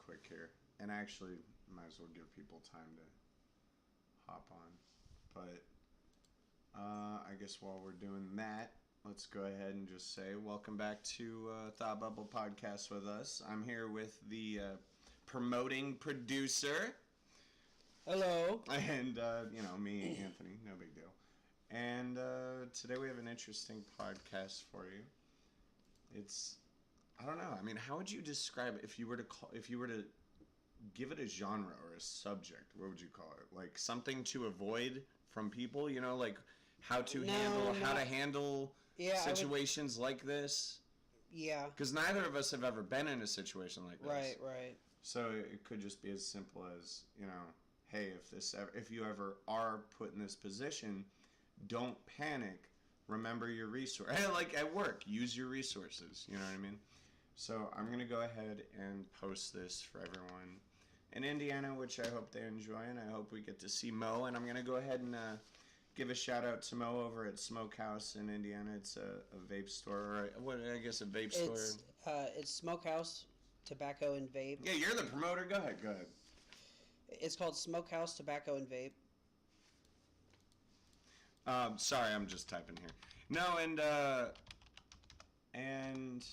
quick here. And actually, might as well give people time to hop on. But I guess while we're doing that, let's go ahead and just say welcome back to Thought Bubble Podcast with us. I'm here with the promoting producer. Hello. And, me, Anthony. No big deal. And today we have an interesting podcast for you. I don't know. I mean, how would you describe it if you were to give it a genre or a subject? What would you call it? Like something to avoid from people, like how to handle situations like this? Yeah. Because neither of us have ever been in a situation like this. Right. So it could just be as simple as, hey, if you ever are put in this position, don't panic. Remember your resources. Like at work, use your resources. You know what I mean? So I'm going to go ahead and post this for everyone in Indiana, which I hope they enjoy, and I hope we get to see Mo. And I'm going to go ahead and give a shout-out to Mo over at Smokehouse in Indiana. It's a vape store, or a vape store. It's Smokehouse Tobacco and Vape. Yeah, you're the promoter. Go ahead. It's called Smokehouse Tobacco and Vape. Sorry, I'm just typing here. No, and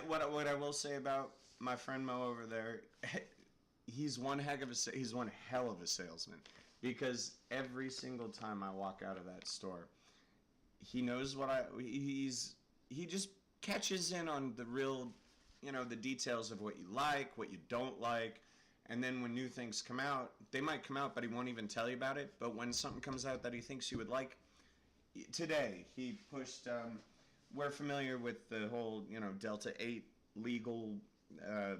what I will say about my friend Mo over there, he's one hell of a salesman, because every single time I walk out of that store, he knows he just catches in on the real, the details of what you like, what you don't like. And then when new things come out, they might come out, but he won't even tell you about it. But when something comes out that he thinks you would like, today he pushed. We're familiar with the whole, Delta 8 legal. I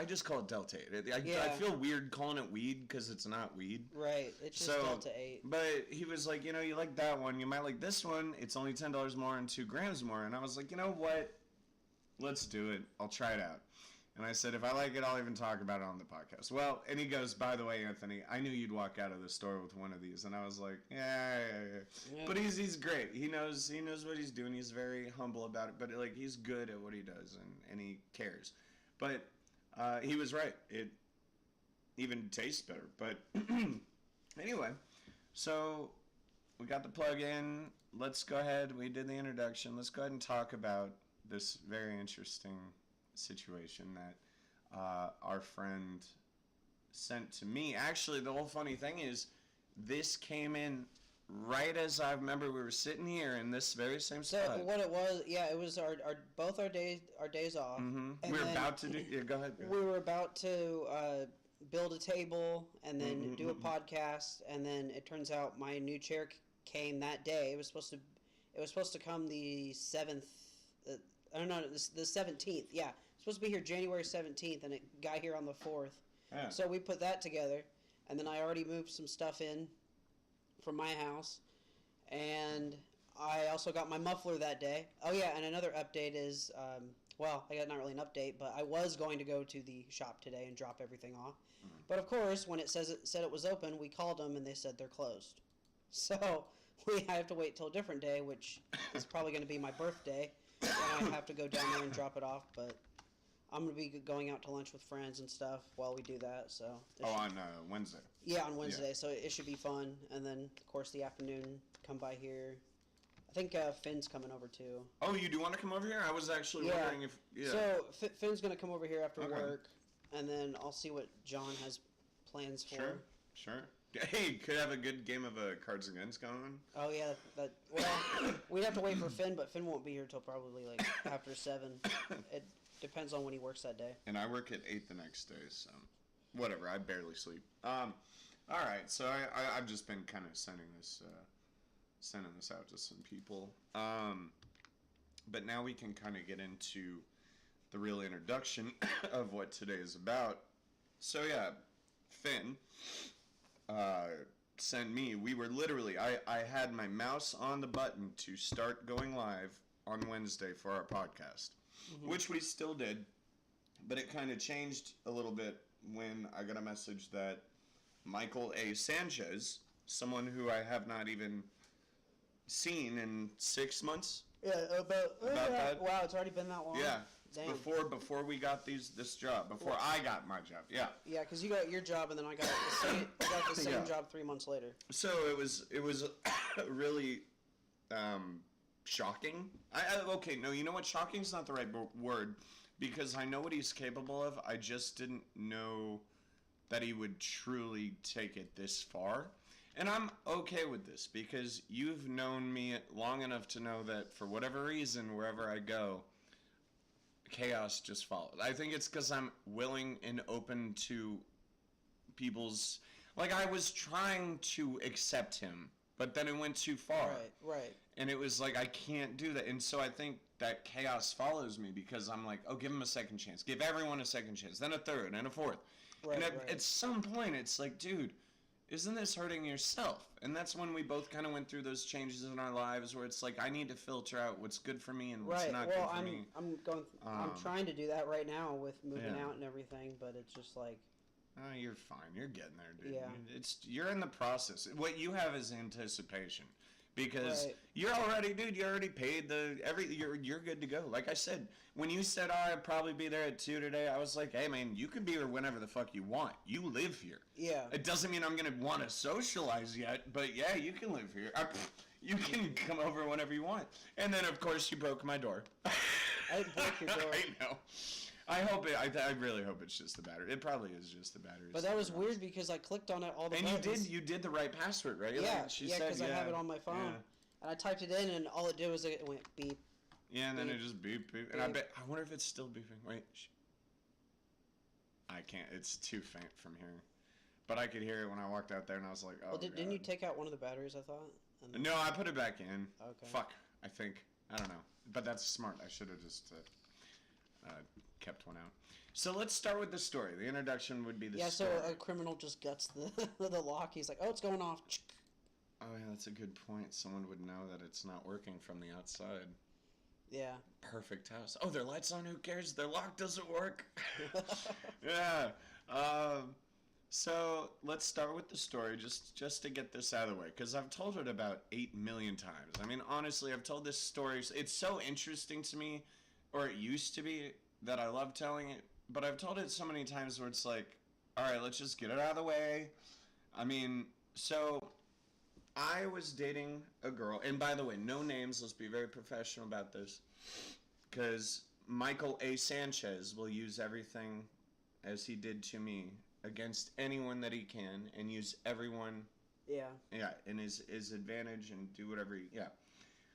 just call it Delta 8. I feel weird calling it weed because it's not weed. Right. It's just Delta 8. But he was like, you like that one. You might like this one. It's only $10 more and 2 grams more. And I was like, you know what? Let's do it. I'll try it out. And I said, if I like it, I'll even talk about it on the podcast. Well, and he goes, by the way, Anthony, I knew you'd walk out of the store with one of these. And I was like, yeah. But he's great. He knows what he's doing. He's very humble about it. But he's good at what he does, and he cares. But he was right. It even tastes better. But anyway, so we got the plug in. Let's go ahead. We did the introduction. Let's go ahead and talk about this very interesting situation that our friend sent to me. Actually, the whole funny thing is, this came in right as I remember we were sitting here in this very same spot. So what it was, it was both our days off. Mm-hmm. We were about to do. Yeah, go ahead. We were about to build a table and then do a podcast, and then it turns out my new chair came that day. It was supposed to come the 7th. The 17th, yeah. It's supposed to be here January 17th, and it got here on the 4th. Yeah. So we put that together, and then I already moved some stuff in from my house, and I also got my muffler that day. Oh, yeah, and another update is, I got not really an update, but I was going to go to the shop today and drop everything off. Mm-hmm. But, of course, when it said it was open, we called them, and they said they're closed. So I have to wait till a different day, which is probably going to be my birthday. And I have to go down there and drop it off, but I'm going to be going out to lunch with friends and stuff while we do that. So on Wednesday. Yeah, on Wednesday. Yeah. So it should be fun. And then, of course, the afternoon, come by here. I think Finn's coming over too. Oh, you do want to come over here? I was actually wondering if. Yeah. So Finn's going to come over here after work, and then I'll see what John has plans for. Sure. Hey, could have a good game of Cards Against going on. Oh, yeah. We'd have to wait for Finn, but Finn won't be here till probably after 7. It depends on when he works that day. And I work at 8 the next day, so whatever. I barely sleep. All right, so I've just been kind of sending this out to some people. But now we can kind of get into the real introduction of what today is about. So, yeah, Finn sent me. We were literally, I had my mouse on the button to start going live on Wednesday for our podcast, which we still did, but it kind of changed a little bit when I got a message that Michael A. Sanchez, someone who I have not even seen in 6 months. Yeah, about that. Wow, it's already been that long. Yeah, Damn. Before we got this job, before I got my job, yeah. Yeah, because you got your job, and then I got the same Yeah. job 3 months later. So it was really shocking. Okay, no, you know what? Shocking is not the right word, because I know what he's capable of. I just didn't know that he would truly take it this far. And I'm okay with this, because you've known me long enough to know that for whatever reason, wherever I go, chaos just follows. I think it's because I'm willing and open to people's... Like, I was trying to accept him, but then it went too far. Right. And it was like, I can't do that. And so I think that chaos follows me, because I'm like, oh, give him a second chance. Give everyone a second chance. Then a third and a fourth. Right, and right. at some point, it's like, dude, isn't this hurting yourself? And that's when we both kind of went through those changes in our lives, where it's like, I need to filter out what's good for me and what's not good for me. I'm trying to do that right now with moving Yeah. out and everything, but it's just like... Oh, you're fine. You're getting there, dude. Yeah. You're in the process. What you have is anticipation, because Right. you're already, dude. You already paid You're good to go. Like I said, when you said, "Oh, I'd probably be there at 2 today," I was like, "Hey, man, you can be here whenever the fuck you want. You live here. Yeah. It doesn't mean I'm gonna want to socialize yet, but yeah, you can live here. You can come over whenever you want." And then, of course, you broke my door. I didn't break your door. I know. I really hope it's just the battery. It probably is just the battery. But that was weird, because I clicked on it all the and buttons. you did the right password, right? Yeah, Like she yeah, said, because I have it on my phone. Yeah. And I typed it in, and all it did was it went beep. Yeah, and then Beep. it just beep, beep. And I wonder if it's still beeping. Wait. I can't. It's too faint from here. But I could hear it when I walked out there, and I was like, oh, Well, didn't you take out one of the batteries, I thought? And No, I put it back in. Okay. Fuck, I think. I don't know. But that's smart. I should have just kept one out. So let's start with the story. The introduction would be the story. Yeah, so a criminal just guts the lock. He's like, oh, it's going off. Oh, yeah, that's a good point. Someone would know that it's not working from the outside. Yeah. Perfect house. Oh, their light's on. Who cares? Their lock doesn't work. Yeah. So let's start with the story, just to get this out of the way, because I've told it about 8 million times. I mean, honestly, I've told this story. It's so interesting to me, or it used to be, that I love telling it. But I've told it so many times where it's like, all right, let's just get it out of the way. I mean, so I was dating a girl, and by the way, no names. Let's be very professional about this, because Michael A. Sanchez will use everything as he did to me against anyone that he can, and use everyone, Yeah. in his advantage, and do whatever yeah.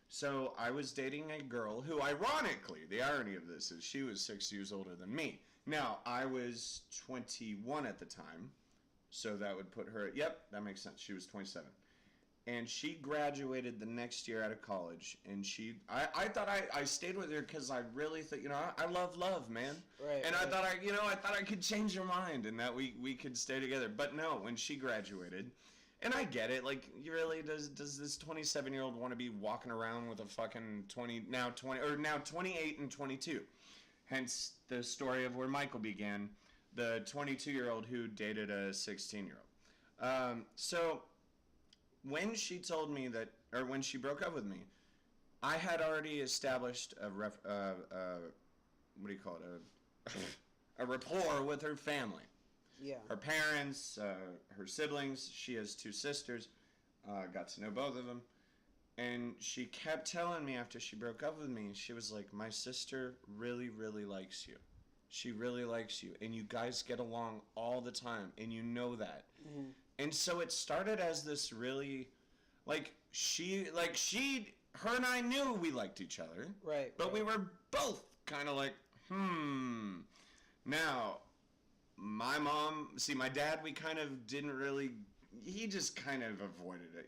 So I was dating a girl who, ironically, the irony of this is she was 6 years older than me. Now, I was 21 at the time, so that would put her, yep, that makes sense. She was 27. And she graduated the next year out of college, and I thought I stayed with her because I really thought, I love, man. Right. And right. I thought I could change her mind and that we could stay together. But no, when she graduated, and I get it, like, you really, does this 27-year-old want to be walking around with a fucking 28 and 22? Hence the story of where Michael began, the 22-year-old who dated a 16-year-old. So when she told me that, or when she broke up with me, I had already established a a rapport with her family. Yeah. Her parents, her siblings. She has 2 sisters. Got to know both of them. And she kept telling me after she broke up with me, she was like, my sister really, really likes you. She really likes you. And you guys get along all the time. And you know that. Mm-hmm. And so it started as this really, her and I knew we liked each other. Right. But right. we were both kind of like, Now, my dad, we kind of didn't really, he just kind of avoided it.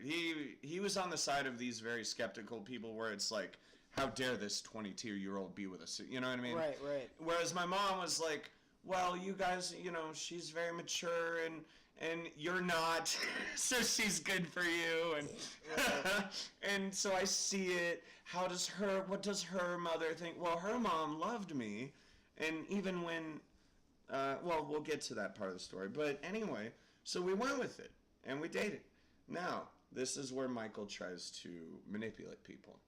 He was on the side of these very skeptical people where it's like, how dare this 22-year-old be with us? You know what I mean? Right, right. Whereas my mom was like, well, you guys, she's very mature and you're not, so she's good for you. And and so I see it. What does her mother think? Well, her mom loved me. And even when, we'll get to that part of the story. But anyway, so we went with it and we dated. Now, this is where Michael tries to manipulate people.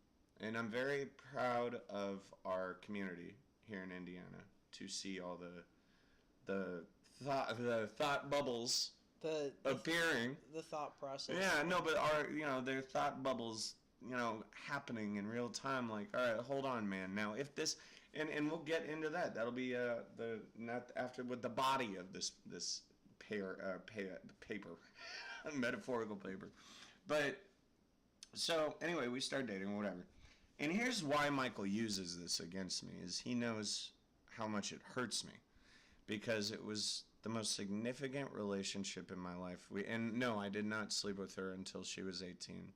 And I'm very proud of our community here in Indiana to see all the thought bubbles appearing. The thought process. Yeah, no, but their thought bubbles, happening in real time. Like, all right, hold on, man. Now, if this, and we'll get into that. That'll be not after with the body of this paper, metaphorical paper. But so anyway, we start dating, whatever. And here's why Michael uses this against me: is he knows how much it hurts me, because it was the most significant relationship in my life. And no, I did not sleep with her until she was 18,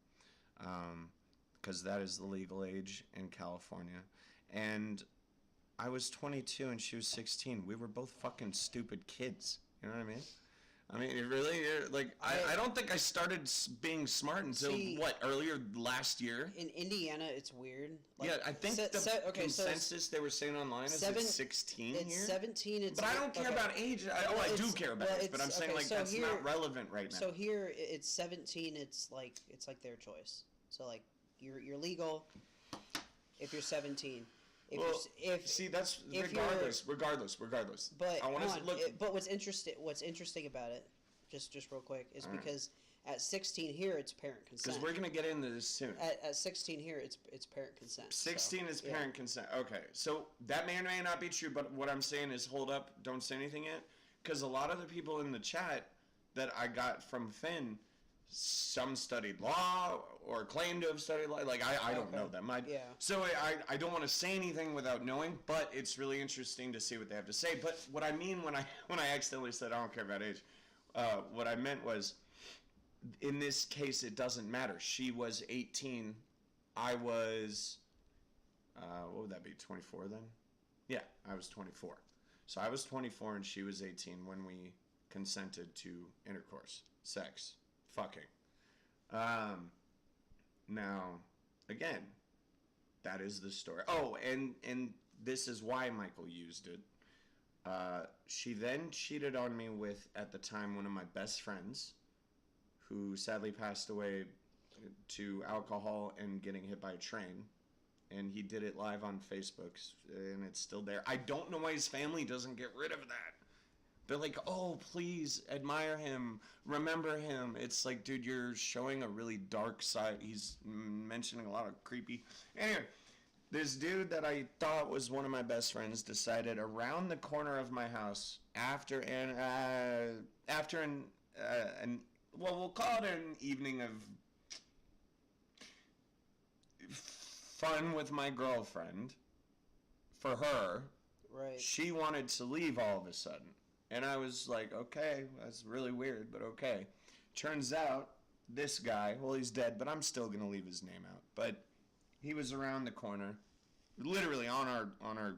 because that is the legal age in California. And I was 22 and she was 16. We were both fucking stupid kids. You know what I mean? I mean, it really, I don't think I started being smart until, earlier last year? In Indiana, it's weird. Like, yeah, I think consensus they were saying online is it's 16 It's here. 17. But I don't care about age. I do care about age, but I'm saying, so that's here, not relevant right now. So here, it's 17, it's like their choice. So, like, you're legal if you're 17. That's regardless. But I want to look. But what's interesting about it, just real quick, is because at 16 here it's parent consent. Because we're gonna get into this soon. At 16 here it's parent consent. 16 is parent consent. Okay, so that may or may not be true, but what I'm saying is, hold up, don't say anything yet, because a lot of the people in the chat that I got from Finn, some studied law or claim to have studied law. Like, I don't know them. So I don't want to say anything without knowing, but it's really interesting to see what they have to say. But what I mean when I accidentally said I don't care about age, what I meant was, in this case, it doesn't matter. She was 18. I was, what would that be, 24 then? Yeah, I was 24. So I was 24 and she was 18 when we consented to intercourse, sex. Fucking. Now, again, that is the story. Oh, and this is why Michael used it. She then cheated on me with, at the time, one of my best friends, who sadly passed away to alcohol and getting hit by a train. And he did it live on Facebook, and it's still there. I don't know why his family doesn't get rid of that. They're like, oh, please admire him, remember him. It's like, dude, you're showing a really dark side. He's mentioning a lot of creepy. Anyway, this dude that I thought was one of my best friends decided around the corner of my house after we'll call it an evening of fun with my girlfriend. For her, right? She wanted to leave all of a sudden. And I was like, okay, that's really weird, but okay. Turns out, this guy, well, he's dead, but I'm still going to leave his name out. But he was around the corner, literally on our,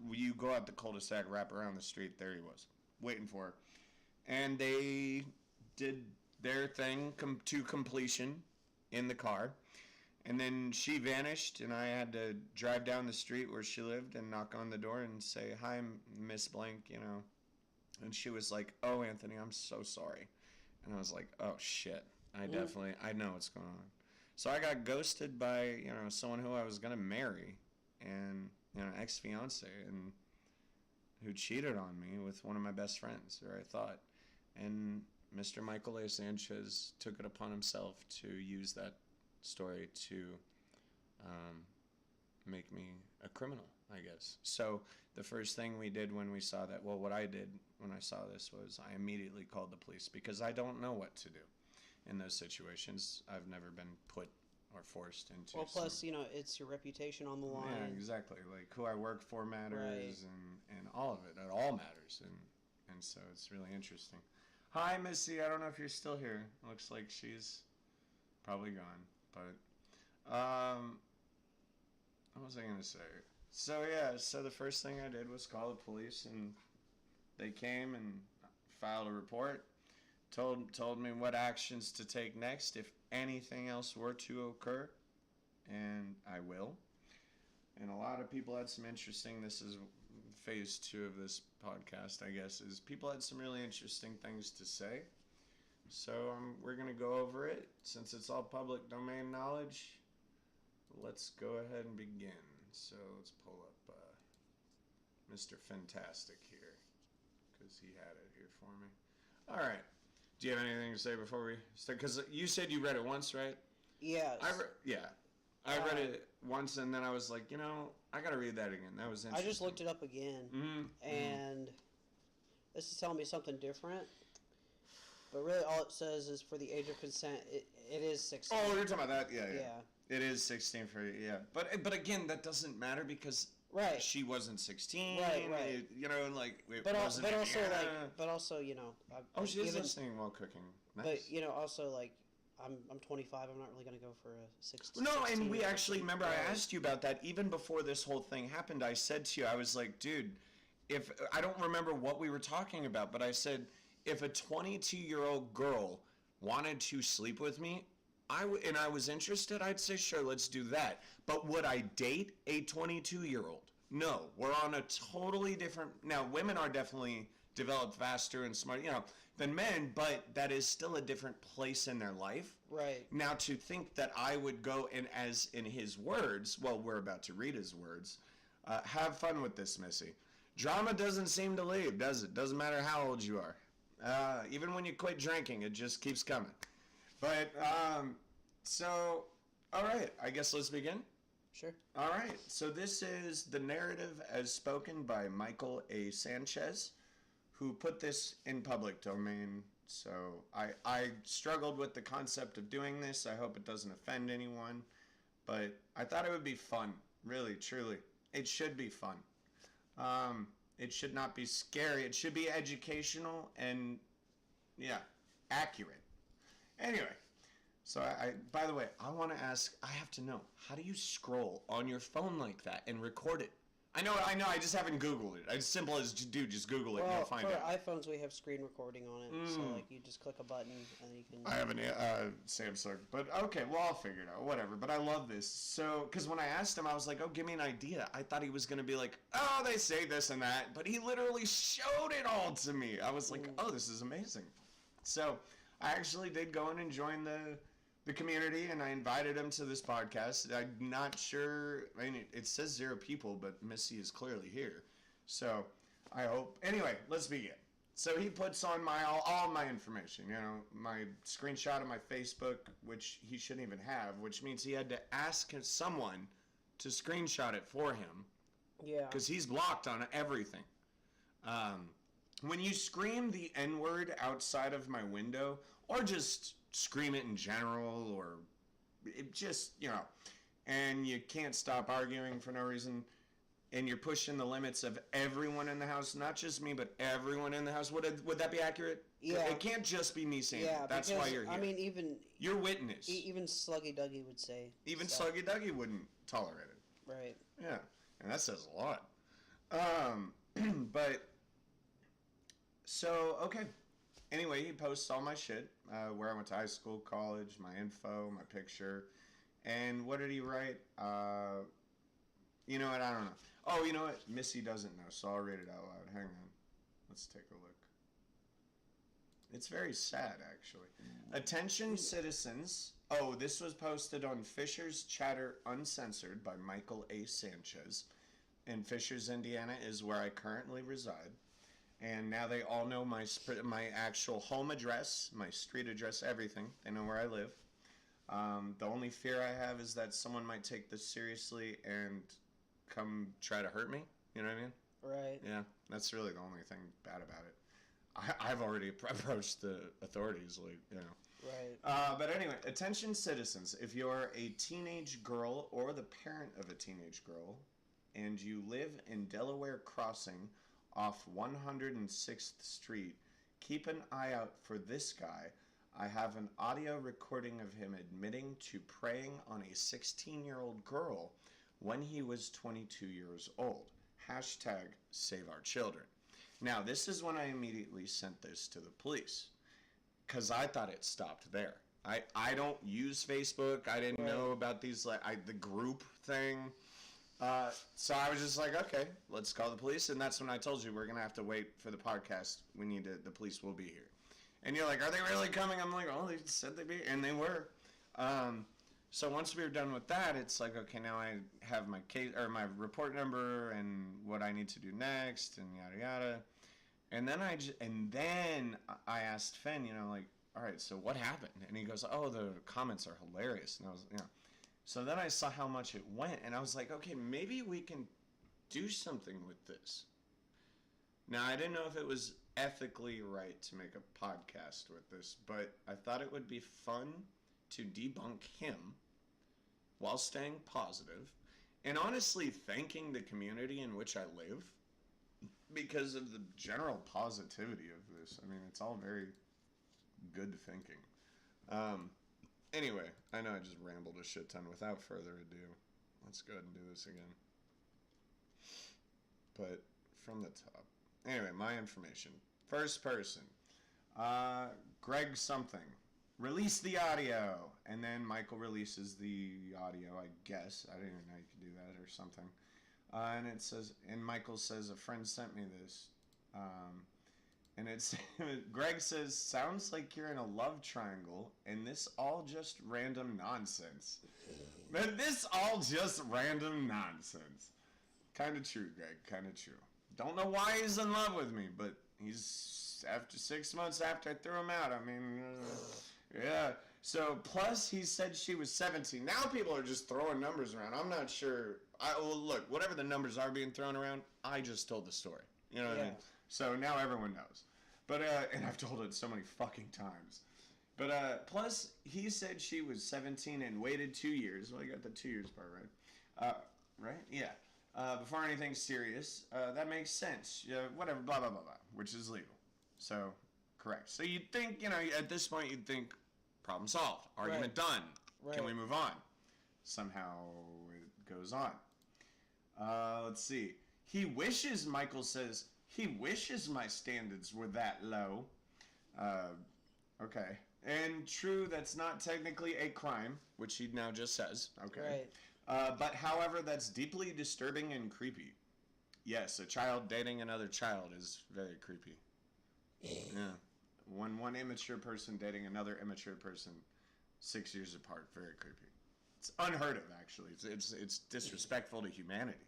you go out the cul-de-sac, wrap around the street, there he was, waiting for her. And they did their thing to completion in the car. And then she vanished, and I had to drive down the street where she lived and knock on the door and say, hi, Miss Blank, And she was like, oh, Anthony, I'm so sorry. And I was like, oh, shit. I know what's going on. So I got ghosted by, someone who I was going to marry, and, ex-fiance, and who cheated on me with one of my best friends, or I thought. And Mr. Michael A. Sanchez took it upon himself to use that story to make me a criminal, I guess. So the first thing we did when we saw that, what I did when I saw this was I immediately called the police, because I don't know what to do in those situations. I've never been put or forced into. Well, plus, it's your reputation on the line. Yeah, exactly. Like, who I work for matters, right. and all of it. It all matters, and so it's really interesting. Hi, Missy. I don't know if you're still here. Looks like she's probably gone, but what was I going to say? So the first thing I did was call the police, and they came and filed a report, told me what actions to take next if anything else were to occur, and I will. And a lot of people had some interesting, this is phase 2 of this podcast, I guess, is people had some really interesting things to say. So we're going to go over it. Since it's all public domain knowledge, let's go ahead and begin. So let's pull up Mr. Fantastic here, because he had it here for me. All right. Do you have anything to say before we start? Because you said you read it once, right? Yes. I read it once, and then I was like, I got to read that again. That was interesting. I just looked it up again, and this is telling me something different. But really, all it says is for the age of consent, it is 16. Oh, you're talking about that? Yeah. It is 16 for, yeah. But again, that doesn't matter because she wasn't 16. Right. It, but wasn't. But also, she is listening while cooking. Nice. But also, I'm 25. I'm not really gonna go for a 16. No, and we actually remember I asked you about that even before this whole thing happened. I said to you, I was like, dude, if I don't remember what we were talking about, but I said, if a 22-year-old girl wanted to sleep with me, and I was interested, I'd say, sure, let's do that. But would I date a 22-year-old? No, we're on a totally different... Now, women are definitely developed faster and smart, than men, but that is still a different place in their life. Right. Now, to think that I would go, and as in his words, well, we're about to read his words, have fun with this, Missy. Drama doesn't seem to leave, does it? Doesn't matter how old you are. Even when you quit drinking, it just keeps coming. But, so, all right, I guess let's begin. Sure. All right, so this is the narrative as spoken by Michael A. Sanchez, who put this in public domain. So I struggled with the concept of doing this. I hope it doesn't offend anyone, but I thought it would be fun, really, truly. It should be fun. It should not be scary. It should be educational and, accurate. Anyway, so by the way, I want to ask, I have to know, how do you scroll on your phone like that and record it? I know, I just haven't Googled it. As simple as, dude, just Google it and you'll find it. For iPhones, we have screen recording on it, so, you just click a button and you can... I have an Samsung, but okay, well, I'll figure it out, whatever. But I love this. So, because when I asked him, I was like, oh, give me an idea. I thought he was going to be like, oh, they say this and that, but he literally showed it all to me. I was like, oh, this is amazing. So, I actually did go in and join the community, and I invited him to this podcast. I'm not sure, it says 0 people, but Missy is clearly here. So, I hope, anyway, let's begin. So he puts on all my information, my screenshot of my Facebook, which he shouldn't even have, which means he had to ask someone to screenshot it for him. Yeah. Because he's blocked on everything. When you scream the N-word outside of my window, or just scream it in general, or it just, and you can't stop arguing for no reason, and you're pushing the limits of everyone in the house, not just me, but everyone in the house, would that be accurate? Yeah. It can't just be me saying it. That's why you're here. I mean, even... You're witness. Even Sluggy Duggy would say... Even Sluggy Duggy wouldn't tolerate it. Right. Yeah, and that says a lot. But... So, okay. Anyway, he posts all my shit, where I went to high school, college, my info, my picture. And what did he write? You know what? I don't know. Oh, you know what? Missy doesn't know, so I'll read it out loud. Hang on. Let's take a look. It's very sad, actually. Attention, citizens. Oh, this was posted on Fisher's Chatter Uncensored by Michael A. Sanchez. And Fishers, Indiana is where I currently reside. And now they all know my actual home address, my street address, everything. They know where I live. The only fear I have is that someone might take this seriously and come try to hurt me. You know what I mean? Right. Yeah, that's really the only thing bad about it. I've already approached the authorities, Right. But anyway, attention citizens. If you're a teenage girl or the parent of a teenage girl and you live in Delaware Crossing off 106th Street, keep an eye out for this guy. I have an audio recording of him admitting to preying on a 16-year-old girl when he was 22 years old. Hashtag save our children. Now, this is when I immediately sent this to the police, because I thought it stopped there. I don't use Facebook. I didn't know about these, the group thing. So I was just like, okay, let's call the police. And that's when I told you we're going to have to wait for the podcast. The police will be here. And you're like, are they really coming? I'm like, oh, they said they'd be here. And they were. So once we were done with that, it's like, okay, now I have my case or my report number and what I need to do next and yada yada. And then I asked Finn, like, all right, so what happened? And he goes, oh, the comments are hilarious. And I was, So then I saw how much it went, and I was like, okay, maybe we can do something with this. Now, I didn't know if it was ethically right to make a podcast with this, but I thought it would be fun to debunk him while staying positive and honestly thanking the community in which I live because of the general positivity of this. I mean, it's all very good thinking. Anyway, I know I just rambled a shit ton. Without further ado, let's go ahead and do this again. But from the top. Anyway, my information. First person. Greg something. Release the audio. And then Michael releases the audio, I guess. I didn't even know you could do that or something. And it says, and Michael says, a friend sent me this. And it's, Greg says, sounds like you're in a love triangle, and this all just random nonsense. But this all just random nonsense. Kind of true, Greg, kind of true. Don't know why he's in love with me, but he's, after 6 months after I threw him out, I mean, yeah. So, plus he said she was 17. Now people are just throwing numbers around. I'm not sure. Well, look, whatever the numbers are being thrown around, I just told the story. You know what I mean? So now everyone knows. But, and I've told it so many fucking times. But, plus, he said she was 17 and waited 2 years. Well, I got the 2 years part right. Right? Yeah. Before anything serious. That makes sense. Whatever, blah, blah, blah, blah. Which is legal. So, correct. So you'd think, at this point, you'd think, problem solved. Argument done. Right. Can we move on? Somehow it goes on. Let's see. Michael says, he wishes my standards were that low. Okay. And true, that's not technically a crime, which he now just says. Okay. Right. But however, that's deeply disturbing and creepy. Yes, a child dating another child is very creepy. Yeah. One immature person dating another immature person 6 years apart, very creepy. It's unheard of, actually. It's disrespectful to humanity.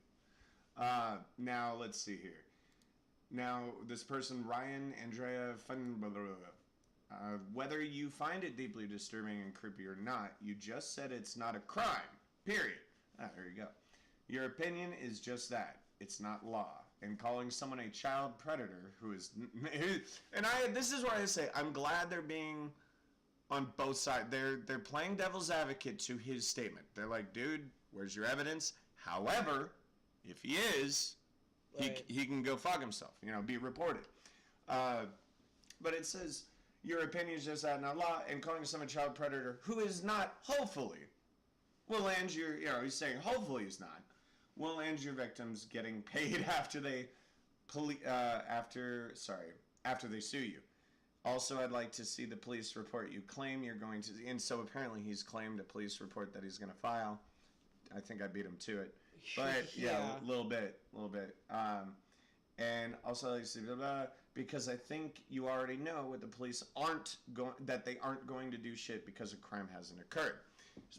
Now, let's see here. Now, this person, Ryan Andrea whether you find it deeply disturbing and creepy or not, you just said it's not a crime. Period. There you go. Your opinion is just that. It's not law. And calling someone a child predator who is... this is where I say, I'm glad they're being on both sides. They're playing devil's advocate to his statement. They're like, dude, where's your evidence? However, if he is, right, he can go fuck himself, be reported. But it says, your opinion is just that, not law, and calling someone a child predator who is not, hopefully, will land your, he's saying hopefully he's not, will land your victims getting paid after they sue you. Also, I'd like to see the police report you claim you're going to, and so apparently he's claimed a police report that he's going to file. I think I beat him to it. But, yeah, a little bit. And also, like, blah, blah, because I think you already know what the police that they aren't going to do shit because a crime hasn't occurred.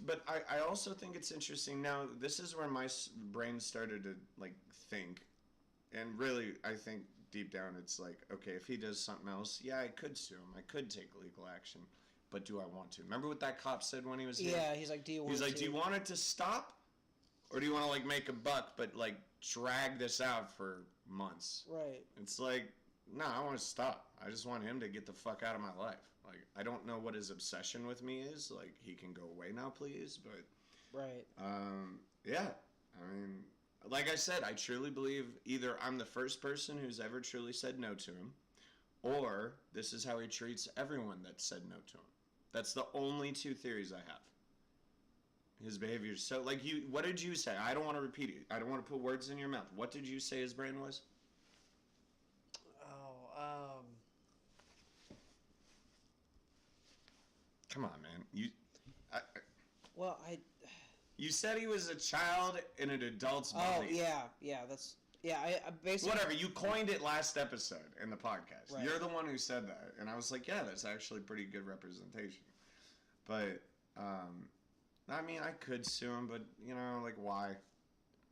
But I also think it's interesting. Now, this is where my brain started to, think. And really, I think deep down it's like, okay, if he does something else, yeah, I could sue him. I could take legal action. But do I want to? Remember what that cop said when he was here? Yeah, he's like, do you want to? Do you want it to stop? Or do you want to, make a buck, but, drag this out for months? Right. It's like, no, I want to stop. I just want him to get the fuck out of my life. I don't know what his obsession with me is. He can go away now, please. But, right. Yeah. I mean, like I said, I truly believe either I'm the first person who's ever truly said no to him, or this is how he treats everyone that said no to him. That's the only two theories I have. His behavior. So, what did you say? I don't want to repeat it. I don't want to put words in your mouth. What did you say his brain was? Come on, man. You said he was a child in an adult's body. Oh, yeah, that's... Yeah, I basically... Whatever, you coined it last episode in the podcast. Right. You're the one who said that. And I was like, yeah, that's actually pretty good representation. But, I mean, I could sue him, but you know, like, why?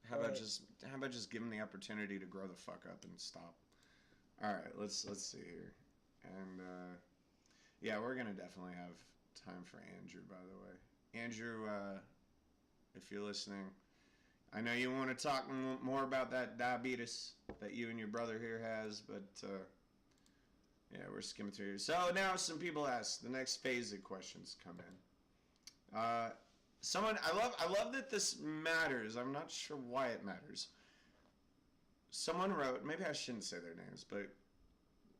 How about Right. just give him the opportunity to grow the fuck up and stop? All right, let's see here, and yeah, we're gonna definitely have time for Andrew. By the way, Andrew, if you're listening, I know you want to talk more about that diabetes that you and your brother here has, but yeah, we're skimming through here. So now some people ask the next phase of questions come in. Someone I love that this matters. I'm not sure why it matters. Someone wrote, maybe I shouldn't say their names, but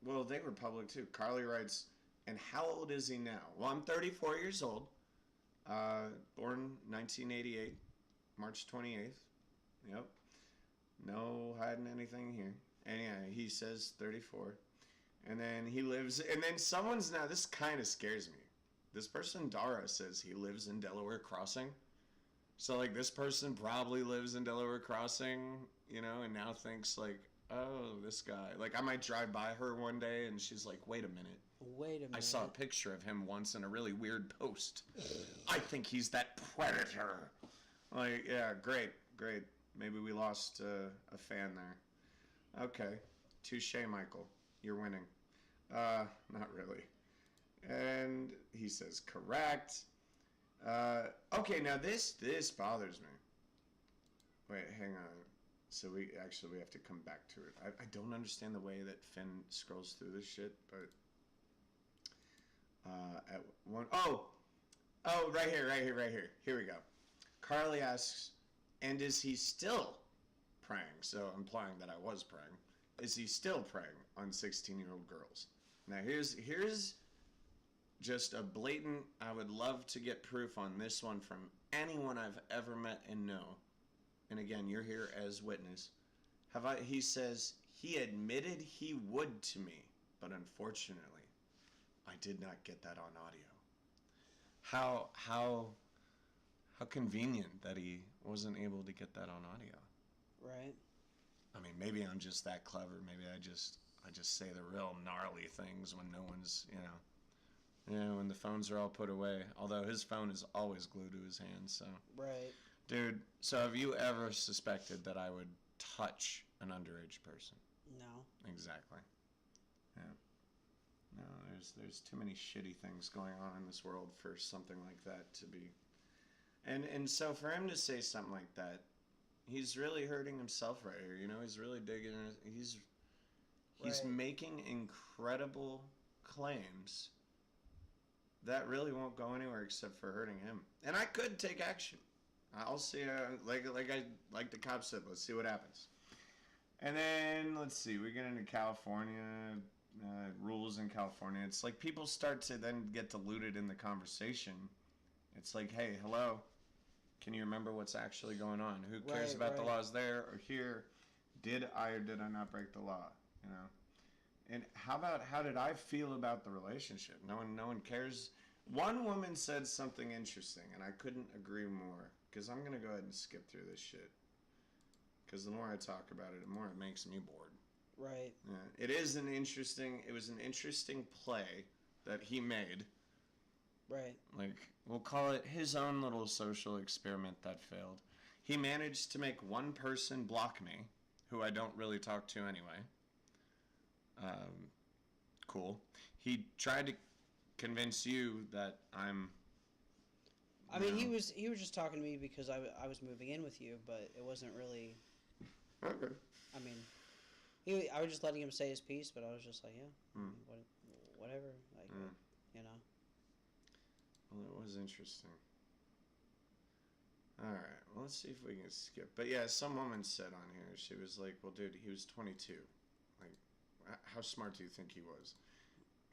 well, they were public too. Carly writes, and how old is he now? Well, I'm 34 years old. Born 1988, March 28th. Yep. No hiding anything here. And yeah, he says 34. And then he lives, and then someone's now, this kind of scares me. This person, Dara, says he lives in Delaware Crossing. So, like, this person probably lives in Delaware Crossing, you know, and now thinks, like, oh, this guy. Like, I might drive by her one day, and she's like, wait a minute. Wait a minute. I saw a picture of him once in a really weird post. I think he's that predator. Like, yeah, great. Maybe we lost a fan there. Okay. Touche, Michael. You're winning. Not really. And he says, correct. Okay, now this bothers me. Wait, hang on. So we have to come back to it. I don't understand the way that Finn scrolls through this shit, but at one right here. Here we go. Carly asks, and is he still preying? So implying that I was preying. Is he still preying on 16-year-old girls? Now here's just a blatant, I would love to get proof on this one from anyone I've ever met and know. And again, you're here as witness. He says, he admitted he would to me, but unfortunately, I did not get that on audio. How convenient that he wasn't able to get that on audio. Right. I mean, maybe I'm just that clever. Maybe I just say the real gnarly things when no one's, when the phones are all put away. Although his phone is always glued to his hand, so. Right. Dude, so have you ever suspected that I would touch an underage person? No. Exactly. Yeah. No, there's too many shitty things going on in this world for something like that to be. And so for him to say something like that, he's really hurting himself right here. He's really digging. He's Right. making incredible claims that really won't go anywhere except for hurting him. And I could take action. I'll see. Like the cop said, let's see what happens. And then let's see. We get into California rules in California. It's like people start to then get diluted in the conversation. It's like, hey, hello. Can you remember what's actually going on? Who cares about the laws there or here? Did I or did I not break the law? And how did I feel about the relationship? No one cares. One woman said something interesting, and I couldn't agree more. Because I'm gonna go ahead and skip through this shit. Because the more I talk about it, the more it makes me bored. Right. Yeah, it was an interesting play that he made. Right. Like, we'll call it his own little social experiment that failed. He managed to make one person block me, who I don't really talk to anyway. Cool. He tried to convince you that I'm... I mean, he was just talking to me because I was moving in with you, but it wasn't really... Okay. I mean, I was just letting him say his piece, but I was just like, yeah, whatever. Like, Well, it was interesting. Alright, well, let's see if we can skip. But yeah, some woman said on here, she was like, well, dude, he was 22. Like, how smart do you think he was?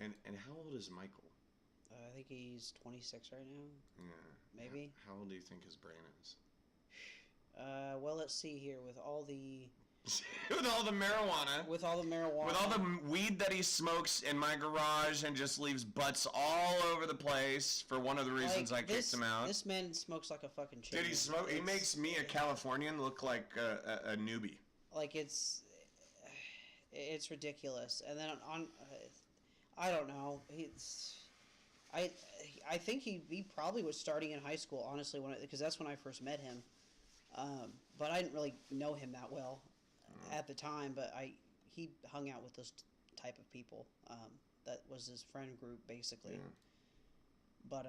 And how old is Michael? I think he's 26 right now. Yeah. Maybe. How old do you think his brain is? Well, let's see here. With all the marijuana. With all the marijuana. With all the weed that he smokes in my garage and just leaves butts all over the place for one of the reasons I kicked him out. This man smokes like a fucking chicken. Dude, he makes me, a Californian, look like a newbie. Like, it's ridiculous. And then I don't know. I I think he probably was starting in high school, honestly, because that's when I first met him. But I didn't really know him that well at the time. But he hung out with those type of people. That was his friend group basically. Yeah. But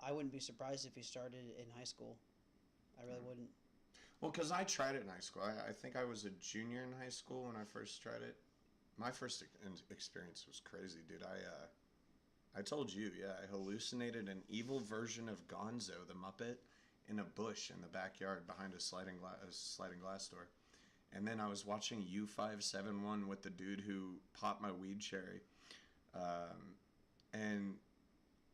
I wouldn't be surprised if he started in high school. I really wouldn't. Well, because I tried it in high school. I think I was a junior in high school when I first tried it. My first experience was crazy, dude. I told you, yeah, I hallucinated an evil version of Gonzo the Muppet in a bush in the backyard behind a sliding glass door. And then I was watching U571 with the dude who popped my weed cherry. And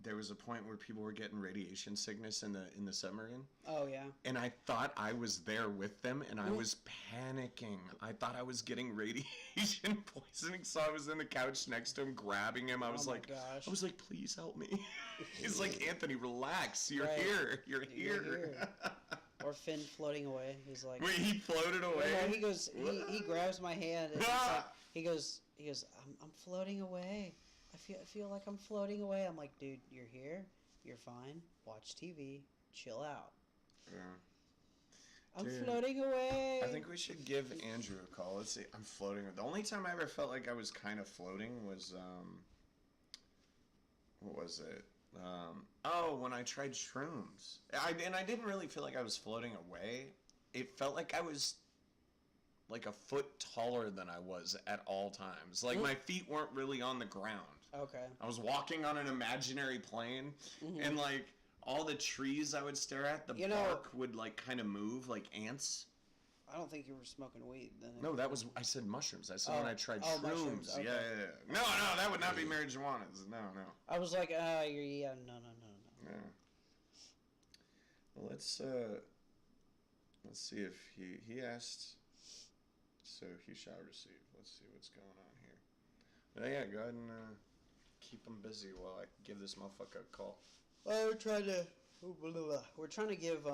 there was a point where people were getting radiation sickness in the submarine. Oh yeah. And I thought I was there with them, and I was panicking. I thought I was getting radiation poisoning, so I was in the couch next to him, grabbing him. I was Oh my like, gosh. I was like, please help me. He's like, Anthony, relax. You're Right. here. You're You're here. here. Or Finn floating away. He's like, Wait, he floated away. no, he goes, he grabs my hand and it's like, he goes, I'm floating away. I feel like I'm floating away. I'm like, dude, you're here. You're fine. Watch TV. Chill out. Yeah. I'm Dude, floating away. I think we should give Andrew a call. Let's see. I'm floating. The only time I ever felt like I was kind of floating was what was it? When I tried shrooms. I didn't really feel like I was floating away. It felt like I was like a foot taller than I was at all times. Like my feet weren't really on the ground. Okay. I was walking on an imaginary plane, and like all the trees I would stare at, the bark would like kind of move like ants. I don't think you were smoking weed then. No, I said mushrooms. I said when I tried shrooms. Mushrooms, okay. Yeah. No, that would not be marijuana. No. I was like, no. Yeah. Well, let's see if he asked, so he shall receive. Let's see what's going on here. But yeah, go ahead and keep him busy while I give this motherfucker a call. Well, we're trying to give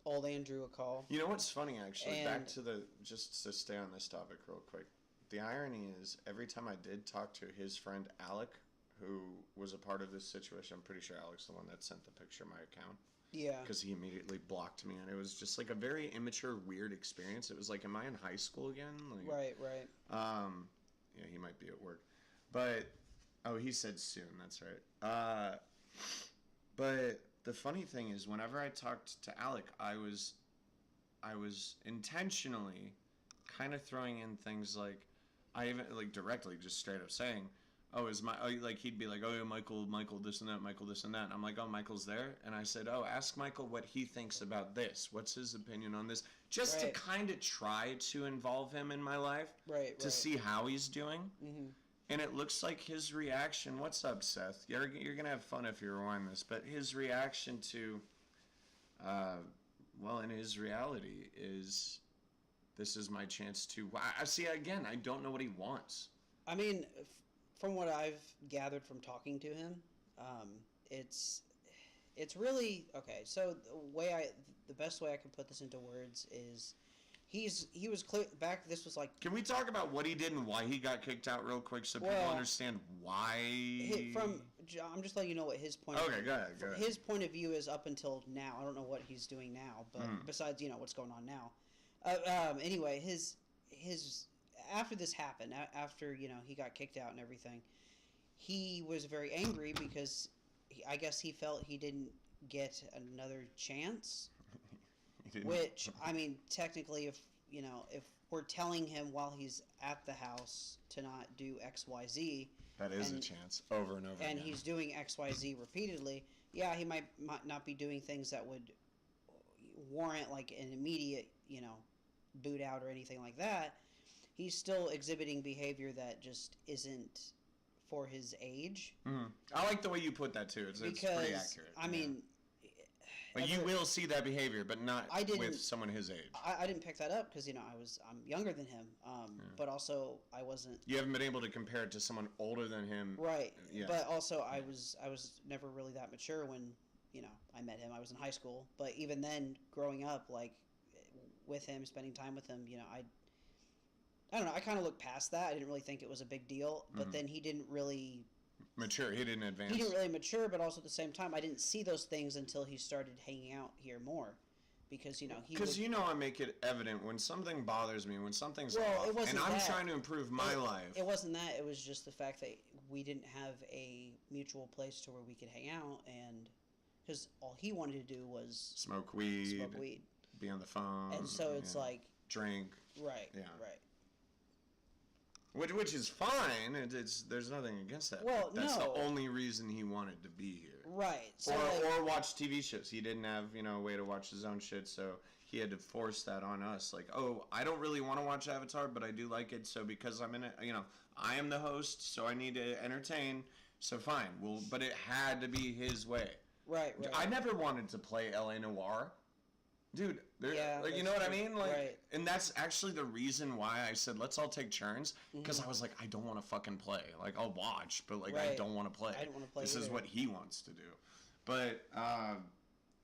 old Andrew a call. You know what's funny, actually? And Back to just to stay on this topic real quick. The irony is, every time I did talk to his friend Alec, who was a part of this situation, I'm pretty sure Alec's the one that sent the picture of my account. Yeah. Because he immediately blocked me, and it was just like a very immature, weird experience. It was like, am I in high school again? Like, Right. Yeah, he might be at work. But, he said soon, that's right. But the funny thing is, whenever I talked to Alec, I was intentionally kind of throwing in things like, I even, like, directly just straight up saying, like, he'd be like, oh, yeah, Michael, this and that, Michael, this and that. And I'm like, oh, Michael's there? And I said, oh, ask Michael what he thinks about this. What's his opinion on this? Just to kind of try to involve him in my life. Right. To see how he's doing. Mm-hmm. And it looks like his reaction, what's up, Seth? You're going to have fun if you rewind this. But his reaction to, in his reality is, this is my chance to, I see, again, I don't know what he wants. I mean, from what I've gathered from talking to him, it's really okay. So the best way I can put this into words is, he was clear back. This was like. Can we talk about what he did and why he got kicked out real quick so people understand why? I'm just letting you know what his point. Okay, go ahead. His point of view is up until now. I don't know what he's doing now, but besides what's going on now. Anyway, his after this happened, after he got kicked out and everything, he was very angry because I guess he felt he didn't get another chance. Which, I mean, technically, if we're telling him while he's at the house to not do X, Y, Z, that is a chance over and over. And again. he's doing X, Y, Z repeatedly. Yeah, he might not be doing things that would warrant like an immediate, boot out or anything like that. He's still exhibiting behavior that just isn't for his age. Mm-hmm. I like the way you put that too. It's pretty accurate. I mean. But you will see that behavior, but not with someone his age. I didn't pick that up because I'm younger than him, but also I wasn't. You haven't been able to compare it to someone older than him, right? Yeah. But also I was never really that mature when I met him. I was in high school, but even then, growing up like with him, spending time with him, I don't know. I kind of looked past that. I didn't really think it was a big deal, but then he didn't really mature. He didn't advance. He didn't really mature, but also at the same time, I didn't see those things until he started hanging out here more. Because, I make it evident when something bothers me, when something's well, off, it wasn't and I'm that. trying to improve my life. It wasn't that. It was just the fact that we didn't have a mutual place to where we could hang out, and because all he wanted to do was smoke weed, be on the phone, and so it's like drink, right, yeah, right. Which is fine. There's nothing against that. Well, that's no. the only reason he wanted to be here. Right. So or watch TV shows. He didn't have a way to watch his own shit, so he had to force that on us. Like, oh, I don't really want to watch Avatar, but I do like it. So because I'm in it, I am the host, so I need to entertain. So fine. But it had to be his way. Right. I never wanted to play LA Noire. Dude, you know what I mean? Like, right. And that's actually the reason why I said, let's all take turns, because I was like, I don't want to fucking play. Like, I'll watch, but, like, I don't want to play. I don't want to play This either. is what he wants to do. But,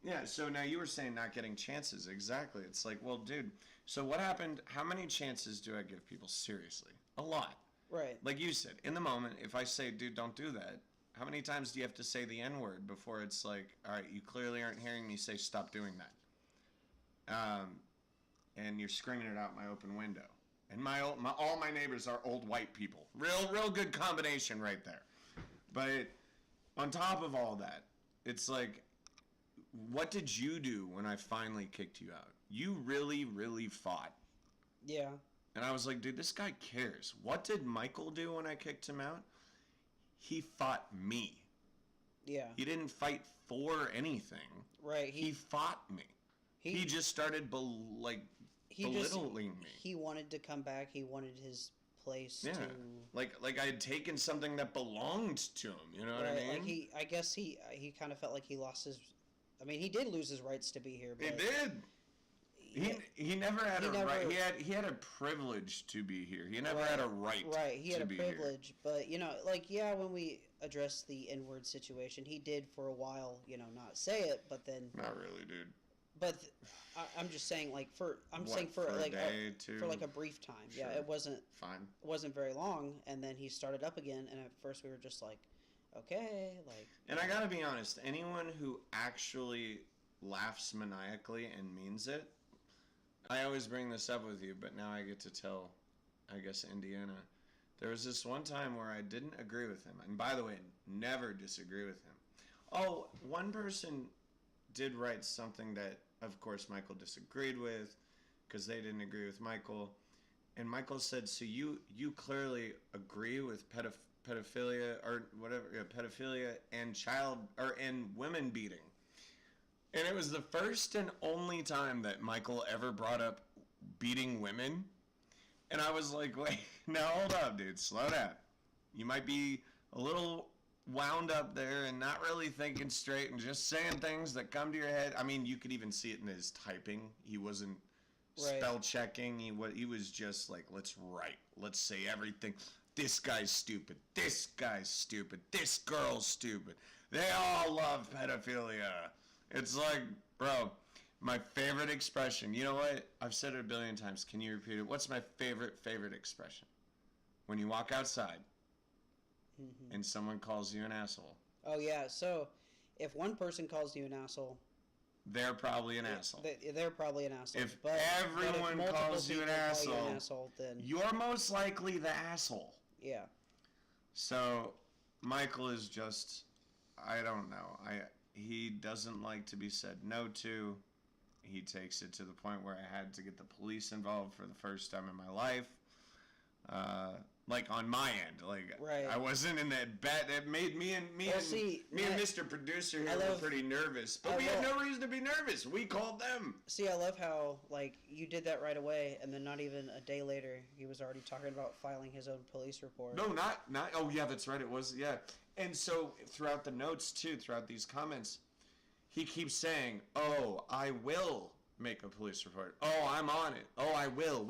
yeah, so now you were saying not getting chances. Exactly. It's like, well, dude, so what happened? How many chances do I give people? Seriously. A lot. Right. Like you said, in the moment, if I say, dude, don't do that, how many times do you have to say the N-word before it's like, all right, you clearly aren't hearing me say stop doing that? And you're screaming it out my open window. And all my neighbors are old white people. Real good combination right there. But on top of all that, it's like, what did you do when I finally kicked you out? You really, really fought. Yeah. And I was like, dude, this guy cares. What did Michael do when I kicked him out? He fought me. Yeah. He didn't fight for anything. Right. He fought me. He just started belittling me. He wanted to come back. He wanted his place to... Like I had taken something that belonged to him. You know what I mean? Like I guess he kind of felt like he lost his... I mean, he did lose his rights to be here. But he did. He never had a right. He had a privilege to be here. He never had a right. Right. He had a privilege, here. but when we addressed the N-word situation, he did for a while, not say it, but then. Not really, dude. But I'm just saying, like for a brief time. Sure. Yeah, it wasn't fine. It wasn't very long, and then he started up again, and at first we were just like, okay, like. And I gotta be honest, anyone who actually laughs maniacally and means it. I always bring this up with you, but now I get to tell, I guess, Indiana. There was this one time where I didn't agree with him. And by the way, never disagree with him. Oh, one person did write something that, of course, Michael disagreed with because they didn't agree with Michael. And Michael said, so you clearly agree with pedophilia or whatever, pedophilia and women beating. And it was the first and only time that Michael ever brought up beating women. And I was like, wait, now hold up, dude. Slow down. You might be a little wound up there and not really thinking straight and just saying things that come to your head. I mean, you could even see it in his typing. He wasn't spell checking. He was just like, let's write. Let's say everything. This guy's stupid. This guy's stupid. This girl's stupid. They all love pedophilia. It's like, bro, my favorite expression. You know what? I've said it a billion times. Can you repeat it? What's my favorite expression? When you walk outside and someone calls you an asshole. Oh, yeah. So if one person calls you an asshole, they're probably an asshole. They're probably an asshole. If everyone calls you an asshole, then you're most likely the asshole. Yeah. So Michael is just, I don't know. He doesn't like to be said no to. He takes it to the point where I had to get the police involved for the first time in my life. Like on my end, like I wasn't in that bet. It made me and Mr. Producer here were pretty nervous, but we had no reason to be nervous. We called them. See, I love how like you did that right away, and then not even a day later, he was already talking about filing his own police report. No, not. Oh yeah, that's right. It was And so throughout the notes too, throughout these comments, he keeps saying, "Oh, I will make a police report. Oh, I'm on it. Oh, I will.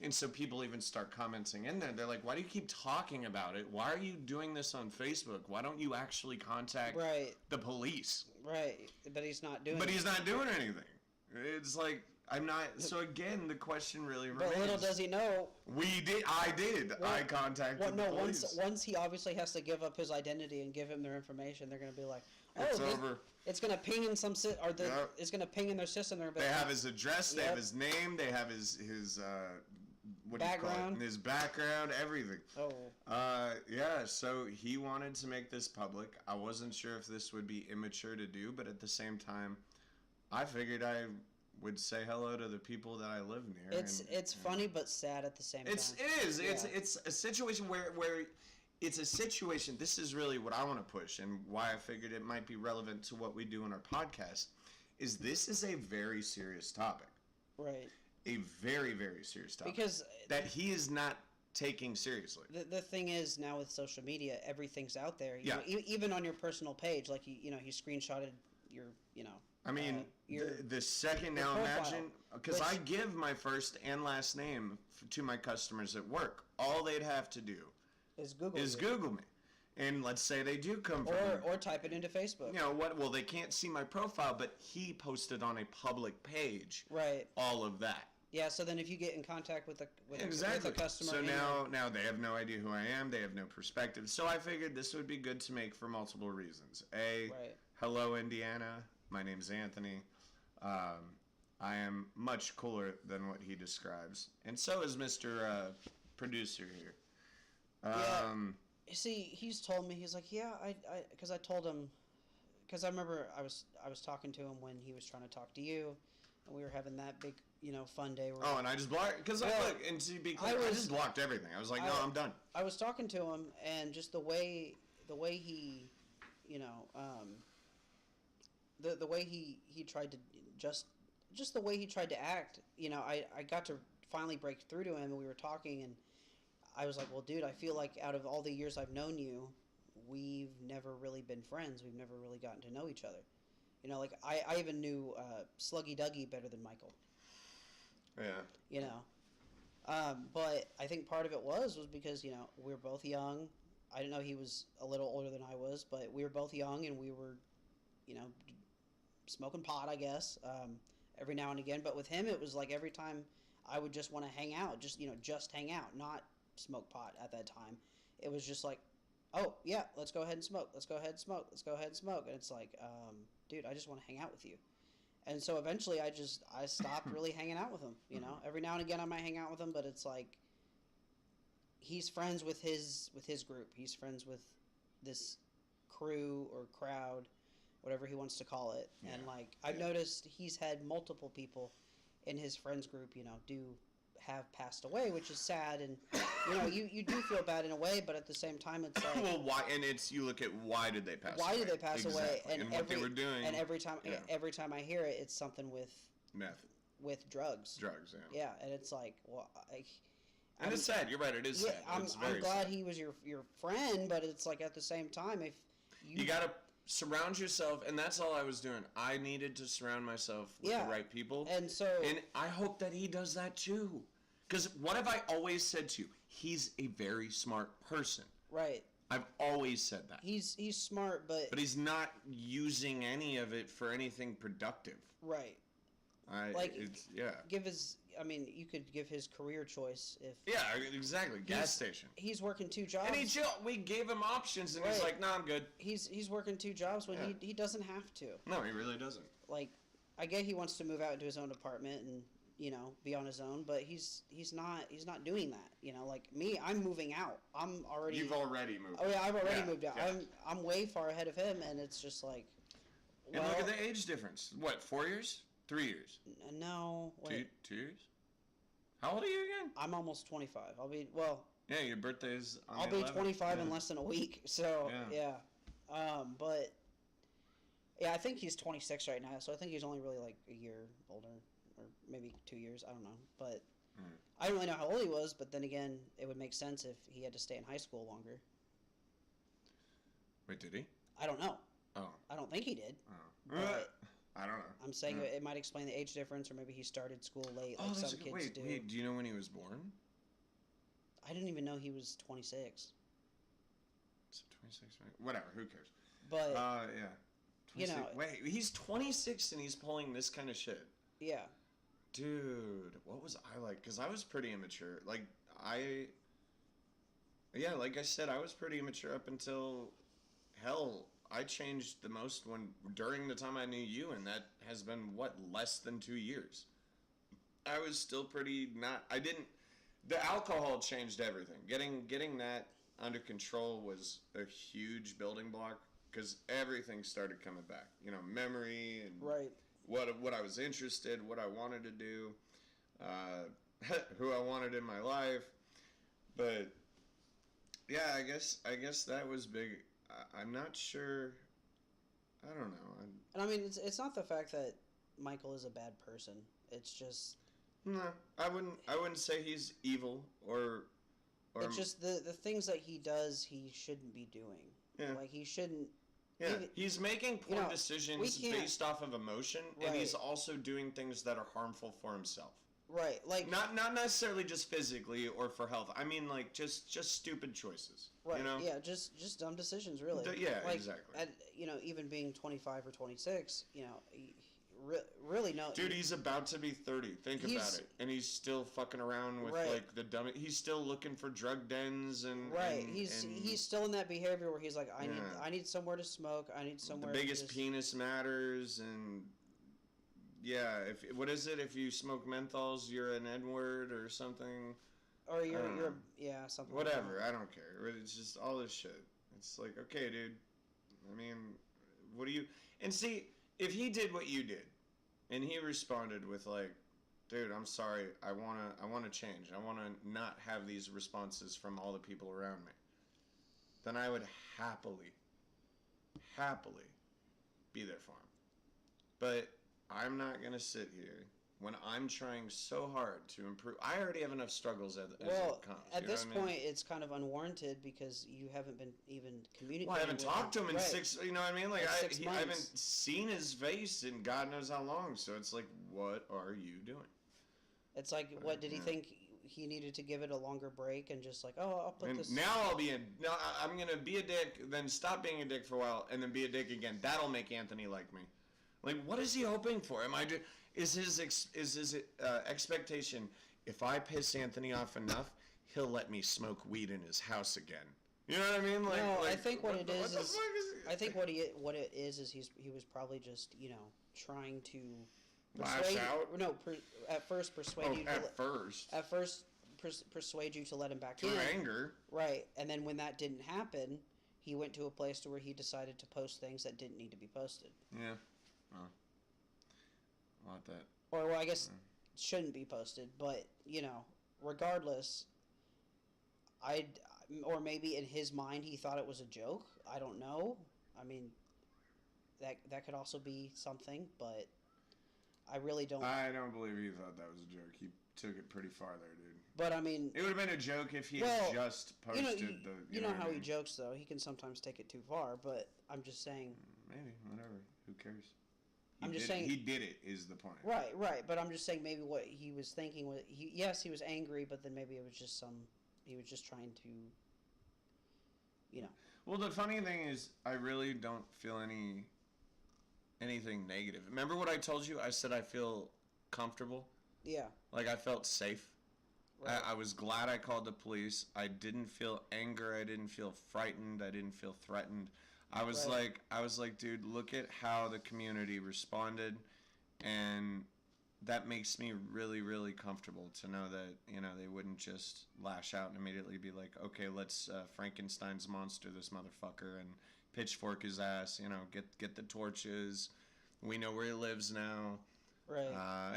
And so people even start commenting in there. They're like, why do you keep talking about it? Why are you doing this on Facebook? Why don't you actually contact the police? Right. But he's not doing anything. It's like, I'm not. So again, the question really But remains. little does he know. I did. Well, I contacted Well, no. the police. Once he obviously has to give up his identity and give him their information, they're gonna be like, "Oh, It's over. It's gonna ping in some it's gonna ping in their system. They have his address. They Yep. have his name. They have his what do you call Background. it? His background, everything. Oh, Yeah. So he wanted to make this public. I wasn't sure if this would be immature to do, but at the same time, I figured I would say hello to the people that I live near. it's funny but sad at the same time. It is. Yeah. It's a situation where it's a situation. This is really what I want to push, and why I figured it might be relevant to what we do in our podcast. This is a very serious topic. Right. A very, very serious topic. Because that he is not taking seriously. The thing is, now with social media, everything's out there. You Yeah. know, even on your personal page, like he screenshotted your, I mean, your the second your now, profile, imagine, because which- I give my first and last name to my customers at work. All they'd have to do is Google is you. Google me. And let's say they do come from or type it into Facebook. you know what? Well, they can't see my profile, but he posted on a public page Right. all of that. Yeah. So then, if you get in contact with Exactly. a customer, So and now they have no idea who I am. They have no perspective. So I figured this would be good to make for multiple reasons. Right. Hello, Indiana. My name's Anthony. I am much cooler than what he describes, and so is Mr. Producer here. Yeah. See, he's told me, he's like, yeah, because I told him, because I remember I was talking to him when he was trying to talk to you, and we were having that big, fun day. Where And I just blocked, because look, and to be clear, I just blocked everything. I was like, no, I'm done. I was talking to him, and just the way he, the way he tried to just the way he tried to act, I got to finally break through to him, and we were talking, and I was like, well, dude, I feel like out of all the years I've known you, we've never really been friends. We've never really gotten to know each other. Like I even knew Sluggy Dougie better than Michael. Yeah. But I think part of it was because, we were both young. I didn't know he was a little older than I was, but we were both young, and we were, smoking pot, I guess, every now and again. But with him, it was like every time I would just want to hang out, just hang out, not smoke pot at that time. It was just like, oh, yeah, let's go ahead and smoke. Let's go ahead and smoke. Let's go ahead and smoke. And it's like, dude, I just want to hang out with you. And so eventually I stopped really hanging out with him, Every now and again I might hang out with him, but it's like he's friends with his group. He's friends with this crew or crowd, whatever he wants to call it. Yeah. And like I've noticed he's had multiple people in his friends group, do have passed away, which is sad, and you do feel bad in a way, but at the same time it's like, well, why? And it's, you look at why did they pass away? Why did they pass away? And what they were doing. And every time I hear it, it's something with meth, with drugs. Drugs, yeah. Yeah, and it's like, well, and it's sad. You're right. It is sad. I'm glad he was your friend, but it's like at the same time, if you gotta surround yourself, and that's all I was doing. I needed to surround myself with the right people, and I hope that he does that too. Because what have I always said to you? He's a very smart person. Right. I've always said that. He's smart, but he's not using any of it for anything productive. Right. You could give his career choice if. Yeah, exactly. Gas station. He's working 2 jobs. And we gave him options, and he's like, "No, I'm good." He's working 2 jobs when he doesn't have to. No, he really doesn't. Like, I get he wants to move out into his own apartment and be on his own, but he's not doing that. Like me, I'm moving out. You've already moved. Oh yeah, I've already moved out. Yeah. I'm way far ahead of him, and it's just like. And look at the age difference. What, 4 years? 3 years? No. Wait. 2 years? How old are you again? I'm almost 25. Yeah, your birthday's on I'll the be 11th. 25 in less than a week. So yeah. But yeah, I think he's 26 right now. So I think he's only really like a year older, or maybe 2 years. I don't know. But I don't really know how old he was. But then again, it would make sense if he had to stay in high school longer. Wait, did he? I don't know. Oh. I don't think he did. Oh. But I don't know. I'm saying it might explain the age difference, or maybe he started school late, like some kids do. Wait, do you know when he was born? I didn't even know he was 26. Is it 26? Whatever, who cares? But yeah. 26. Wait, he's 26 and he's pulling this kind of shit. Yeah. Dude, what was I like? Because I was pretty immature. Like, yeah, like I said, I was pretty immature up until, hell, I changed the most during the time I knew you, and that has been, what, less than 2 years. I was still I didn't, the alcohol changed everything. Getting that under control was a huge building block because everything started coming back. Memory and Right. what I was interested, what I wanted to do, who I wanted in my life. But yeah, I guess that was big. I'm not sure. I don't know. And I mean, it's not the fact that Michael is a bad person. It's just No, I wouldn't say he's evil or. it's just the things that he does he shouldn't be doing. Yeah. Like he shouldn't. Yeah, he's making poor decisions can't- based off of emotion, and he's also doing things that are harmful for himself. Right, like Not necessarily just physically or for health. I mean, like just stupid choices. right, yeah, just dumb decisions, really. Yeah, like, exactly. At, even being 25 or 26, really no. Dude, he's about to be 30. Think about it, and he's still fucking around with like the dumb. He's still looking for drug dens and right. And, he's still in that behavior where he's like, I need somewhere to smoke. I need somewhere. The biggest penis matters, and yeah, what is it? If you smoke menthols, you're an N-word or something. Or you're something. Whatever, like I don't care. It's just all this shit. It's like, okay, dude. I mean, what do you? And see, if he did what you did, and he responded with like, dude, I'm sorry. I wanna change. I wanna not have these responses from all the people around me. Then I would happily be there for him. But I'm not gonna sit here when I'm trying so hard to improve. I already have enough struggles as it comes. At this point, it's kind of unwarranted because you haven't been even communicating. Well, I haven't talked to him in right. 6. You know what I mean? Like I haven't months. seen his face in God knows how long. So it's like, what are you doing? It's like, what did he think? He needed to give it a longer break and just like, oh, I'll put this. Now I'm gonna be a dick, then stop being a dick for a while, and then be a dick again. That'll make Anthony like me. Like, what is he hoping for? Is his expectation, if I piss Anthony off enough, he'll let me smoke weed in his house again? You know what I mean? I think what it is I think what it is he was probably just trying to lash out. No, at first persuade you. At first persuade you to let him back in. Through anger. Right, and then when that didn't happen, he went to a place to where he decided to post things that didn't need to be posted. Yeah. Well, I want that. Or, well, I guess shouldn't be posted, but, regardless, or maybe in his mind he thought it was a joke. I don't know. I mean, that could also be something, but I really don't. I don't believe he thought that was a joke. He took it pretty far there, dude. But, I mean... It would have been a joke if he had just posted the... You know how he jokes, though. He can sometimes take it too far, but I'm just saying... Maybe, whatever. Who cares? I'm just saying... He did it, is the point. Right. But I'm just saying maybe what he was thinking was... Yes, he was angry, but then maybe it was just he was just trying to... Well, the funny thing is, I really don't feel anything negative. Remember what I told you? I said I feel comfortable? Yeah. Like, I felt safe. Right. I was glad I called the police. I didn't feel anger. I didn't feel frightened. I didn't feel threatened. I was like, dude, look at how the community responded, and that makes me really, really comfortable to know that, they wouldn't just lash out and immediately be like, okay, let's Frankenstein's monster this motherfucker and pitchfork his ass, get the torches. We know where he lives now. Right.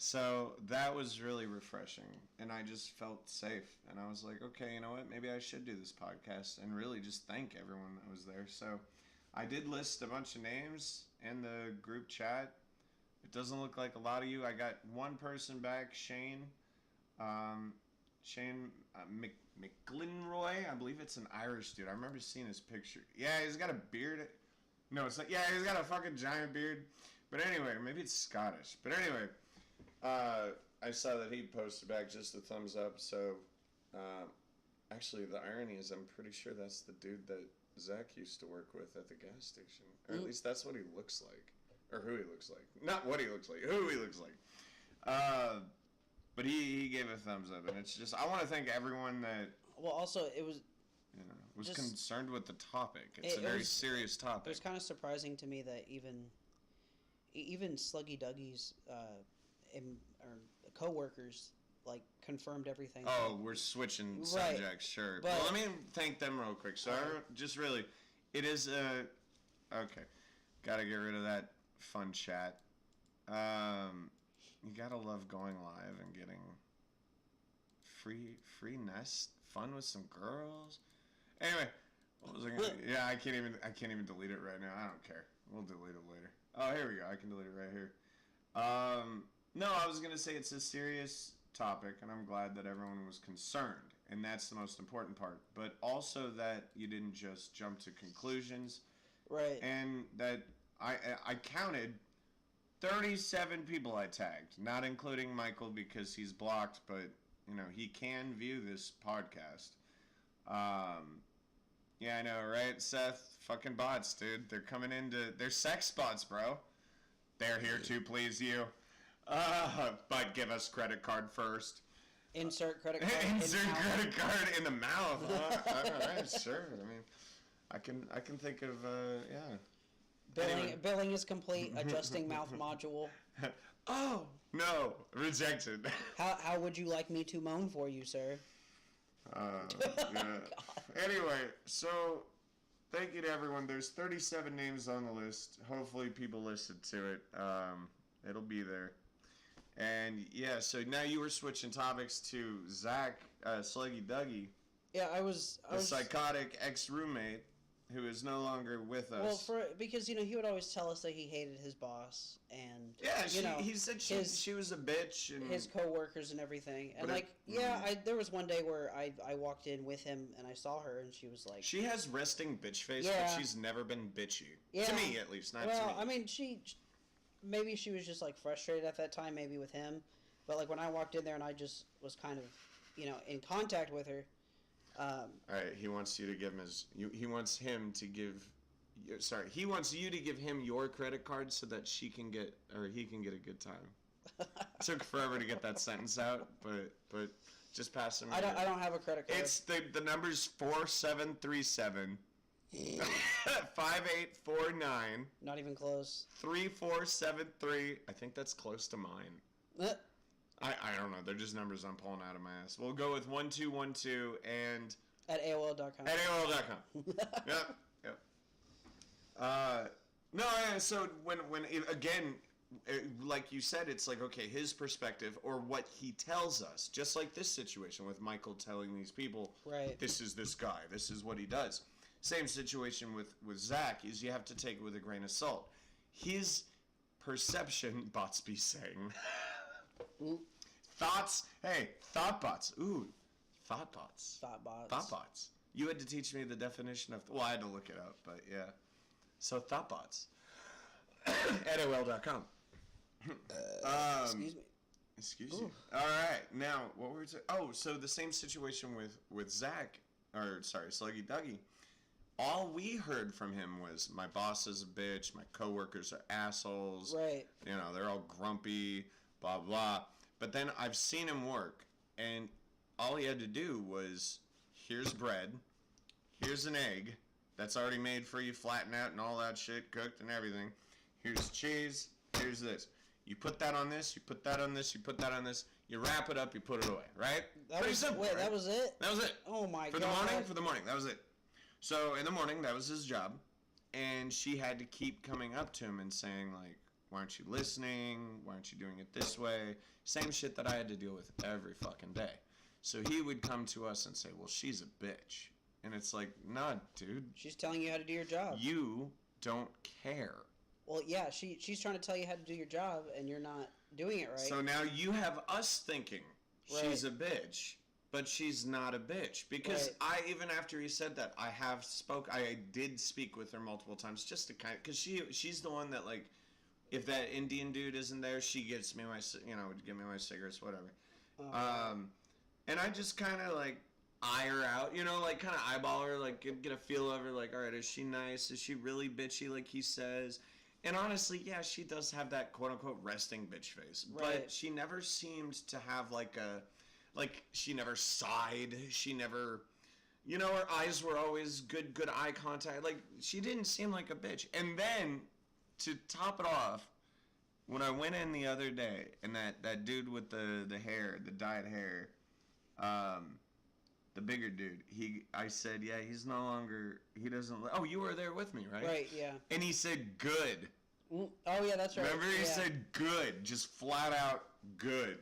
So that was really refreshing, and I just felt safe, and I was like, okay, you know what, maybe I should do this podcast and really just thank everyone that was there. So I did list a bunch of names in the group chat. It doesn't look like a lot of you. I got one person back, Shane McGlinroy. I believe it's an Irish dude. I remember seeing his picture. Yeah, he's got a beard. No, it's like, yeah, he's got a fucking giant beard. But anyway, maybe it's Scottish. But anyway, I saw that he posted back just a thumbs up. So, actually, the irony is I'm pretty sure that's the dude that Zach used to work with at the gas station. Or at least that's what he looks like. Or who he looks like. Not what he looks like. Who he looks like. But he gave a thumbs up, and it's just I want to thank everyone that Well, also it was was just, concerned with the topic. It's a very serious topic. It was kind of surprising to me that even Sluggy Dougie's or coworkers like confirmed everything. Oh, we're switching subjects, sure. But, well, let me thank them real quick. So, just really, it is okay. Gotta get rid of that fun chat. You gotta love going live and getting free nest fun with some girls. Anyway, what was I gonna? Yeah, I can't even delete it right now. I don't care. We'll delete it later. Oh, here we go. I can delete it right here. No, I was gonna say it's a serious topic, and I'm glad that everyone was concerned, and that's the most important part. But also that you didn't just jump to conclusions, right? And that I counted 37 people I tagged, not including Michael because he's blocked, but he can view this podcast. Yeah, I know, right, Seth? Fucking bots, dude. They're coming they're sex bots, bro. They're here to please you. But give us credit card first. Insert credit card. Insert credit card in the mouth. All right, sure. I mean, I can think of yeah. Billing is complete. Adjusting mouth module. Oh no, rejected. How would you like me to moan for you, sir? Yeah. Anyway, so thank you to everyone. There's 37 names on the list. Hopefully people listened to it. It'll be there. And yeah, so now you were switching topics to Zach, Sluggy Dougie. Yeah, I was psychotic ex-roommate who is no longer with us. Well, because he would always tell us that he hated his boss and he said she was a bitch and his coworkers and everything. And there was one day where I walked in with him and I saw her and she was like, she has resting bitch face, but she's never been bitchy. Yeah. To me, at least, not to me. Well, I mean, maybe she was just like frustrated at that time, maybe with him. But like when I walked in there and I just was kind of, in contact with her. All right, he wants you to give him he wants you to give him your credit card so that he can get a good time. Took forever to get that sentence out, but just pass him. I don't have a credit card. It's the number's 4737 5849. Not even close. 3473. I think that's close to mine. I don't know. They're just numbers I'm pulling out of my ass. We'll go with 1212 and at AOL.com. At AOL.com. Yep. No. So when again, like you said, it's like okay, his perspective or what he tells us. Just like this situation with Michael telling these people, right? This is this guy. This is what he does. Same situation with Zach is you have to take it with a grain of salt. His perception, bots be saying. Thoughts. Hey, thought bots. Ooh, thought bots. Thought bots. Thought bots. You had to teach me the definition of. Well, I had to look it up, but yeah. So thought bots. At AOL.com. Excuse me. Excuse you. All right. Now, what were we saying? Oh, so the same situation with Zach, Sluggy Dougie. All we heard from him was, my boss is a bitch, my coworkers are assholes. Right. They're all grumpy, blah, blah. But then I've seen him work, and all he had to do was, here's bread, here's an egg that's already made for you, flatten out and all that shit, cooked and everything. Here's cheese, here's this. You put that on this, you put that on this, you put that on this, you wrap it up, you put it away, right? Pretty simple, right? That was it? That was it. Oh my God. For the morning, that was it. So in the morning, that was his job, and she had to keep coming up to him and saying, like, why aren't you listening? Why aren't you doing it this way? Same shit that I had to deal with every fucking day. So he would come to us and say, well, she's a bitch. And it's like, nah, dude. She's telling you how to do your job. You don't care. Well, yeah, she's trying to tell you how to do your job, and you're not doing it right. So now you have us thinking she's a bitch, but she's not a bitch. Because even after he said that, I did speak with her multiple times just to kind of, because she's the one that, like, if that Indian dude isn't there, she gives me my, would give me my cigarettes, whatever. And I just kind of, like, eye her out, like, kind of eyeball her, like, get a feel of her, like, all right, is she nice? Is she really bitchy like he says? And honestly, yeah, she does have that quote unquote resting bitch face, Right. but she never seemed to have she never sighed. She never, her eyes were always good eye contact. Like, she didn't seem like a bitch. And then, to top it off, when I went in the other day, and that dude with the hair, the dyed hair, the bigger dude, I said, yeah, he's no longer, he doesn't, oh, you were there with me, right? Right, yeah. And he said, good. Oh, yeah, that's right. Remember, he yeah. said good, just flat out good.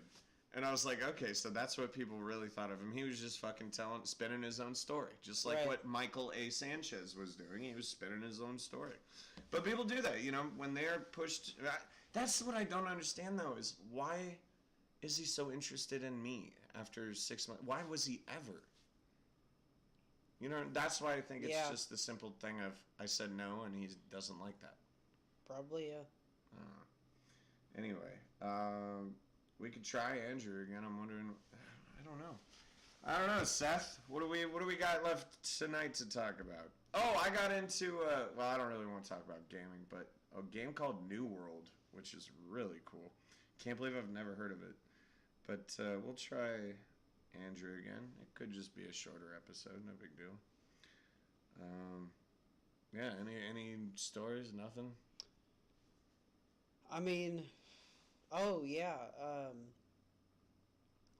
And I was like, okay, so that's what people really thought of him. He was just fucking spinning his own story. Just like what Michael A. Sanchez was doing. He was spinning his own story. But people do that, when they're pushed. That's what I don't understand, though, is why is he so interested in me after 6 months? Why was he ever? That's why I think it's just the simple thing of I said no, and he doesn't like that. Probably, yeah. Anyway, we could try Andrew again. I'm wondering. I don't know, Seth. What do we got left tonight to talk about? Oh, I got into. Well, I don't really want to talk about gaming, but a game called New World, which is really cool. Can't believe I've never heard of it. But we'll try Andrew again. It could just be a shorter episode. No big deal. Yeah. Any stories? Nothing. I mean, oh yeah.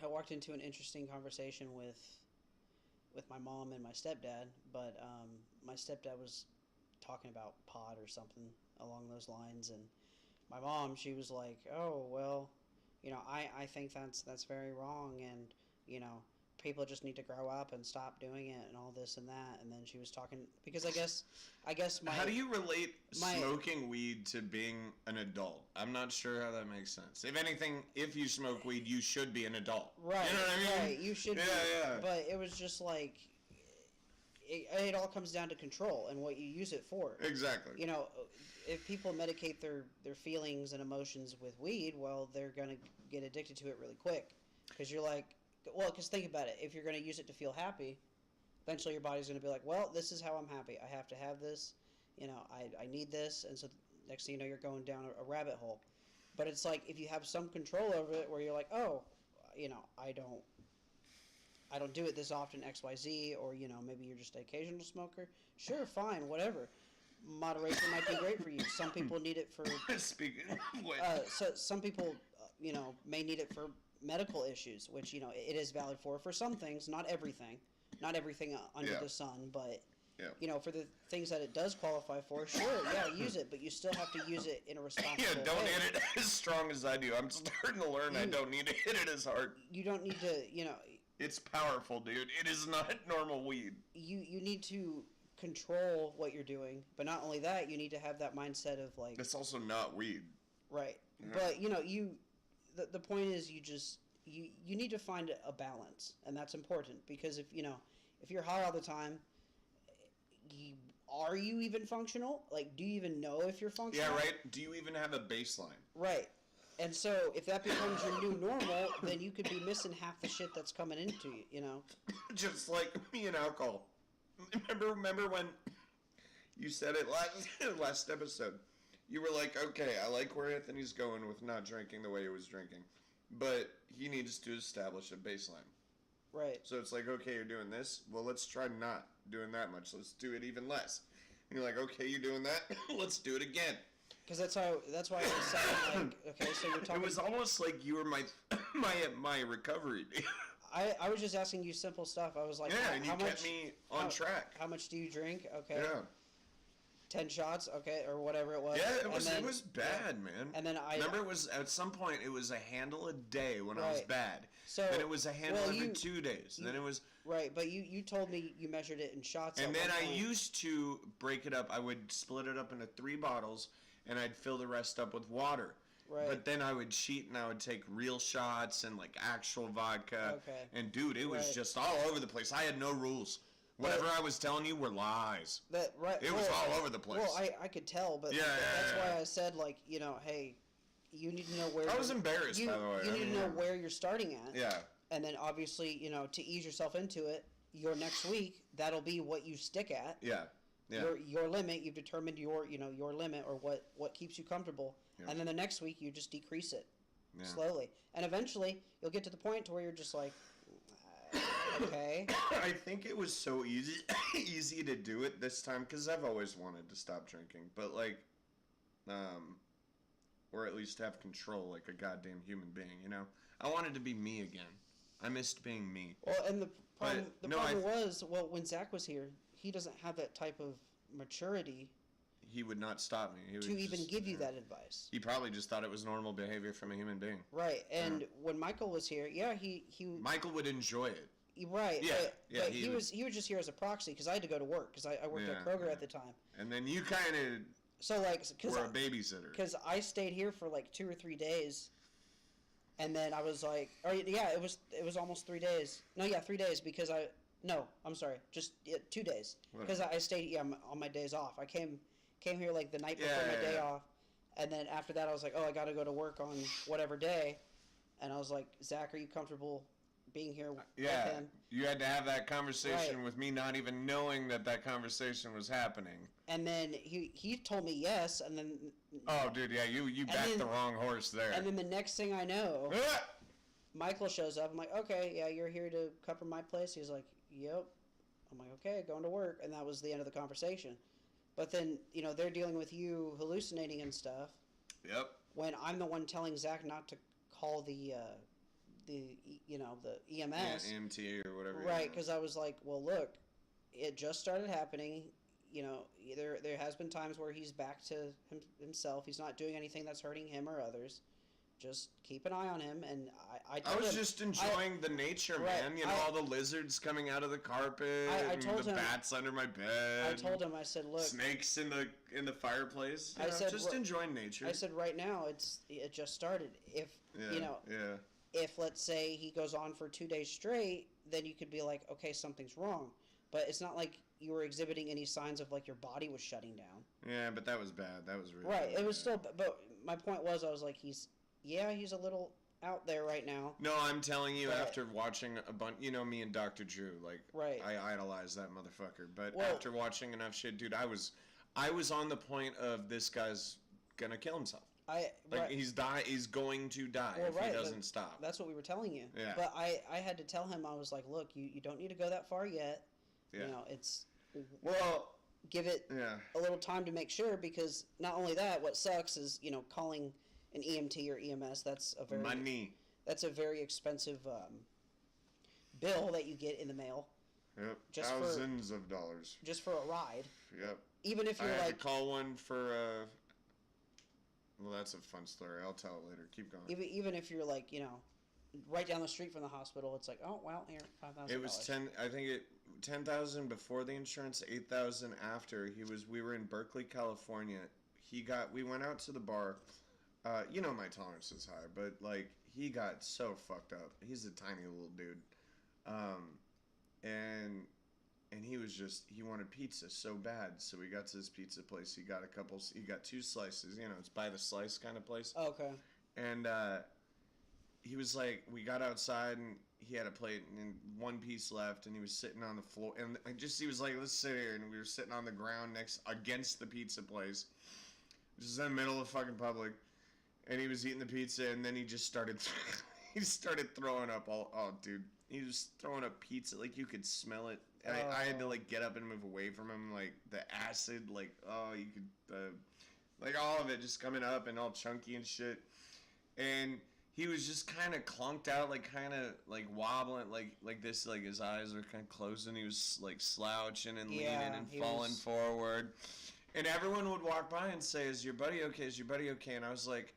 I walked into an interesting conversation with my mom and my stepdad, but my stepdad was talking about pot or something along those lines, and my mom, she was like, "Oh well, I think that's very wrong, and people just need to grow up and stop doing it and all this and that." And then she was talking because I guess my how do you relate smoking weed to being an adult? I'm not sure how that makes sense. If anything, if you smoke weed, you should be an adult. Right. You know what I mean? Right. You should. Yeah. But it was just like it all comes down to control and what you use it for. Exactly. If people medicate their feelings and emotions with weed, well, they're gonna get addicted to it really quick because you're like. Well, because think about it. If you're going to use it to feel happy, eventually your body's going to be like, well, this is how I'm happy. I have to have this. I need this. And so next thing you know, you're going down a rabbit hole. But it's like if you have some control over it where you're like, oh, I don't do it this often, XYZ, or, maybe you're just an occasional smoker. Sure, fine, whatever. Moderation might be great for you. Some people need it for... Speaking so some people, may need it for medical issues, which it is valid for some things, not everything under the sun, but for the things that it does qualify for, sure, use it, but you still have to use it in a responsible way. Don't hit it as strong as I do. I'm starting to learn I don't need to hit it as hard. You don't need to, it's powerful, dude. It is not normal weed. You need to control what you're doing, but not only that, you need to have that mindset of like it's also not weed, right? But the point is you need to find a balance, and that's important because if you're high all the time, are you even functional? Like, do you even know if you're functional? Yeah, right. Do you even have a baseline? Right. And so if that becomes your new normal, then you could be missing half the shit that's coming into you. Just like me and alcohol. Remember when you said it last episode? You were like, okay, I like where Anthony's going with not drinking the way he was drinking, but he needs to establish a baseline. Right. So it's like, okay, you're doing this. Well, let's try not doing that much. Let's do it even less. And you're like, okay, you're doing that. Let's do it again. Because that's why I was saying, like, okay, so you're talking. It was almost like you were my recovery. I was just asking you simple stuff. I was like, yeah, and you kept me on track. How much do you drink? Okay. Yeah. 10 shots, okay, or whatever it was. Yeah, it was bad, man. And then remember it was at some point it was a handle a day when I was bad. So then it was a handle every 2 days. Then it was right, but you told me you measured it in shots. And then I used to break it up. I would split it up into 3 bottles, and I'd fill the rest up with water. Right. But then I would cheat and I would take real shots and like actual vodka. Okay. And dude, it was just all over the place. I had no rules. Whatever I was telling you were lies. It was all over the place. Well, I could tell, but that's why I said, like, hey, you need to know where... I was embarrassed, by the way. You need to know where you're starting at. Yeah. And then, obviously, to ease yourself into it, your next week, that'll be what you stick at. Yeah. Yeah. your limit. You've determined your limit or what keeps you comfortable, Yeah. and then the next week you just decrease it Yeah. slowly, and eventually you'll get to the point to where you're just like, okay. I think it was so easy to do it this time because I've always wanted to stop drinking, but like, or at least have control like a goddamn human being. You know, I wanted to be me again. I missed being me. Well, and the problem was, when Zach was here, he doesn't have that type of maturity. He would not stop me. He would to even give you that advice. He probably just thought it was normal behavior from a human being. Right, and when Michael was here, he Michael would enjoy it. Right, yeah, but he was just here as a proxy because I had to go to work because I worked at Kroger at the time. And then you kind of were a babysitter because I stayed here for like 2 or 3 days, and then I was like, it was almost 3 days. No, 3 days because I'm sorry, just 2 days because I stayed on my days off. I came here like the night before my day off, and then after that I was like, I got to go to work on whatever day, and I was like, Zach, are you comfortable being here with him? You had to have that conversation with me not even knowing that conversation was happening. And then he told me yes, and then... Oh, dude, yeah, you backed the wrong horse there. And then the next thing I know, Michael shows up. I'm like, okay, yeah, you're here to cover my place? He's like, yep. I'm like, okay, going to work. And that was the end of the conversation. But then, they're dealing with you hallucinating and stuff. Yep. When I'm the one telling Zach not to call the EMS. Yeah, EMT or whatever. Right, because I was like, well, look, it just started happening. There has been times where he's back to himself. He's not doing anything that's hurting him or others. Just keep an eye on him. And I was just enjoying the nature, man. All the lizards coming out of the carpet. I told him, bats under my bed. I told him, I said, look, snakes in the fireplace. I said, just enjoying nature. I said, right now it just started. If if let's say he goes on for 2 days straight, then you could be like, okay, something's wrong. But it's not like you were exhibiting any signs of like your body was shutting down. Yeah, but that was bad. That was really right. bad. It was still, but my point was, I was like, he's a little out there right now. No, I'm telling you, after watching a bunch, me and Dr. Drew, like, right. I idolize that motherfucker. But after watching enough shit, dude, I was on the point of this guy's gonna kill himself. He's going to die if he doesn't stop. That's what we were telling you. Yeah. But I had to tell him, I was like, look, you don't need to go that far yet. Yeah. It's give it a little time to make sure, because not only that, what sucks is calling an EMT or EMS. That's a very expensive bill that you get in the mail. Yep. Thousands of dollars just for a ride. Yep. Even if you're I had to call one for. Well, that's a fun story. I'll tell it later. Keep going. Even if you're like right down the street from the hospital, it's like, oh well, here, $5,000. It was 10. I think 10,000 before the insurance, 8,000 after. We were in Berkeley, California. We went out to the bar. My tolerance is high, but like he got so fucked up. He's a tiny little dude, and he wanted pizza so bad. So we got to this pizza place. He got 2 slices. It's by the slice kind of place. Oh, okay. And he was like, we got outside and he had a plate and 1 piece left, and he was sitting on the floor. And he was like, let's sit here. And we were sitting on the ground against the pizza place, just in the middle of fucking public. And he was eating the pizza, and then he just started throwing up dude. He was throwing up pizza, like you could smell it. And I had to like get up and move away from him, like the acid, like you could, like all of it just coming up and all chunky and shit. And he was just kind of clunked out, like kind of like wobbling, like this, like his eyes were kind of closing. He was like slouching and leaning and falling forward. And everyone would walk by and say, "Is your buddy okay? Is your buddy okay?" And I was like,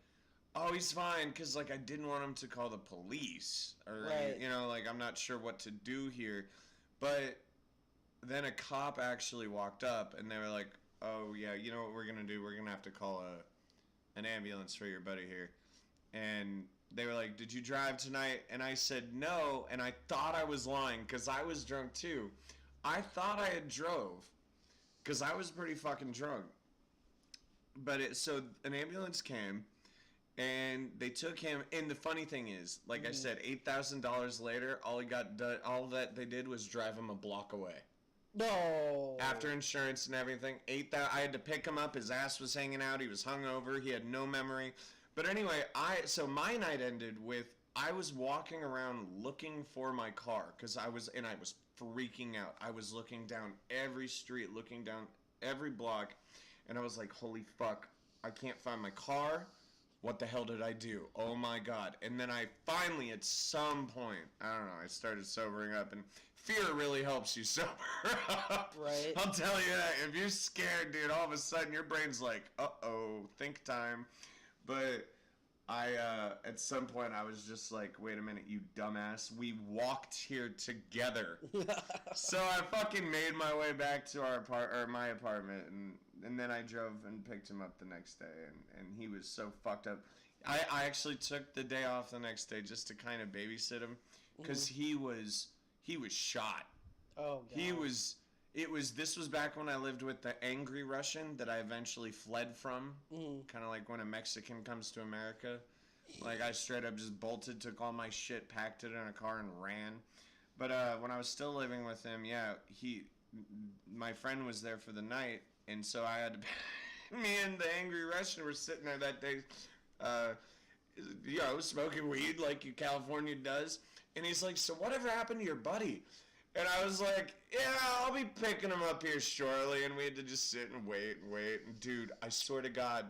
"Oh, he's fine," because like I didn't want him to call the police, or like I'm not sure what to do here. But then a cop actually walked up, and they were like, "Oh yeah, you know what we're gonna do? We're gonna have to call an ambulance for your buddy here." And they were like, "Did you drive tonight?" And I said no, and I thought I was lying because I was drunk too. I thought I had drove because I was pretty fucking drunk. But so an ambulance came. And they took him, and the funny thing is, like I said, $8,000 later, all that they did was drive him a block away. No. After insurance and everything, I had to pick him up. His ass was hanging out. He was hungover. He had no memory. But anyway, so my night ended with I was walking around looking for my car because I was freaking out. I was looking down every street, looking down every block, and I was like, "Holy fuck! I can't find my car. What the hell did I do? Oh my god!" And then I finally, at some point, I don't know, I started sobering up, and fear really helps you sober up. Right. I'll tell you that. If you're scared, dude, all of a sudden your brain's like, uh-oh, think time. But at some point, I was just like, wait a minute, you dumbass. We walked here together. So I fucking made my way back to my apartment, and then I drove and picked him up the next day, and he was so fucked up. I actually took the day off the next day just to kind of babysit him, because he was shot. Oh, God. This was back when I lived with the angry Russian that I eventually fled from. Kind of like when a Mexican comes to America. Like, I straight up just bolted, took all my shit, packed it in a car, and ran. But when I was still living with him, yeah, my friend was there for the night, and so I had to... me and the angry Russian were sitting there that day, smoking weed like California does. And he's like, "So whatever happened to your buddy?" And I was like, "Yeah, I'll be picking him up here shortly." And we had to just sit and wait. And dude, I swear to God,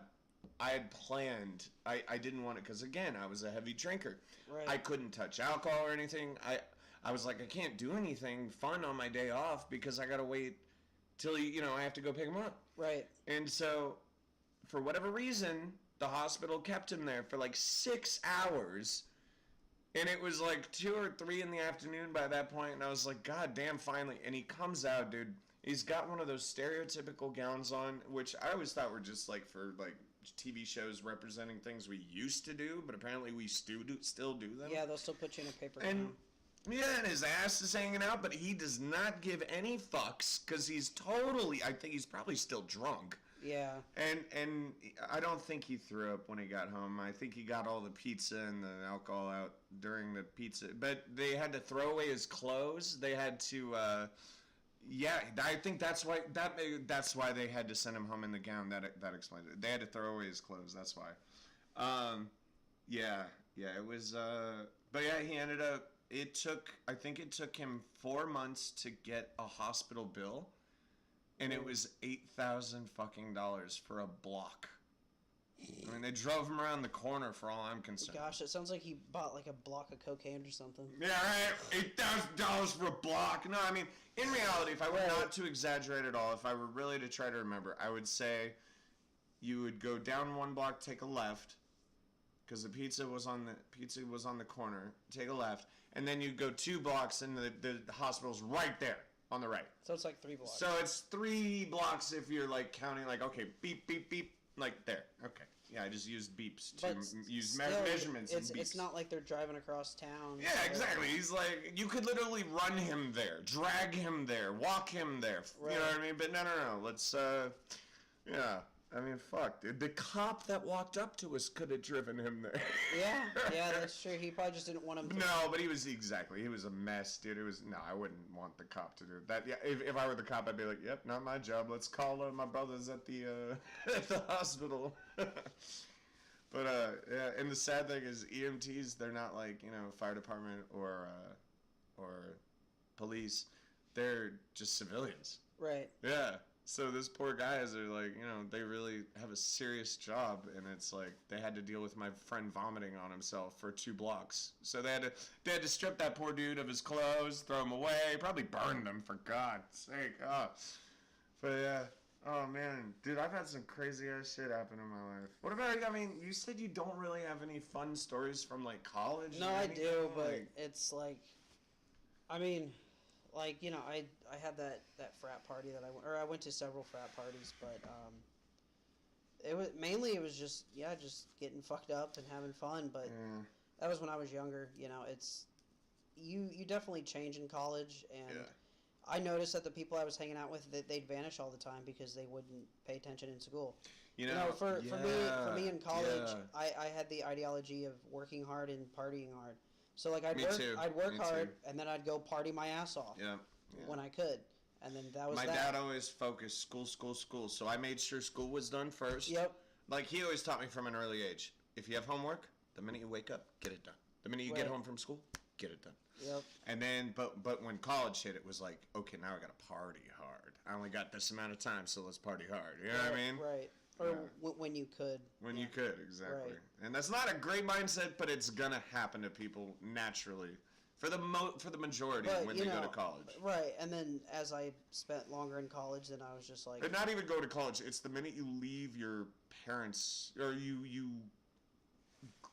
I had planned. I didn't want it because, again, I was a heavy drinker. Right. I couldn't touch alcohol or anything. I was like, I can't do anything fun on my day off because I got to wait till, I have to go pick him up. Right. And so, for whatever reason, the hospital kept him there for like 6 hours. And it was like 2 or 3 in the afternoon by that point, and I was like, God damn, finally. And he comes out, dude. He's got one of those stereotypical gowns on, which I always thought were just like for like TV shows representing things we used to do, but apparently we still do them. Yeah, they'll still put you in a paper And gown. yeah, and his ass is hanging out, but he does not give any fucks because I think he's probably still drunk. Yeah. And I don't think he threw up when he got home. I think he got all the pizza and the alcohol out during the pizza. But they had to throw away his clothes. They had to, I think that's why they had to send him home in the gown. That explains it. They had to throw away his clothes. That's why. It was. But yeah, he ended up. I think it took him 4 months to get a hospital bill. And it was $8,000 fucking dollars for a block. I mean, they drove him around the corner for all I'm concerned. Gosh, it sounds like he bought like a block of cocaine or something. Yeah, right. $8,000 for a block. No, I mean, in reality, if I were not to exaggerate at all, if I were really to try to remember, I would say you would go down 1 block, take a left, because the pizza was on the corner. Take a left, and then you go 2 blocks, and the hospital's right there. On the right. So it's like 3 blocks. So it's 3 blocks if you're like counting, like, okay, beep, beep, beep, like there. Okay. Yeah, I just used beeps to use measurements and beeps. It's not like they're driving across town. Yeah, exactly. He's like, you could literally run him there, drag him there, walk him there. Right. You know what I mean? But no. Let's, yeah. I mean, fuck, dude. The cop that walked up to us could have driven him there. Yeah, that's true. He probably just didn't want him to. No, but he was a mess, dude. I wouldn't want the cop to do that. Yeah, if I were the cop, I'd be like, yep, not my job. Let's call my brothers at the at the hospital. But yeah, and the sad thing is EMTs, they're not like, fire department or police. They're just civilians. Right. Yeah. So this poor guys are like, they really have a serious job, and it's like they had to deal with my friend vomiting on himself for 2 blocks. So they had to strip that poor dude of his clothes, throw him away, probably burn them for God's sake. Oh. But yeah, oh man, dude, I've had some crazy ass shit happen in my life. What about? I mean, you said you don't really have any fun stories from like college. No, I do, but it's like, I mean. Like, I had that frat party that I went to several frat parties, but it was just getting fucked up and having fun, but that was when I was younger. It's you definitely change in college, and I noticed that the people I was hanging out with, they'd vanish all the time because they wouldn't pay attention in school. For me in college, I had the ideology of working hard and partying hard. So like I'd work hard, and then I'd go party my ass off when I could, And then that was My that. dad always focused school, school, school. So I made sure school was done first. Yep. Like, he always taught me from an early age. If you have homework, the minute you wake up, get it done. The minute you get home from school, get it done. Yep. And then, but when college hit, it was like, okay, now I got to party hard. I only got this amount of time, so let's party hard. You know what I mean? Right. Or when you could. When you could, exactly. Right. And that's not a great mindset, but it's gonna happen to people naturally, for the majority when they go to college. Right. And then as I spent longer in college, then I was just like. But not even go to college. It's the minute you leave your parents, or you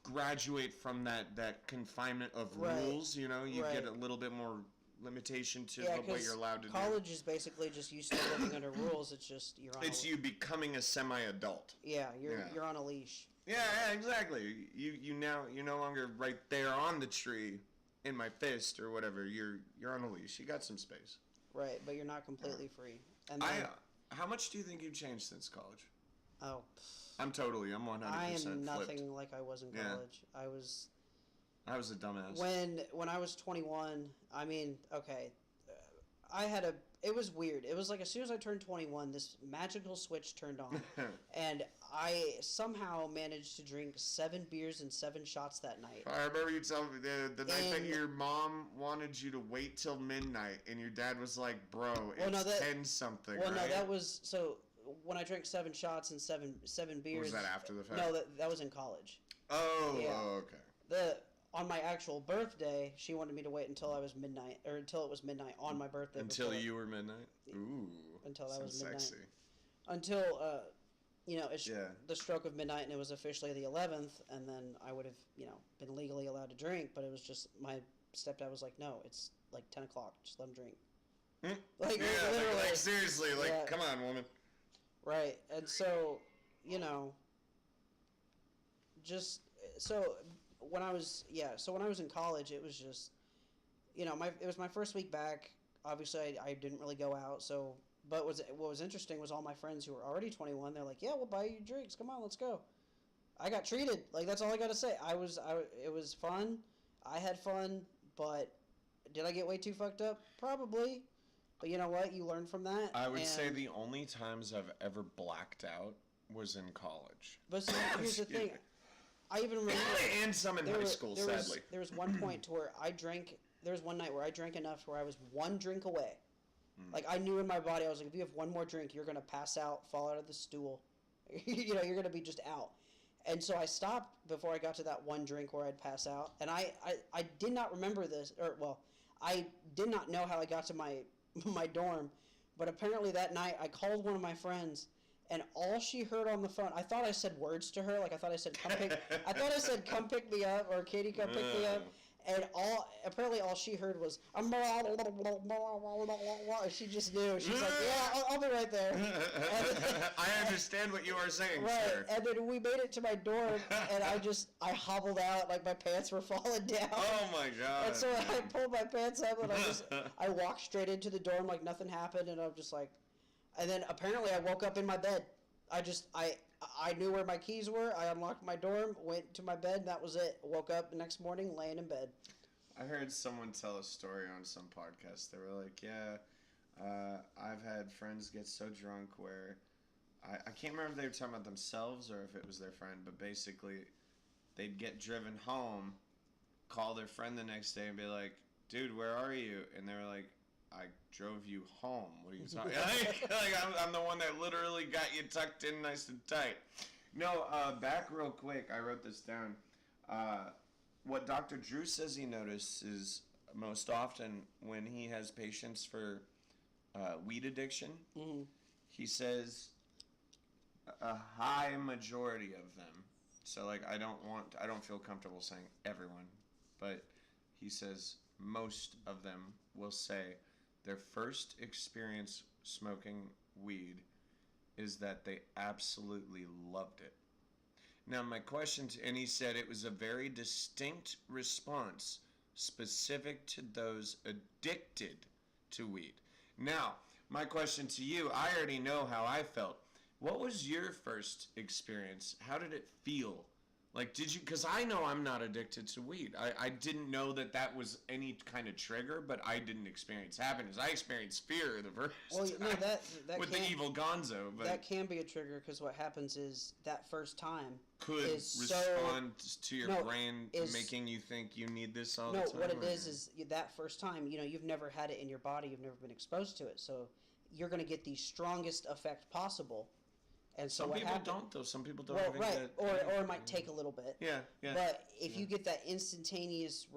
graduate from that confinement of rules. You know, you get a little bit more limitation to what you're allowed to do. College is basically just you still living under rules. It's just you're on. It's you becoming a semi-adult. Yeah, you're on a leash. Yeah, exactly. You no longer right there on the tree in my fist or whatever. You're on a leash. You got some space. Right, but you're not completely free. And then, how much do you think you've changed since college? Oh. I'm 100% I am nothing flipped. like I was in college. I was a dumbass. When I was 21, I mean, okay, it was weird. It was like as soon as I turned 21, this magical switch turned on, and I somehow managed to drink 7 beers and 7 shots that night. I remember you telling me the night that your mom wanted you to wait till midnight, and your dad was like, "Bro, it's 10 something." Well, right? no, that was so. When I drank 7 shots and seven beers. Was that after the fact? No, that was in college. Oh, yeah. Oh, okay. On my actual birthday, she wanted me to wait until it was midnight on my birthday. Until you were midnight? Ooh. Until I was midnight. Sexy. Until, the stroke of midnight, and it was officially the 11th, and then I would have, been legally allowed to drink, but it was just, my stepdad was like, no, it's like 10 o'clock, just let him drink. Like seriously, come on, woman. Right, and so, when I was in college, it was just, it was my first week back. Obviously, I didn't really go out. So, but what was interesting was all my friends who were already 21. They're like, "Yeah, we'll buy you drinks. Come on, let's go." I got treated. Like, that's all I got to say. It was fun. I had fun, but did I get way too fucked up? Probably. But you know what? You learn from that. I would say the only times I've ever blacked out was in college. But see, here's the thing. I even remember. And some in high school, sadly. There was one point to where there was one night where I drank enough where I was one drink away. Like, I knew in my body, I was like, if you have one more drink, you're going to pass out, fall out of the stool. You're going to be just out. And so I stopped before I got to that one drink where I'd pass out. And I did not remember this, I did not know how I got to my dorm. But apparently that night, I called one of my friends, and all she heard on the phone, I thought I said words to her, like I thought I said come pick me up, or Katie, come pick me up. And apparently all she heard was, and she just knew. She's like, yeah, I'll be right there. I understand what you are saying, right, sir. And then we made it to my dorm, and I hobbled out, like my pants were falling down. Oh my God. And so I pulled my pants up, and I walked straight into the dorm like nothing happened, and I'm just like, and then apparently I woke up in my bed. I knew where my keys were. I unlocked my dorm, went to my bed, and that was it. Woke up the next morning laying in bed. I heard someone tell a story on some podcast. They were like, I've had friends get so drunk where I can't remember if they were talking about themselves or if it was their friend, but basically they'd get driven home, call their friend the next day and be like, dude, where are you? And they were like, I drove you home. What are you talking about? I'm the one that literally got you tucked in nice and tight. No, back real quick, I wrote this down. What Dr. Drew says he notices most often when he has patients for weed addiction, he says a high majority of them. So, like, I don't feel comfortable saying everyone, but he says most of them will say their first experience smoking weed is that they absolutely loved it. Now, my question, and he said it was a very distinct response specific to those addicted to weed. Now, my question to you, I already know how I felt. What was your first experience? How did it feel? Like, did you? Because I know I'm not addicted to weed. I didn't know that was any kind of trigger, but I didn't experience happiness. I experienced fear the first time that with the evil Gonzo. But that can be a trigger because what happens is that first time could respond to your brain making you think you need this all the time. No, what it is that first time, you've never had it in your body, you've never been exposed to it, so you're going to get the strongest effect possible. And so some people don't, though. Some people don't. Well, right, or it might take a little bit. Yeah. But if you get that instantaneous,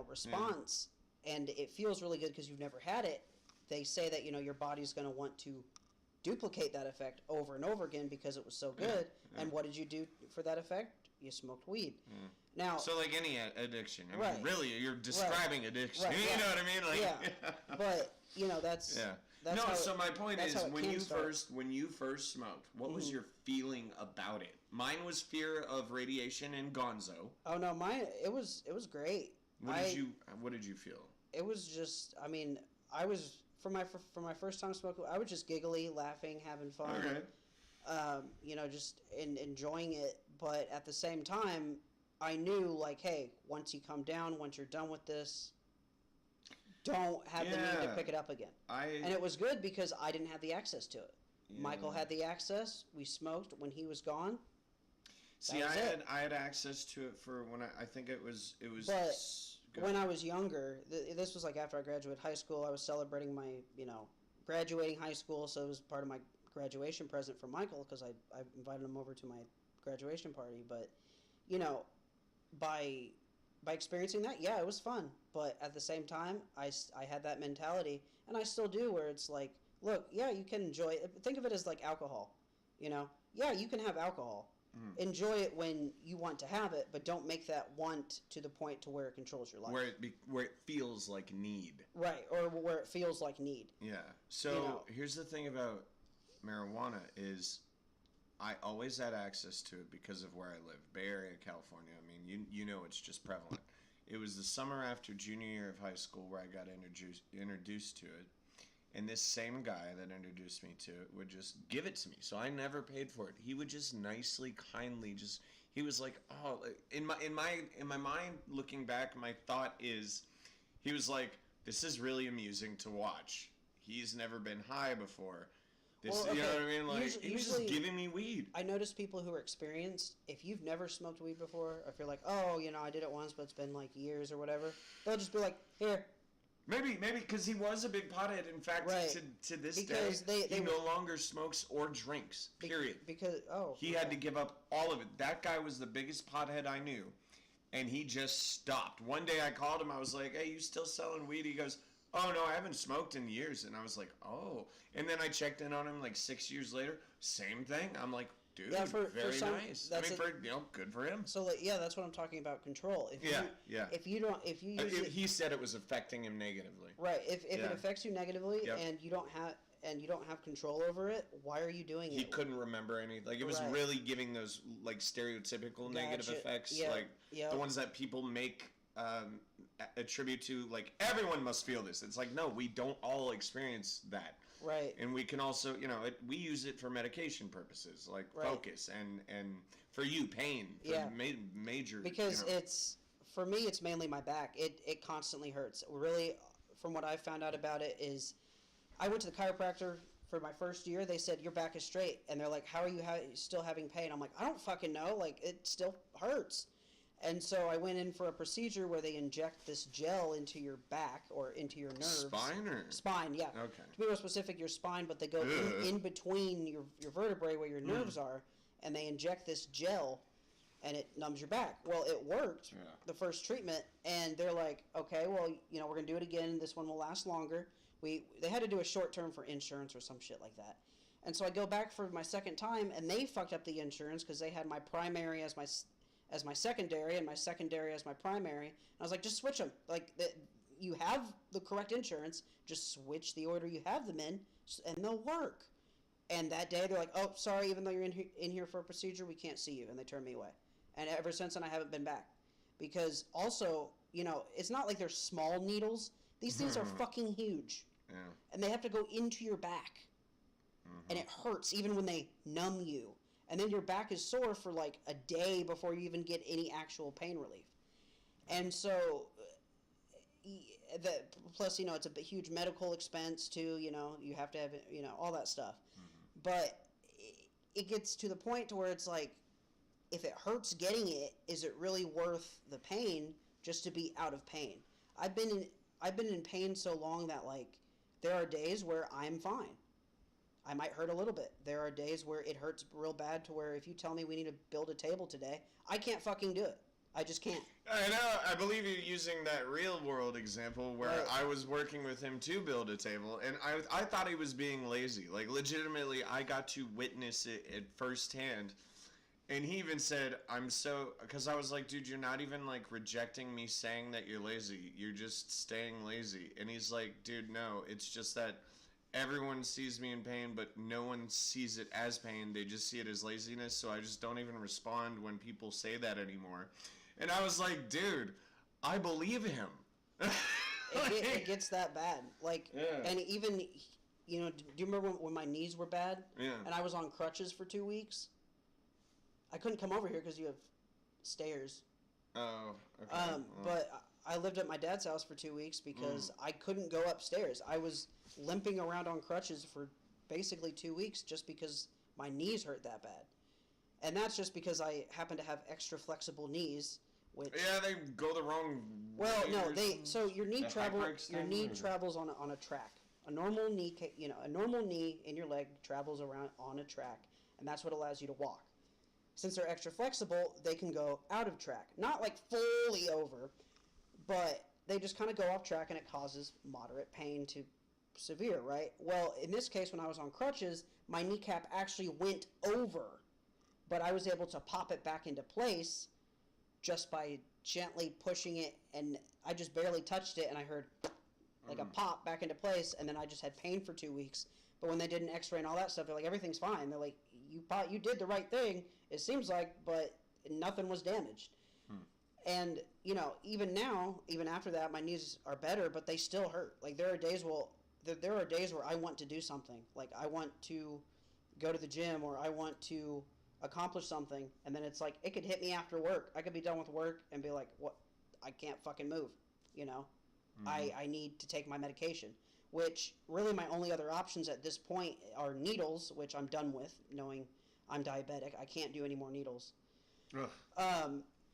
response, and it feels really good because you've never had it, they say that your body's going to want to duplicate that effect over and over again because it was so good. Yeah. And what did you do for that effect? You smoked weed. Yeah. Now, so like any addiction, I mean, really, you're describing addiction. Right, you know what I mean? Like, but that's. Yeah. So my point is, when you first smoked, what was your feeling about it? Mine was fear of radiation and Gonzo. Oh no, it was great. What did you feel? It was just, I mean, I was for my first time smoking, I was just giggly, laughing, having fun. Okay. Just enjoying it, but at the same time, I knew like, hey, once you come down, once you're done with this, don't have the need to pick it up again. And it was good because I didn't have the access to it. Yeah. Michael had the access. We smoked when he was gone. See, I had access to it for when I think it was. But when I was younger, this was like after I graduated high school. I was celebrating my graduating high school, so it was part of my graduation present for Michael because I invited him over to my graduation party. But by experiencing that, yeah, it was fun. But at the same time, I had that mentality, and I still do, where it's like, look, yeah, you can enjoy it. Think of it as like alcohol, Yeah, you can have alcohol. Enjoy it when you want to have it, but don't make that want to the point to where it controls your life. Where it feels like need. Right, or where it feels like need. Yeah. So here's the thing about marijuana is I always had access to it because of where I live, Bay Area, California. I mean, you know it's just prevalent. It was the summer after junior year of high school where I got introduced to it. And this same guy that introduced me to it would just give it to me. So I never paid for it. He would just nicely, kindly he was like, oh, in my mind, looking back, my thought is, he was like, this is really amusing to watch. He's never been high before. You know what I mean? Like, he was just giving me weed. I noticed people who are experienced, if you've never smoked weed before, if you're like, oh, I did it once, but it's been like years or whatever, they'll just be like, here. Maybe because he was a big pothead. In fact, to this day, he no longer smokes or drinks. Period. He had to give up all of it. That guy was the biggest pothead I knew, and he just stopped. One day I called him. I was like, "Hey, you still selling weed?" He goes, "Oh no, I haven't smoked in years." And I was like, "Oh." And then I checked in on him like 6 years later. Same thing. I'm like, dude, very nice. I mean, good for him. So, that's what I'm talking about. Control. If you use it, he said it was affecting him negatively. Right. If it affects you negatively and you don't have control over it, why are you doing it? He couldn't remember anything. Like, it was really giving those like stereotypical negative effects, like the ones that people make attribute to. Like, everyone must feel this. It's like, no, we don't all experience that. Right. And we can also, we use it for medication purposes, like focus and for you, pain. For major. Because for me, it's mainly my back. It constantly hurts. Really, from what I found out about it is, I went to the chiropractor for my first year. They said, your back is straight. And they're like, how are you still having pain? I'm like, I don't fucking know. Like, it still hurts. And so I went in for a procedure where they inject this gel into your back or into your nerves. Spine, yeah. Okay. To be more specific, your spine, but they go in between your vertebrae where your nerves are, and they inject this gel, and it numbs your back. Well, it worked, the first treatment, and they're like, okay, well, we're going to do it again. This one will last longer. They had to do a short term for insurance or some shit like that. And so I go back for my second time, and they fucked up the insurance because they had my primary as my secondary and my secondary as my primary. And I was like, just switch them. Like, you have the correct insurance. Just switch the order you have them in, and they'll work. And that day, they're like, oh, sorry, even though you're in here for a procedure, we can't see you. And they turned me away. And ever since then, I haven't been back. Because also, it's not like they're small needles. These things are fucking huge. Yeah. And they have to go into your back. And it hurts even when they numb you. and then your back is sore for like a day before you even get any actual pain relief. And so, plus, it's a huge medical expense too. You have to have all that stuff. Mm-hmm. But it gets to the point to where it's like, if it hurts getting it, is it really worth the pain just to be out of pain? I've been in pain so long that like there are days where I'm fine. I might hurt a little bit. There are days where it hurts real bad to where if you tell me we need to build a table today, I can't fucking do it. I just can't. I know. I believe you're using that real world example where right. I was working with him to build a table, and I thought he was being lazy. Like, legitimately, I got to witness it at firsthand. And he even said, because I was like, dude, you're not even, like, rejecting me saying that you're lazy. You're just staying lazy. And he's like, dude, no, it's just that everyone sees me in pain, but no one sees it as pain. They just see it as laziness, so I just don't even respond when people say that anymore. And I was like, dude, I believe him. It gets that bad. Like, yeah. And even, do you remember when my knees were bad? Yeah. And I was on crutches for 2 weeks? I couldn't come over here because you have stairs. Oh, okay. But I lived at my dad's house for 2 weeks because I couldn't go upstairs. I was limping around on crutches for basically 2 weeks just because my knees hurt that bad. And that's just because I happen to have extra flexible knees, which they go the wrong way. Well, no, so your knee travels on a track. A normal knee, a normal knee in your leg travels around on a track, and that's what allows you to walk. Since they're extra flexible, they can go out of track. Not like fully over, but they just kind of go off track, and it causes moderate pain to severe, right? Well, in this case, when I was on crutches, my kneecap actually went over, but I was able to pop it back into place just by gently pushing it, and I just barely touched it, and I heard like a pop back into place, and then I just had pain for 2 weeks. But when they did an x-ray and all that stuff, they're like, everything's fine. They're like, you did the right thing, it seems like, but nothing was damaged. And, even now, even after that, my knees are better, but they still hurt. Like, there are days where I want to do something. Like, I want to go to the gym, or I want to accomplish something, and then it's like, it could hit me after work. I could be done with work and be like, what? I can't fucking move, I need to take my medication, which really my only other options at this point are needles, which I'm done with, knowing I'm diabetic. I can't do any more needles.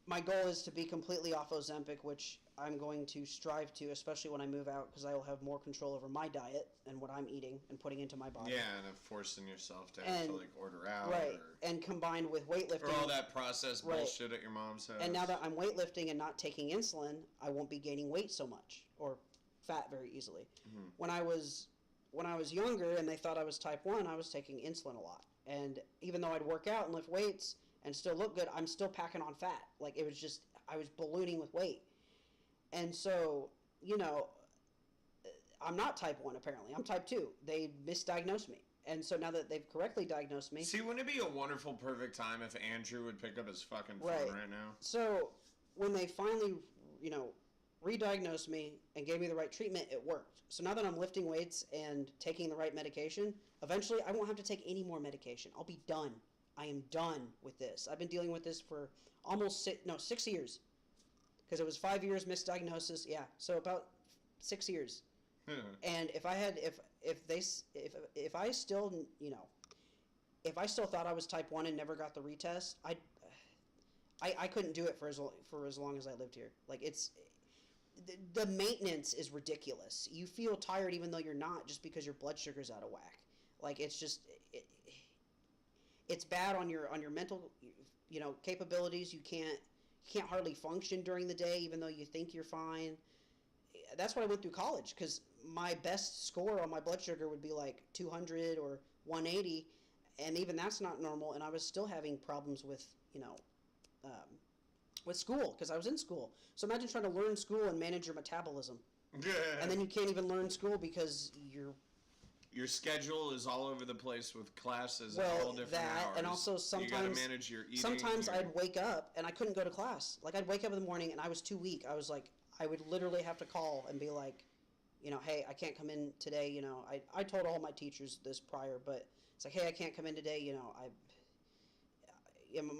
My goal is to be completely off Ozempic, which I'm going to strive to, especially when I move out, because I will have more control over my diet and what I'm eating and putting into my body. Yeah, and forcing yourself to have to order out. Right, and combined with weightlifting. Or all that processed bullshit at your mom's house. And now that I'm weightlifting and not taking insulin, I won't be gaining weight so much, or fat very easily. Mm-hmm. When I was younger and they thought I was type 1, I was taking insulin a lot. And even though I'd work out and lift weights and still look good, I'm still packing on fat. Like, it was just, I was ballooning with weight. And so, I'm not type 1 apparently. I'm type 2. They misdiagnosed me. And so now that they've correctly diagnosed me... See, wouldn't it be a wonderful, perfect time if Andrew would pick up his fucking phone right now? So, when they finally, re-diagnosed me and gave me the right treatment, it worked. So now that I'm lifting weights and taking the right medication, eventually I won't have to take any more medication. I'll be done. I am done with this. I've been dealing with this for almost 6 years. Because it was 5 years misdiagnosis. Yeah, so about 6 years. And if I still thought I was type 1 and never got the retest, I couldn't do it for as long as I lived here. Like, it's the maintenance is ridiculous. You feel tired even though you're not, just because your blood sugar's out of whack. Like, it's just it's bad on your mental capabilities. You can't hardly function during the day even though you think you're fine. That's what I went through college, because my best score on my blood sugar would be like 200 or 180, and even that's not normal, and I was still having problems with with school, because I was in school. So imagine trying to learn school and manage your metabolism. And then you can't even learn school because your schedule is all over the place with classes at all different hours. And also sometimes you gotta manage your eating. Sometimes I'd wake up and I couldn't go to class. Like, I'd wake up in the morning and I was too weak. I was like, I would literally have to call and be like, hey, I can't come in today. I told all my teachers this prior, but it's like, hey, I can't come in today.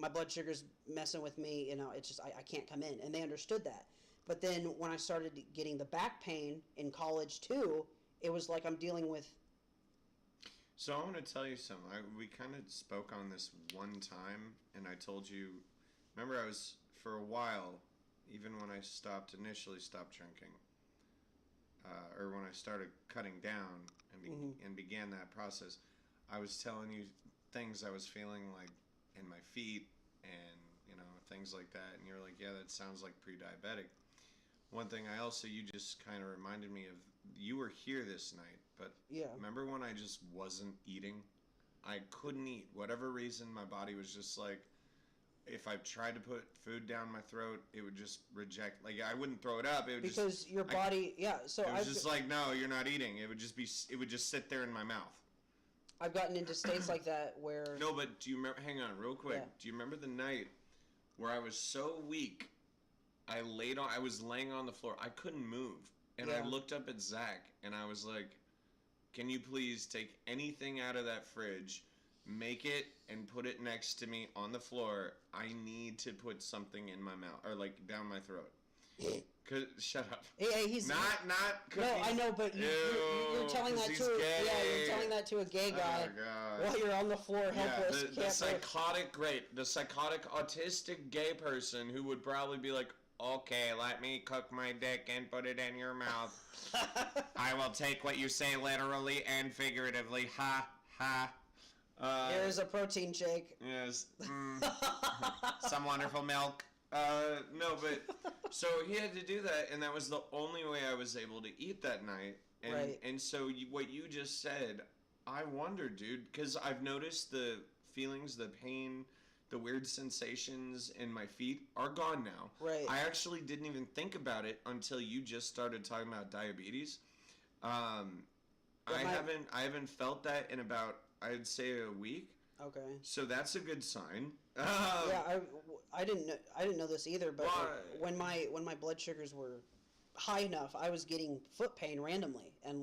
my blood sugar's messing with me. It's just I can't come in, and they understood that. But then when I started getting the back pain in college too, it was like I'm dealing with. So I want to tell you something. We kind of spoke on this one time, and I told you. Remember, I was for a while, even when I initially stopped drinking, or when I started cutting down and began that process. I was telling you things I was feeling like in my feet and things like that, and you're like, yeah, that sounds like pre-diabetic. One thing you just kind of reminded me of, you were here this night, but remember when I just wasn't eating? I couldn't eat. Whatever reason, my body was just like, if I tried to put food down my throat, it would just reject. Like, I wouldn't throw it up. It would because your body, so it was just like, no, you're not eating. It would just sit there in my mouth. I've gotten into states like that where... No, but do you remember... Hang on, real quick. Yeah. Do you remember the night where I was so weak, I was laying on the floor. I couldn't move. And I looked up at Zach, and I was like, can you please take anything out of that fridge, make it, and put it next to me on the floor? I need to put something in my mouth, or, like, down my throat. Shut up. Yeah, he's not cookies. No, I know, but you're telling that to you're telling that to a gay guy while you're on the floor helpless. Yeah, the psychotic autistic gay person who would probably be like, okay, let me cook my dick and put it in your mouth. I will take what you say literally and figuratively. Ha ha. Here's a protein shake. Yes. Some wonderful milk. No, but so he had to do that, and that was the only way I was able to eat that night. And, right. And so what you just said, I wonder, dude, because I've noticed the feelings, the pain, the weird sensations in my feet are gone now. Right. I actually didn't even think about it until you just started talking about diabetes. I haven't felt that in about, I'd say, a week. Okay. So that's a good sign. I didn't know this either, but when my blood sugars were high enough, I was getting foot pain randomly and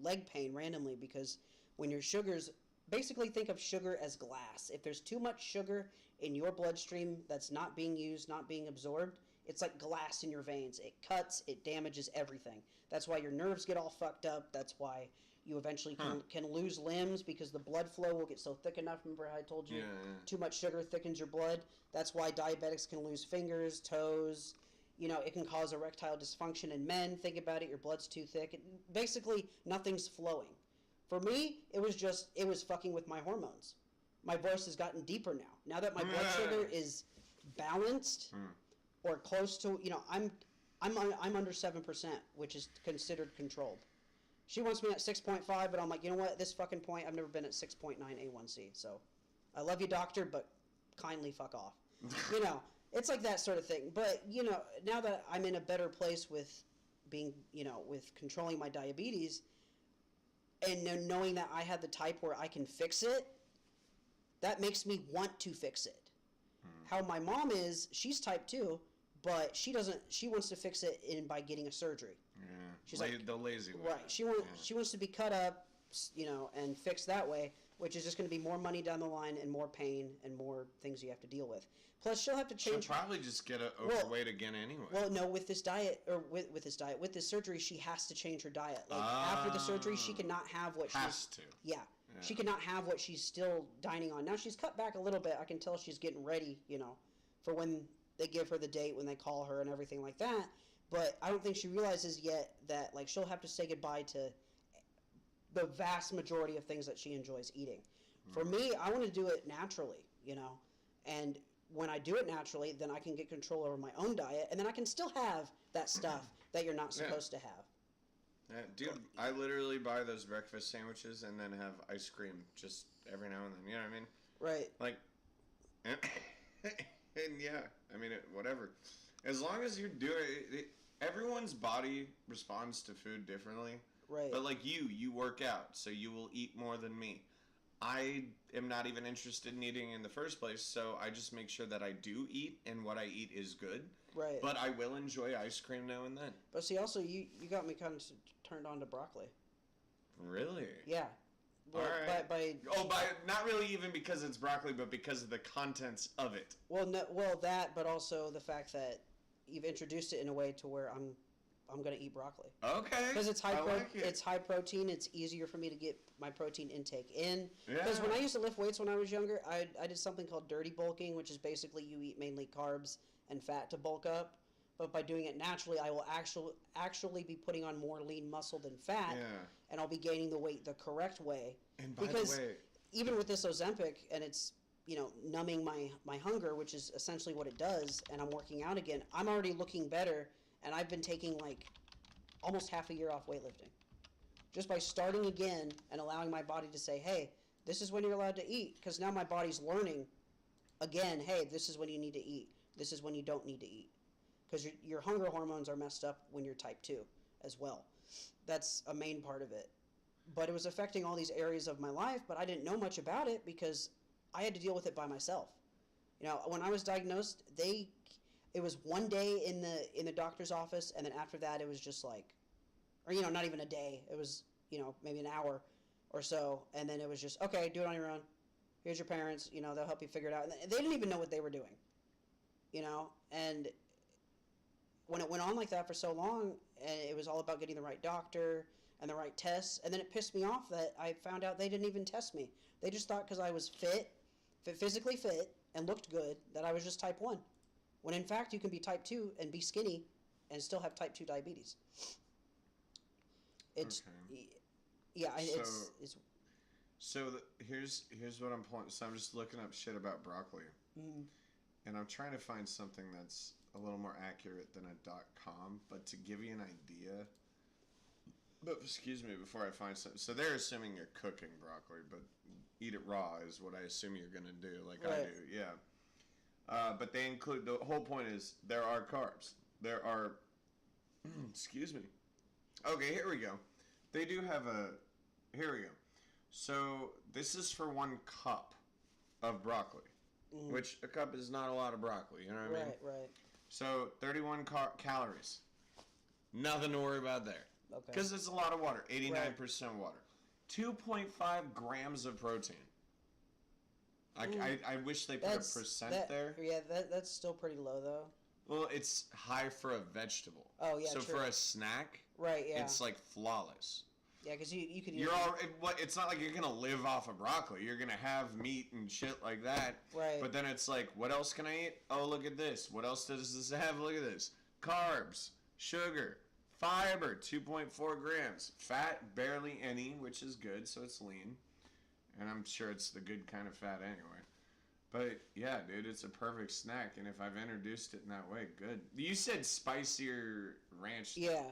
leg pain randomly, because when your sugars, basically think of sugar as glass. If there's too much sugar in your bloodstream that's not being used, not being absorbed, it's like glass in your veins. It cuts, it damages everything. That's why your nerves get all fucked up. That's why you eventually can lose limbs, because the blood flow will get so thick enough. Remember how I told you? Too much sugar thickens your blood. That's why diabetics can lose fingers, toes. It can cause erectile dysfunction in men. Think about it. Your blood's too thick. Basically, nothing's flowing. For me, it was fucking with my hormones. My voice has gotten deeper now. Now that my blood sugar is balanced or close to, I'm under 7%, which is considered controlled. She wants me at 6.5, but I'm like, you know what? At this fucking point, I've never been at 6.9 A1C. So, I love you, doctor, but kindly fuck off. It's like that sort of thing. But, now that I'm in a better place with being, with controlling my diabetes, and knowing that I have the type where I can fix it, that makes me want to fix it. How my mom is, she's type 2, but she wants to fix it by getting a surgery. Yeah. She's the lazy way. Right. She wants to be cut up, and fixed that way, which is just going to be more money down the line and more pain and more things you have to deal with. Plus, she'll have to change. She'll probably just get overweight again anyway. Well, no, with this diet, or with this surgery, she has to change her diet. Like, after the surgery, she cannot have what Yeah. She cannot have what she's still dining on. Now, she's cut back a little bit. I can tell she's getting ready, for when they give her the date, when they call her and everything like that. But I don't think she realizes yet that, she'll have to say goodbye to the vast majority of things that she enjoys eating. For me, I want to do it naturally, and when I do it naturally, then I can get control over my own diet, and then I can still have that stuff that you're not supposed to have. Yeah, dude, I literally buy those breakfast sandwiches and then have ice cream just every now and then. You know what I mean? Right. And whatever. As long as you do it, everyone's body responds to food differently. Right. But you work out, so you will eat more than me. I am not even interested in eating in the first place, so I just make sure that I do eat, and what I eat is good. Right. But I will enjoy ice cream now and then. But see, also, you got me kind of turned on to broccoli. Really? Yeah. All right. By Not really even because it's broccoli, but because of the contents of it. Well, no, that, but also the fact that you've introduced it in a way to where I'm gonna eat broccoli. Okay. Because it's it's high protein. It's easier for me to get my protein intake in. Because when I used to lift weights when I was younger, I did something called dirty bulking, which is basically you eat mainly carbs and fat to bulk up. But by doing it naturally, I will actually be putting on more lean muscle than fat, and I'll be gaining the weight the correct way. And by the way, even with this Ozempic, and it's numbing my hunger, which is essentially what it does, and I'm working out again, I'm already looking better, and I've been taking like almost half a year off weightlifting. Just by starting again and allowing my body to say, hey, this is when you're allowed to eat, because now my body's learning again, hey, this is when you need to eat. This is when you don't need to eat. Because your hunger hormones are messed up when you're type 2 as well. That's a main part of it. But it was affecting all these areas of my life, but I didn't know much about it because I had to deal with it by myself. When I was diagnosed, it was one day in the doctor's office, and then after that it was just like, or not even a day. It was maybe an hour or so, and then it was just, okay, do it on your own. Here's your parents. They'll help you figure it out. And they didn't even know what they were doing. And when it went on like that for so long, and it was all about getting the right doctor and the right tests, and then it pissed me off that I found out they didn't even test me. They just thought because I was physically fit, and looked good, that I was just type 1. When in fact, you can be type 2 and be skinny and still have type 2 diabetes. It's, okay. Yeah, here's what I'm pulling. So I'm just looking up shit about broccoli. And I'm trying to find something that's a little more accurate than a .com, but to give you an idea. But excuse me, before I find something. So they're assuming you're cooking broccoli, but eat it raw is what I assume you're gonna do, like I do. Yeah. But they include, the whole point is there are carbs. There are. Excuse me. Okay, here we go. They do have Here we go. So this is for 1 cup of broccoli. Which a cup is not a lot of broccoli, you know what I mean? Right. So 31 calories. Nothing to worry about there. Okay. Because it's a lot of water. 89% water. 2.5 grams of protein. I wish they put a percent there. Yeah, that's still pretty low though. Well, it's high for a vegetable. Oh yeah. So true. for a snack, right? Yeah. It's like flawless. Yeah, because you could. It's not like you're gonna live off of broccoli. You're gonna have meat and shit like that. Right. But then it's like, what else can I eat? Oh, look at this. What else does this have? Look at this. Carbs, sugar, fiber, 2.4 grams, fat, barely any, which is good. So it's lean, and I'm sure it's the good kind of fat anyway. But yeah, dude, it's a perfect snack, and if I've introduced it in that way, good. You said spicier ranch. Yeah.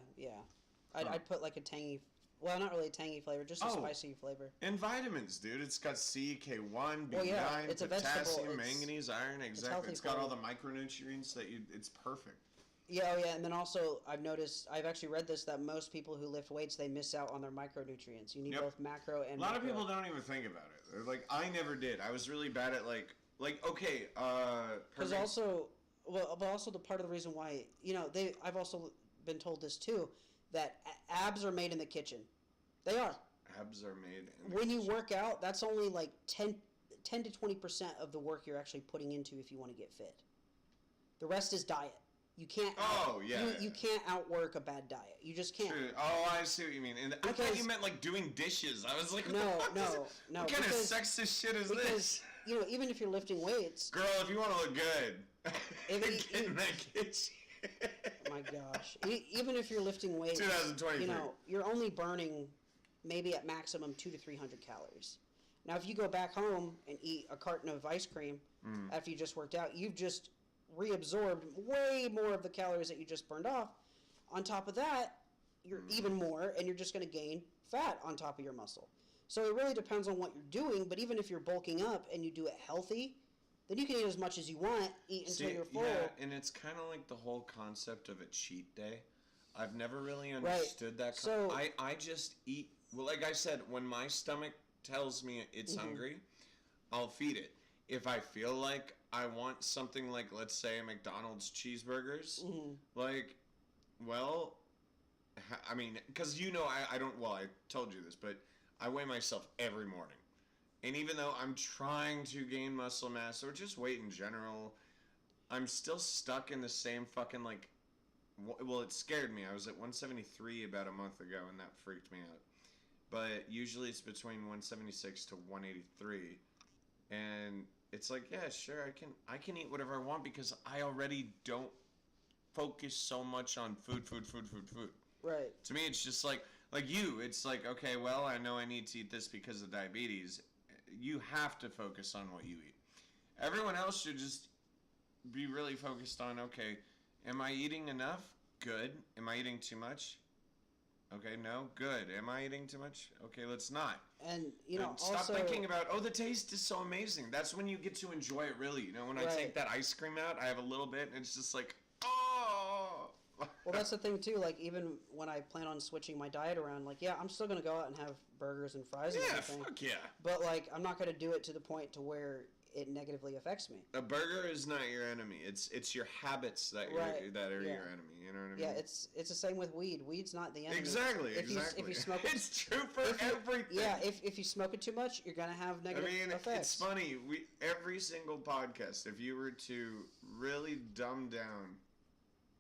I'd put like a tangy. Well, not really a tangy flavor, just a spicy flavor. And vitamins, dude. It's got C, K1, B9, it's potassium, manganese, iron. Exactly. It's got all the micronutrients that it's perfect. Yeah, and then also I've actually read this, that most people who lift weights, they miss out on their micronutrients. You need both macro and micro. A lot of people don't even think about it. They're like, I never did. I was really bad at okay. Because but also the part of the reason why I've also been told this too, that abs are made in the kitchen. They are. Abs are made in the when kitchen. You work out, that's only like 10 to 20% of the work you're actually putting into if you want to get fit. The rest is diet. You can't. You can't outwork a bad diet. You just can't. True. Oh, I see what you mean. And I thought you meant like doing dishes. I was like, no. What kind of sexist shit is this? Even if you're lifting weights. Girl, if you want to look good, get in that kitchen. My gosh. Even if you're lifting weights, 2023. You're only burning maybe at maximum 200 to 300 calories. Now, if you go back home and eat a carton of ice cream after you just worked out, you've just reabsorbed way more of the calories that you just burned off. On top of that, you're even more, and you're just going to gain fat on top of your muscle. So it really depends on what you're doing, but even if you're bulking up and you do it healthy, then you can eat as much as you want, eat until you're full. Yeah, and it's kind of like the whole concept of a cheat day. I've never really understood that. So I just eat. Well, like I said, when my stomach tells me it's hungry, I'll feed it. If I feel like I want something like, let's say, a McDonald's cheeseburgers, I mean, because I don't, I told you this, but I weigh myself every morning. And even though I'm trying to gain muscle mass or just weight in general, I'm still stuck in the same fucking, like, well, it scared me. I was at 173 about a month ago, and that freaked me out. But usually it's between 176 to 183. And it's like, yeah, sure, I can eat whatever I want because I already don't focus so much on food. Right. To me, it's just like you. It's like, okay, well, I know I need to eat this because of diabetes. You have to focus on what you eat. Everyone else should just be really focused on, okay, am I eating enough? Good. Am I eating too much? Okay, no, good. Am I eating too much? Okay, let's not. And, you know, stop also, thinking about, oh, the taste is so amazing. That's when you get to enjoy it, really. You know, when I take that ice cream out, I have a little bit, and it's just like, oh. Well, that's the thing, too. Like, even when I plan on switching my diet around, like, yeah, I'm still going to go out and have burgers and fries and everything. Yeah, fuck yeah. But, like, I'm not going to do it to the point to where it negatively affects me. A burger is not your enemy. It's your habits that are your enemy. You know what I mean? Yeah, it's the same with weed. Weed's not the enemy. Exactly. If you smoke it, it's true for everything. Yeah, if you smoke it too much, you're gonna have negative effects. It's funny. Every single podcast, if you were to really dumb down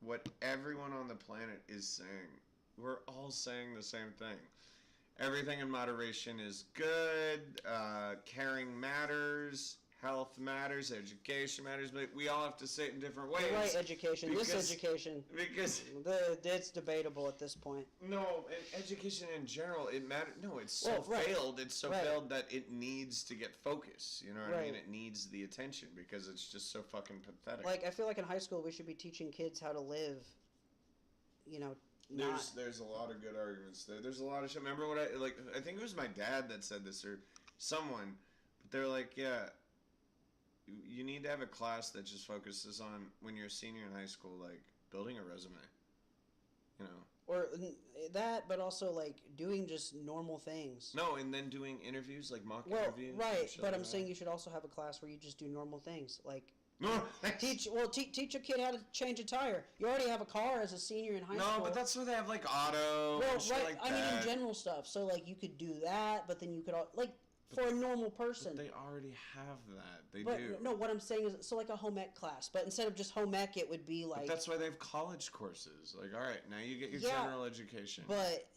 what everyone on the planet is saying, we're all saying the same thing. Everything in moderation is good. Caring matters. Health matters, education matters, but we all have to say it in different ways. You're right, education. Because it's debatable at this point. No, education in general, it matters. No, it's so failed. It's so failed that it needs to get focus. You know what I mean? It needs the attention because it's just so fucking pathetic. Like, I feel like in high school we should be teaching kids how to live. You know. There's a lot of good arguments there. There's a lot of shit. Remember what I think it was my dad that said this or someone, but they're like, yeah. You need to have a class that just focuses on, when you're a senior in high school, like, building a resume. You know? Or that, but also, like, doing just normal things. No, and then doing interviews, like mock interviews. Right, but I'm saying you should also have a class where you just do normal things. Like, teach a kid how to change a tire. You already have a car as a senior in high school. No, but that's where they have, like, auto and shit like that. I mean, in general stuff. So, like, you could do that, but then you could, like... For a normal person. But they already have that. They do. No, what I'm saying is, so like a home ec class, but instead of just home ec, it would be like... But that's why they have college courses. Like, all right, now you get your general education. But...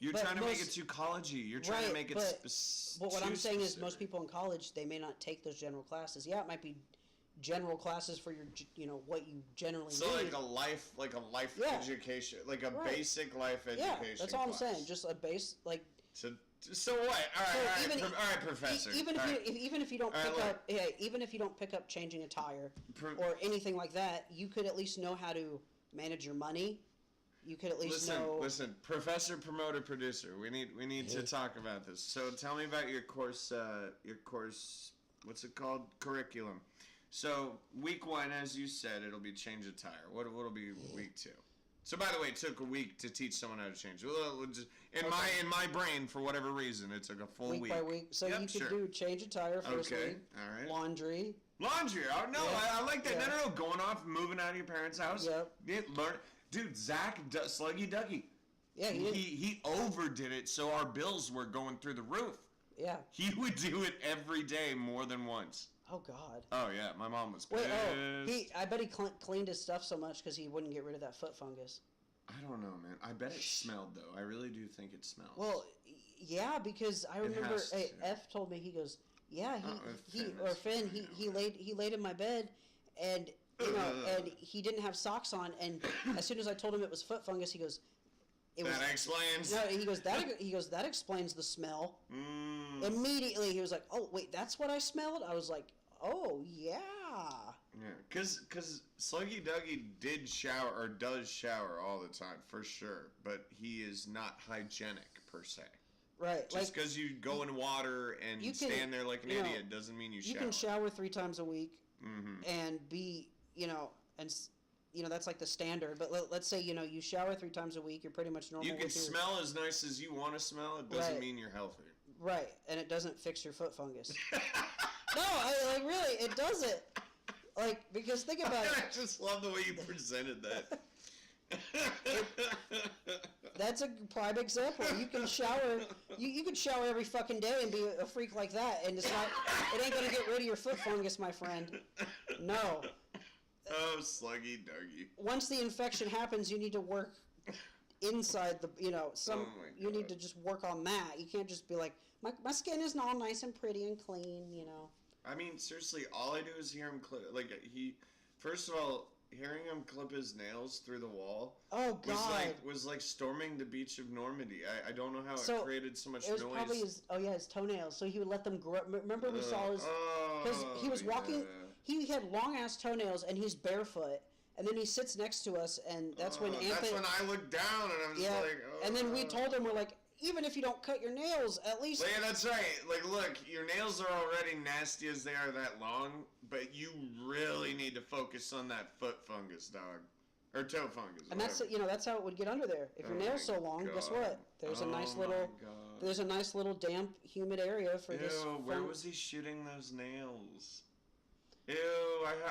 You're trying to make it too college-y. You're trying to make it But what I'm saying is most people in college, they may not take those general classes. Yeah, it might be general classes for your, you know, what you generally need. So like a life education, like a basic life education. Yeah, that's all I'm saying. Just a base, like... So what? All right, Professor. Even if you don't pick up changing a tire or anything like that, you could at least know how to manage your money. You could at least know. Listen, Professor, Promoter, Producer. We need to talk about this. So tell me about your course. What's it called? Curriculum. So week 1, as you said, it'll be change a tire. What'll be week 2? So, by the way, it took a week to teach someone how to change. In my brain, for whatever reason, it took a full week. Week by week. So you could do change a tire first week. All right. Laundry. Oh, no, I like that. Yeah. No, going off, moving out of your parents' house. Yep. Dude, Zach, Sluggy Dougie. Yeah, he overdid it, so our bills were going through the roof. Yeah. He would do it every day more than once. Oh, God. Oh, yeah. My mom was pissed. I bet he cleaned his stuff so much because he wouldn't get rid of that foot fungus. I don't know, man. I bet it smelled, though. I really do think it smells. Well, yeah, because I remember F told me, he goes, yeah, Finn, he laid in my bed, and, you know, and he didn't have socks on, and as soon as I told him it was foot fungus, he goes... That explains. No, he goes, that explains the smell. Immediately, he was like, oh, wait, that's what I smelled? I was like... Oh, yeah. Yeah, because Sluggy Dougie does shower all the time, for sure, but he is not hygienic, per se. Right. Just because you go in water and stand there like an idiot doesn't mean you shower. You can shower 3 times a week and be, that's like the standard, but let's say, you shower 3 times a week, you're pretty much normal. You can smell as nice as you want to smell, it doesn't mean you're healthy. Right, and it doesn't fix your foot fungus. No, really, it doesn't. Like, because think about it. I just love the way you presented that. That's a prime example. You can shower. You could shower every fucking day and be a freak like that, and it's not. It ain't gonna get rid of your foot fungus, my friend. No. Oh, sluggy doggy. Once the infection happens, you need to work inside the. You need to just work on that. You can't just be like, my skin is all nice and pretty and clean. I mean, seriously, all I do is hear him clip. Like first of all, hearing him clip his nails through the wall. Oh God! Was like storming the beach of Normandy. I don't know how it created so much noise. It was noise. probably his toenails. So he would let them grow. Remember we saw his because he was walking. He had long ass toenails and he's barefoot. And then he sits next to us, and that's when Anthony. That's when I looked down, and I was like, oh. And then we told him, we're like, even if you don't cut your nails, at least. Yeah, that's right. Like, look, your nails are already nasty as they are that long, but you really need to focus on that foot fungus, dog, or toe fungus. And that's how it would get under there. If your nail's so long, guess what? There's a nice little damp, humid area for this. Where was he shooting those nails? Ew,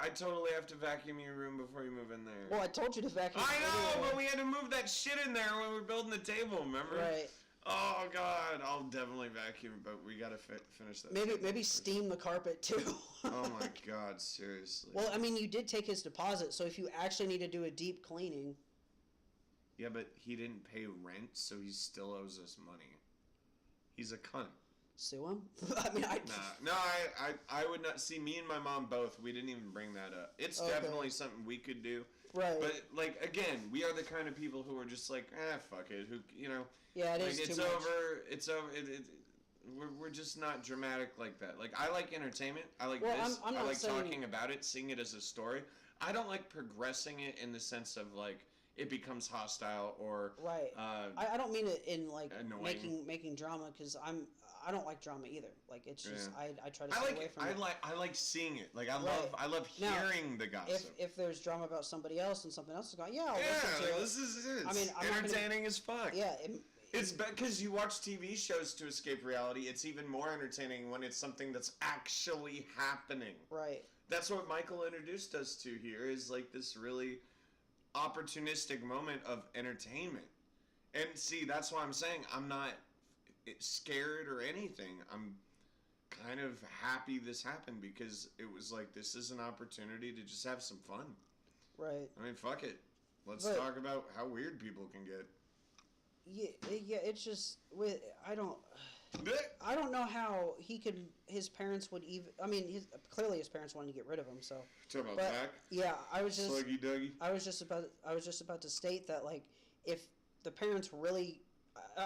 I totally have to vacuum your room before you move in there. Well, I told you to vacuum. I know, but we had to move that shit in there when we were building the table, remember? Right. Oh, God, I'll definitely vacuum, but we gotta finish that. Maybe steam the carpet, too. Oh, my God, seriously. Well, I mean, you did take his deposit, so if you actually need to do a deep cleaning. Yeah, but he didn't pay rent, so he still owes us money. He's a cunt. Sue him? I mean, I would not. See, me and my mom both, we didn't even bring that up. It's definitely something we could do. Right. But, like, again, we are the kind of people who are just like, fuck it. Yeah, it is it's too much. It's over. We're just not dramatic like that. Like, I like entertainment. I like this. I'm I not like saying... talking about it, seeing it as a story. I don't like progressing it in the sense of, like, it becomes hostile or... Right. I don't mean it in, like, annoying. making drama, because I don't like drama either. Like, it's just I try to stay away from it. I like seeing it. Like, I love hearing the gossip. If there's drama about somebody else and something else is going, I'll listen to it. This is it. I mean, entertaining as fuck. Yeah. It's because you watch TV shows to escape reality. It's even more entertaining when it's something that's actually happening. Right. That's what Michael introduced us to here, is like this really opportunistic moment of entertainment. And see, that's why I'm saying I'm not scared or anything. I'm kind of happy this happened, because it was like, this is an opportunity to just have some fun. Right. I mean, fuck it. Let's talk about how weird people can get. Yeah, it's just I don't know how his parents would even. I mean, clearly his parents wanted to get rid of him. So. Talk about Zach. Yeah, I was just. Sluggy Dougie. I was just about to state that, like, if the parents really,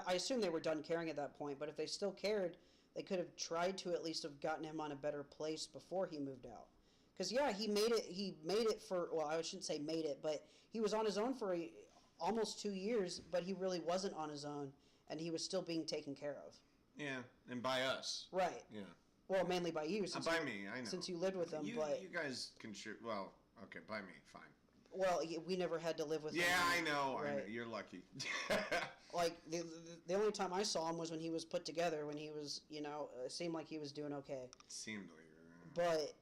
I assume they were done caring at that point. But if they still cared, they could have tried to at least have gotten him on a better place before he moved out. Because he made it. He made it for. Well, I shouldn't say made it, but he was on his own for almost 2 years. But he really wasn't on his own, and he was still being taken care of. Yeah, and by us. Right. Yeah. Well, mainly by you. By me, I know. Since you lived with them, you guys contribute. Well, okay, by me, fine. Well, we never had to live with him. Yeah, I know. Right. I know. You're lucky. Like, the only time I saw him was when he was put together, when he was, it seemed like he was doing okay. Seemed like. But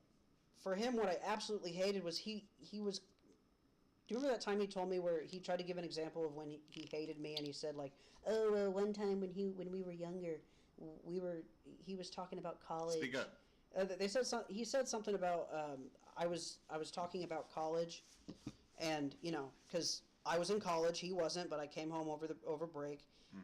for him, what I absolutely hated was he was... Do you remember that time he told me where he tried to give an example of when he hated me, and he said, like, one time when we were younger, he was talking about college. Speak up. He said something about I was talking about college, and because I was in college, he wasn't, but I came home over break,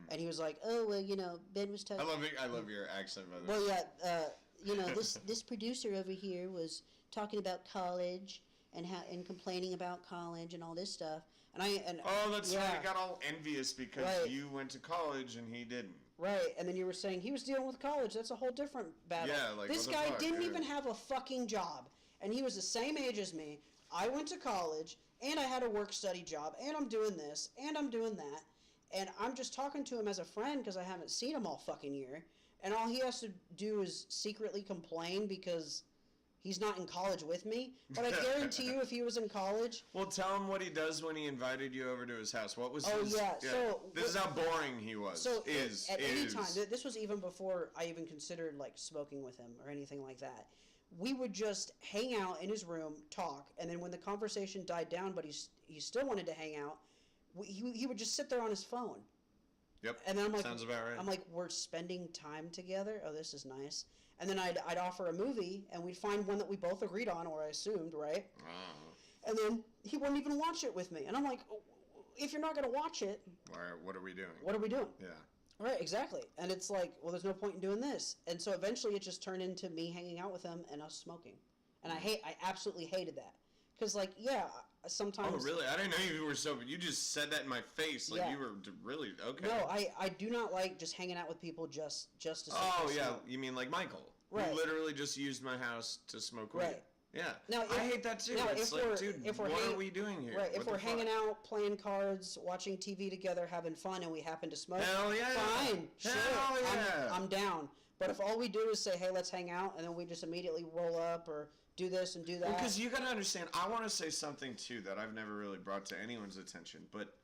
and he was like, Ben was talking. I love your accent, by the way. Well, yeah, this producer over here was talking about college and complaining about college and all this stuff, That's right. I got all envious because you went to college and he didn't. Right, and then you were saying he was dealing with college. That's a whole different battle. Yeah, like, this guy didn't even have a fucking job, and he was the same age as me. I went to college, and I had a work-study job, and I'm doing this, and I'm doing that, and I'm just talking to him as a friend because I haven't seen him all fucking year, and all he has to do is secretly complain because he's not in college with me. But I guarantee you, if he was in college... Well, tell him what he does when he invited you over to his house. What was his... Yeah. So... This is how boring he was. So, at any time... This was even before I even considered, like, smoking with him or anything like that. We would just hang out in his room, talk, and then when the conversation died down, but he still wanted to hang out, he would just sit there on his phone. Yep. And then I'm like, sounds about right. I'm like, we're spending time together. Oh, this is nice. And then I'd offer a movie, and we'd find one that we both agreed on, or I assumed, right? And then he wouldn't even watch it with me. And I'm like, if you're not going to watch it, what are we doing? What are we doing? Yeah. Right, exactly. And it's like, well, there's no point in doing this. And so eventually it just turned into me hanging out with him and us smoking. And I absolutely hated that. Because, like, yeah, sometimes... Oh, really? I didn't know you were sober. You just said that in my face. Like, you were really... Okay. No, I do not like just hanging out with people just to smoke. Oh, yeah. You mean like Michael. Right. Who literally just used my house to smoke weed. Right. Yeah. Now, I hate that too. Now, it's like, dude, what are we doing here? Right. What if we're hanging out, playing cards, watching TV together, having fun, and we happen to smoke, hell yeah. Fine. Sure. Hell yeah. I'm down. But if all we do is say, hey, let's hang out, and then we just immediately roll up or do this and do that. Because you got to understand, I want to say something too that I've never really brought to anyone's attention. But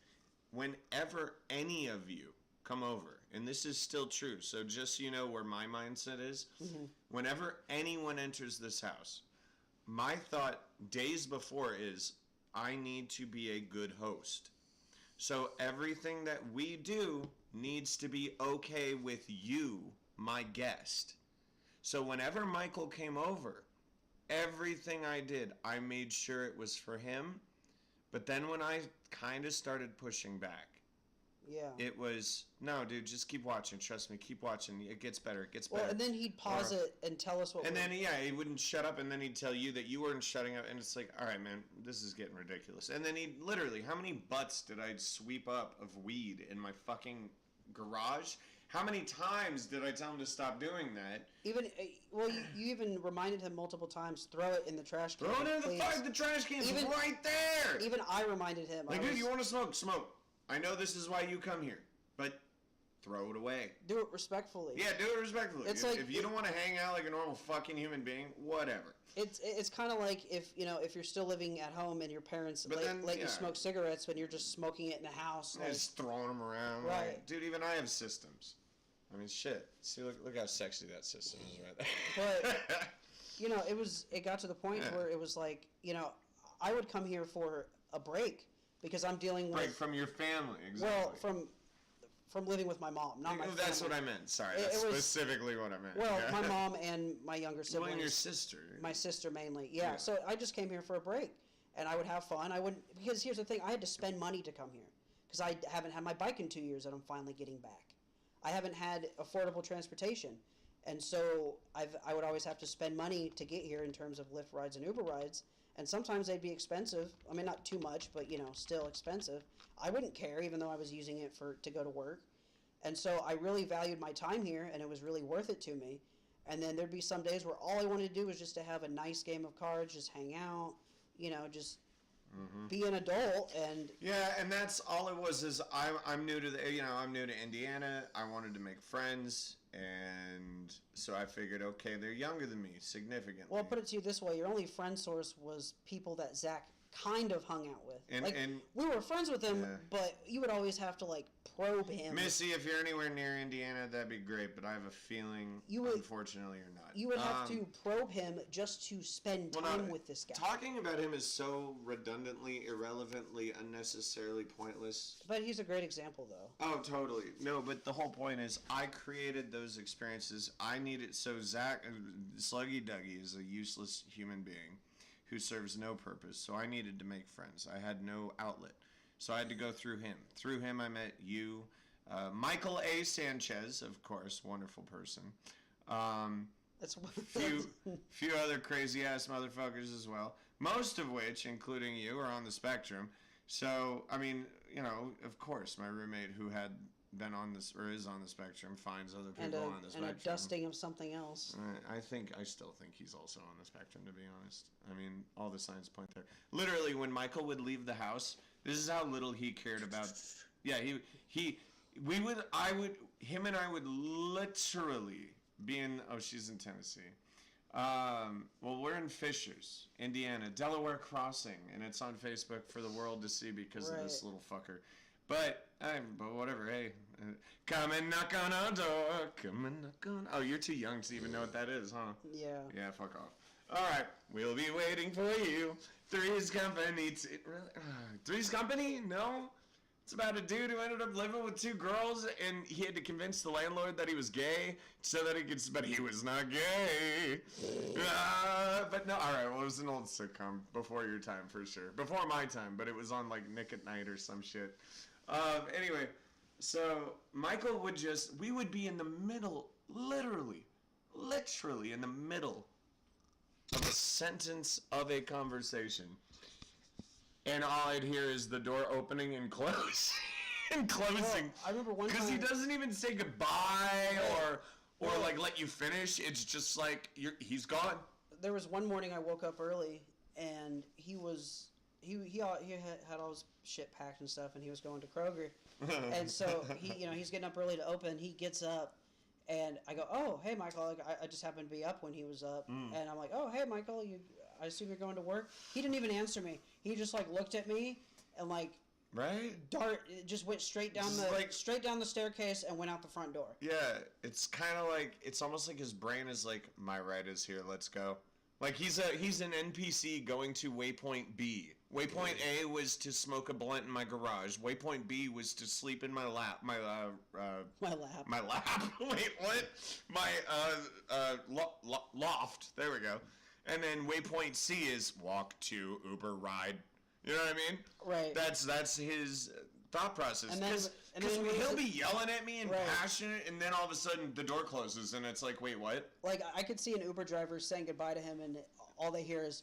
whenever any of you come over, and this is still true, so just so you know where my mindset is, whenever anyone enters this house, my thought days before is, I need to be a good host. So everything that we do needs to be okay with you, my guest. So whenever Michael came over, everything I did, I made sure it was for him. But then when I kind of started pushing back, it was, no, dude, just keep watching. Trust me, keep watching. It gets better. It gets better. Well, and then he'd pause it and tell us what. And then, he wouldn't shut up, and then he'd tell you that you weren't shutting up, and it's like, all right, man, this is getting ridiculous. And then he'd literally, how many butts did I sweep up of weed in my fucking garage? How many times did I tell him to stop doing that? Even, well, you even reminded him multiple times, throw it in the trash can. Throw it in the trash can's right there! Even I reminded him. Like, dude, you want to smoke? Smoke. I know this is why you come here, but throw it away. Do it respectfully. Yeah, do it respectfully. It's like, if you don't want to hang out like a normal fucking human being, whatever. It's kind of like if you're still living at home and your parents let you smoke cigarettes when you're just smoking it in the house. Like, just throwing them around. Right. Like, dude, even I have systems. I mean, shit. See, look how sexy that system is right there. But, it got to the point where it was like, I would come here for a break because I'm dealing with... Break from your family, exactly. Well, from living with my mom, not my family. That's what I meant. Sorry, that's specifically what I meant. Well, my mom and my younger siblings. Well, and your sister. My sister mainly, yeah. So I just came here for a break, and I would have fun. I wouldn't, because here's the thing, I had to spend money to come here because I haven't had my bike in 2 years that I'm finally getting back. I haven't had affordable transportation, and so I would always have to spend money to get here in terms of Lyft rides and Uber rides, and sometimes they'd be expensive. I mean, not too much, but still expensive. I wouldn't care, even though I was using it to go to work, and so I really valued my time here, and it was really worth it to me. And then there'd be some days where all I wanted to do was just to have a nice game of cards, just hang out, just be an adult. And and that's all it was. Is I'm new to I'm new to Indiana. I wanted to make friends, and so I figured, okay, they're younger than me significantly. Well, I'll put it to you this way: your only friend source was people that Zach kind of hung out with. And we were friends with him, but you would always have to probe him. Missy, if you're anywhere near Indiana, that'd be great, but I have a feeling, unfortunately, you're not. You would have to probe him just to spend time with this guy. Talking about him is so redundantly, irrelevantly, unnecessarily pointless. But he's a great example, though. Oh, totally. No, but the whole point is I created those experiences. I needed... So Zach, Sluggy Dougie is a useless human being who serves no purpose, so I needed to make friends. I had no outlet. So I had to go through him. Through him, I met you. Michael A. Sanchez, of course, wonderful person. That's few other crazy-ass motherfuckers as well. Most of which, including you, are on the spectrum. So, I mean, of course, my roommate who had been on this, or is on the spectrum, finds other people on the spectrum. And a dusting of something else. I still think he's also on the spectrum, to be honest. I mean, all the signs point there. Literally, when Michael would leave the house... This is how little he cared about. Yeah, him and I would literally be in. Oh, she's in Tennessee. Well, we're in Fishers, Indiana, Delaware Crossing, and it's on Facebook for the world to see because of this little fucker. But whatever. Hey, come and knock on our door. Come and knock on. Oh, you're too young to even know what that is, huh? Yeah. Yeah, fuck off. All right, we'll be waiting for you. Three's Company. Three's Company? No. It's about a dude who ended up living with 2 girls, and he had to convince the landlord that he was gay so that he could. But he was not gay. But no, all right. Well, it was an old sitcom before your time for sure. Before my time, but it was on like Nick at Night or some shit. Anyway, so Michael would we would be in the middle, literally in the middle of a sentence of a conversation. And all I'd hear is the door opening and close and closing. Well, I remember one time, because he doesn't even say goodbye or like let you finish. It's just like he's gone. There was one morning I woke up early and he had all his shit packed and stuff, and he was going to Kroger. And so he's getting up early to open. He gets up, and I go, "Oh, hey, Michael." Like, I just happened to be up when he was up, and I'm like, "Oh, hey, Michael. I assume you're going to work." He didn't even answer me. He just like looked at me and like just went straight down the staircase and went out the front door. Yeah, it's kind of like it's almost like his brain is like, "My ride is here. Let's go." Like he's an NPC going to waypoint B. Waypoint A was to smoke a blunt in my garage. Waypoint B was to sleep in my lap. My lap. Wait, what? My loft. There we go. And then waypoint C is walk to Uber ride. You know what I mean? Right. That's his thought process. Because he'll be yelling at me and passionate, and then all of a sudden the door closes, and it's like, wait, what? Like I could see an Uber driver saying goodbye to him, and all they hear is.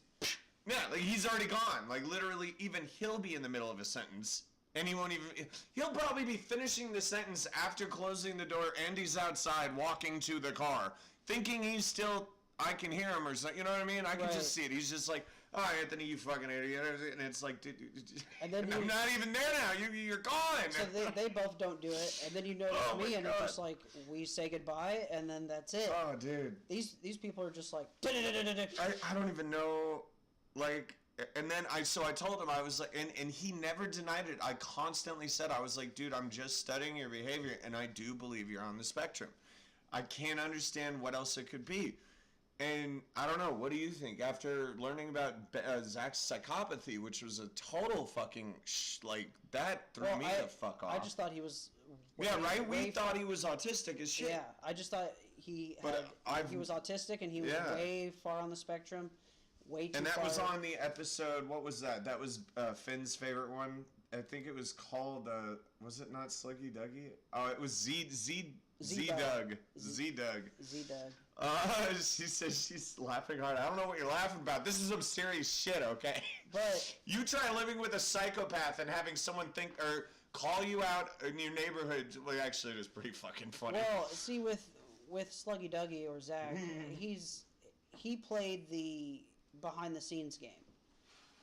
Yeah, like he's already gone. Like literally, even he'll be in the middle of a sentence, and he won't even. He'll probably be finishing the sentence after closing the door, and he's outside walking to the car, thinking he's still. I can hear him or something. You know what I mean? I can just see it. He's just like, "Oh, Anthony, you fucking idiot!" And it's like, dude, and then I'm not even there now. You're gone. So they both don't do it, and then you notice me, and it's just like we say goodbye, and then that's it. Oh, dude. These people are just like. I don't even know. Like, and then I told him, I was like, and he never denied it. I constantly said, I was like, dude, I'm just studying your behavior, and I do believe you're on the spectrum. I can't understand what else it could be. And I don't know, what do you think? After learning about Zach's psychopathy, which was a total fucking, that threw me the fuck off. I just thought he was... We thought he was autistic as shit. Yeah, I just thought he was autistic, and he was way far on the spectrum. Way too far. And that was on the episode, what was that? That was Finn's favorite one. I think it was called, was it not Sluggy Duggy? Oh, it was Z-Dug. She says she's laughing hard. I don't know what you're laughing about. This is some serious shit, okay? But you try living with a psychopath and having someone think or call you out in your neighborhood. Well, actually, it is pretty fucking funny. Well, see, with Sluggy Duggy or Zach, he played the behind-the-scenes game.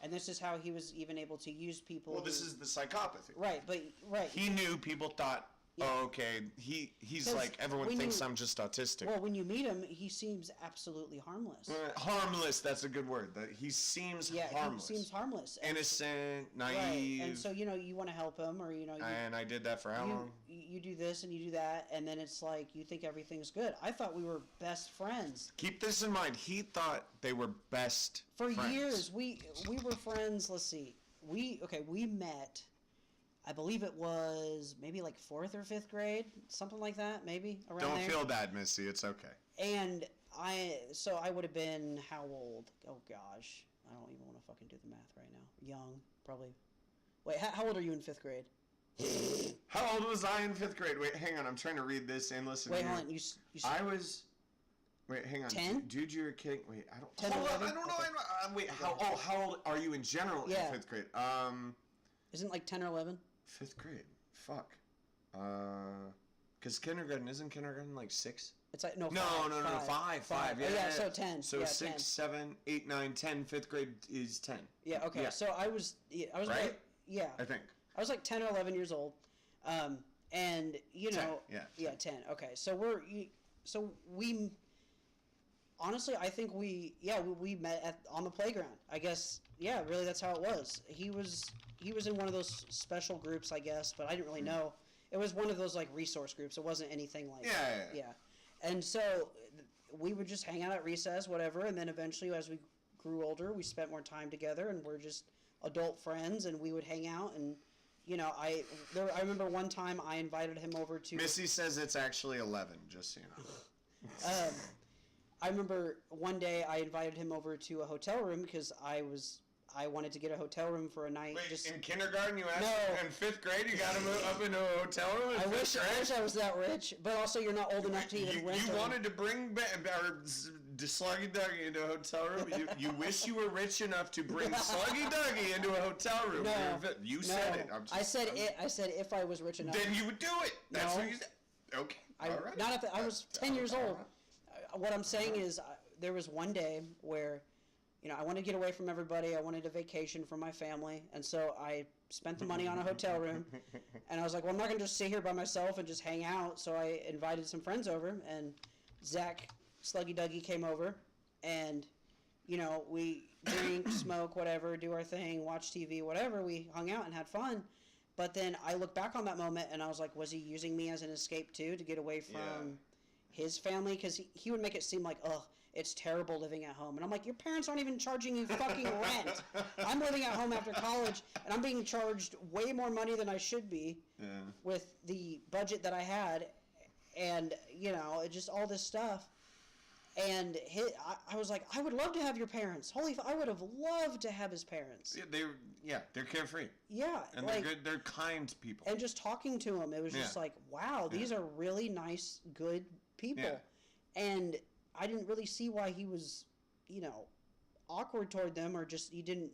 And this is how he was even able to use people. Well, this is the psychopathy. Right. He knew people thought, oh, okay, he's like, everyone thinks I'm just autistic. Well, when you meet him, he seems absolutely harmless. Harmless, that's a good word. He seems harmless. He seems harmless. Innocent, naive. Right. And so, you want to help him, or, and I did that for how long? You do this and you do that, and then it's like, you think everything's good. I thought we were best friends. Keep this in mind. He thought they were best friends. For years, we were friends, let's see. We met... I believe it was maybe like 4th or 5th grade, something like that, maybe around there. Don't feel bad, Missy. It's okay. And I would have been how old? Oh gosh, I don't even want to fucking do the math right now. Young, probably. Wait, how old are you in 5th grade? How old was I in 5th grade? Wait, hang on. I'm trying to read this and listen. Wait, hold on. I was. Wait, hang on. 10? Dude, you're kidding. Wait, I don't. 10 hold 11? on, I don't know. Okay. Wait, how old are you in general in 5th grade? Isn't it like 10 or 11? 5th grade. Fuck. Because isn't kindergarten like 6? It's like, no, 5. 5. Yeah, oh, yeah, so 10. So yeah, 6, 10. 7, 8, 9, 10. 5th grade is 10. Yeah, okay. Yeah. So I was right? Like, yeah. I think. I was like 10 or 11 years old. And, 10, Yeah, 10. Okay. So we... Honestly, I think we met on the playground. I guess, yeah, really that's how it was. He was in one of those special groups, I guess, but I didn't really know. It was one of those, like, resource groups. It wasn't anything like Yeah. And so we would just hang out at recess, whatever, and then eventually as we grew older, we spent more time together, and we're just adult friends, and we would hang out and I remember one time I invited him over to. Missy says it's actually 11, just so you know. I remember one day I invited him over to a hotel room because I wanted to get a hotel room for a night. Wait, in kindergarten you asked him, in 5th grade you got him up into a hotel room in I 5th wish grade? I was that rich, but also you're not old enough to even rent. You wanted to bring Sluggy Duggy into a hotel room? You wish you were rich enough to bring Sluggy Duggy into a hotel room? No, you said it. I said if I was rich enough. Then you would do it. That's what you said. Okay. All right. Not I was 10 years old. What I'm saying is there was one day where I wanted to get away from everybody. I wanted a vacation from my family. And so I spent the money on a hotel room. And I was like, well, I'm not going to just sit here by myself and just hang out. So I invited some friends over. And Zach, Sluggy Duggy, came over. And, we drink, smoke, whatever, do our thing, watch TV, whatever. We hung out and had fun. But then I look back on that moment and I was like, was he using me as an escape too to get away from his family? Because he would make it seem like, it's terrible living at home. And I'm like, your parents aren't even charging you fucking rent. I'm living at home after college, and I'm being charged way more money than I should be with the budget that I had. And, just all this stuff. And I was like, I would love to have your parents. I would have loved to have his parents. Yeah, they're carefree. Yeah. And they're good. They're kind people. And just talking to him, it was just like, wow, these are really nice, good people. Yeah. And I didn't really see why he was, awkward toward them, or just he didn't.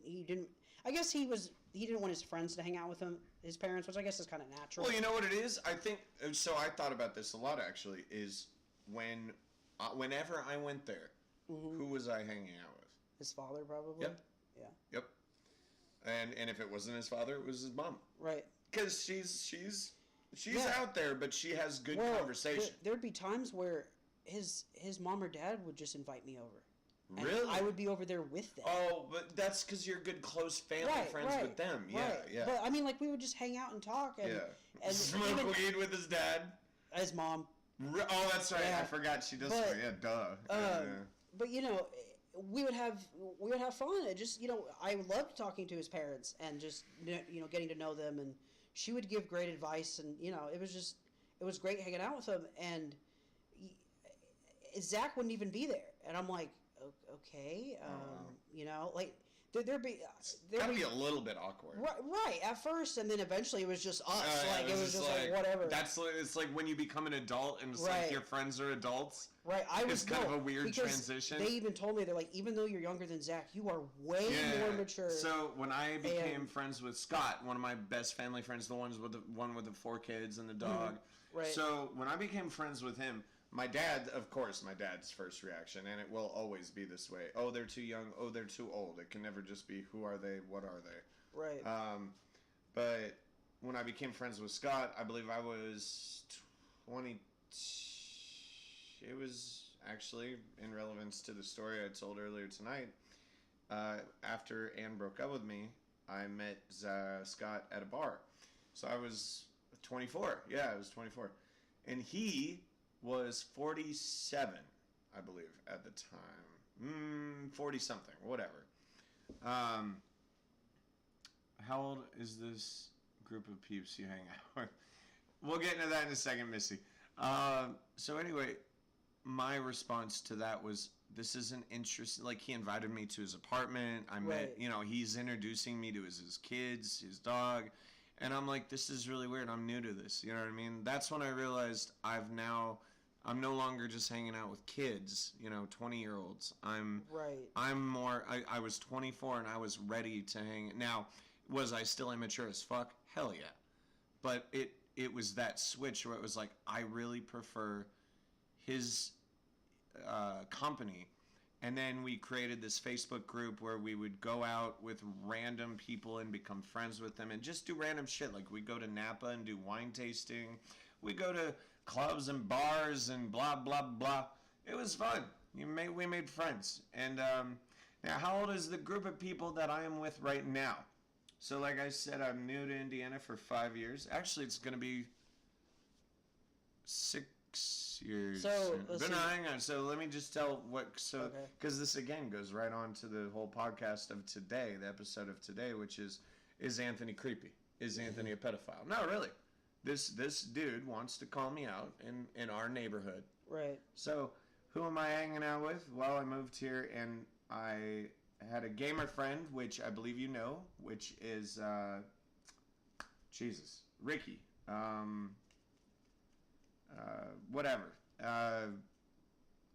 I guess he didn't want his friends to hang out with his parents, which I guess is kind of natural. Well, you know what it is? I think so. I thought about this a lot actually. Is whenever I went there, who was I hanging out with? His father, probably. Yep. Yeah. Yep. And if it wasn't his father, it was his mom. Right. Because she's out there, but she has good conversation. There'd be times where his mom or dad would just invite me over. And really? I would be over there with them. Oh, but that's because you're good, close family friends with them. Yeah, yeah. But I mean, like, we would just hang out and talk. And, and smoke weed with his dad. His mom. Oh, that's right. Yeah. I forgot she does. Duh. But we would have fun. It just I loved talking to his parents and just getting to know them, and she would give great advice, and it was great hanging out with him. And Zach wouldn't even be there, and I'm like, okay, like there'd be a little bit awkward, right at first, and then eventually it was just us. It was just like whatever. It's like when you become an adult and it's like your friends are adults. Right, it's kind of a weird transition. They even told me, they're like, even though you're younger than Zach, you are way more mature. So when I became friends with Scott, one of my best family friends, the one with the 4 kids and the dog. Right. So when I became friends with him, my dad's first reaction, and it will always be this way. Oh, they're too young. Oh, they're too old. It can never just be, who are they? What are they? Right. But when I became friends with Scott, I believe I was 20. It was actually in relevance to the story I told earlier tonight. After Anne broke up with me, I met Scott at a bar. So I was 24. Yeah, I was 24. And he was 47, I believe, at the time. 40-something, whatever. How old is this group of peeps you hang out with? We'll get into that in a second, Missy. So anyway, my response to that was, this is an interesting, like, he invited me to his apartment. I met, he's introducing me to his kids, his dog. And I'm like, this is really weird. I'm new to this. You know what I mean? That's when I realized I'm no longer just hanging out with kids, 20-year-olds. I'm more, I was 24 and I was ready to hang. Now, was I still immature as fuck? Hell yeah. But it was that switch where it was like, I really prefer his company. And then we created this Facebook group where we would go out with random people and become friends with them and just do random shit. Like, we'd go to Napa and do wine tasting. We'd go to clubs and bars and blah, blah, blah. It was fun. We made friends. And now, how old is the group of people that I am with right now? So, like I said, I'm new to Indiana for 5 years. Actually, it's going to be 6 years. So, hang on. So let me just tell because this again goes right on to the whole podcast of today, the episode of today, which is Anthony creepy? is Anthony a pedophile? No, really. This dude wants to call me out in our neighborhood. Right. So, who am I hanging out with? Well, I moved here and I had a gamer friend, which I believe you know, which is Ricky. Whatever.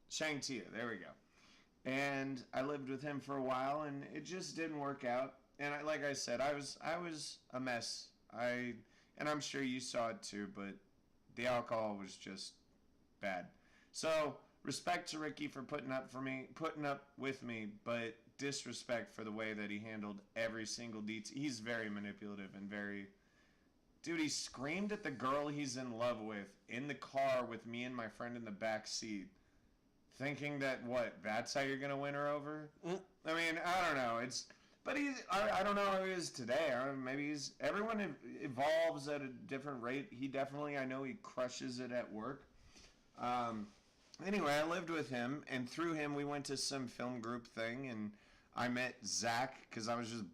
Shang-Tia. There we go. And I lived with him for a while, and it just didn't work out. And like I said, I was a mess. And I'm sure you saw it too, but the alcohol was just bad. So respect to Ricky for putting up with me, but disrespect for the way that he handled every single detail. He's very manipulative and very. Dude, he screamed at the girl he's in love with in the car with me and my friend in the back seat, thinking that that's how you're gonna win her over. I mean, I don't know. But I don't know how he is today. Maybe everyone evolves at a different rate. He definitely, I know he crushes it at work. Anyway, I lived with him, and through him, we went to some film group thing, and I met Zach, because I was just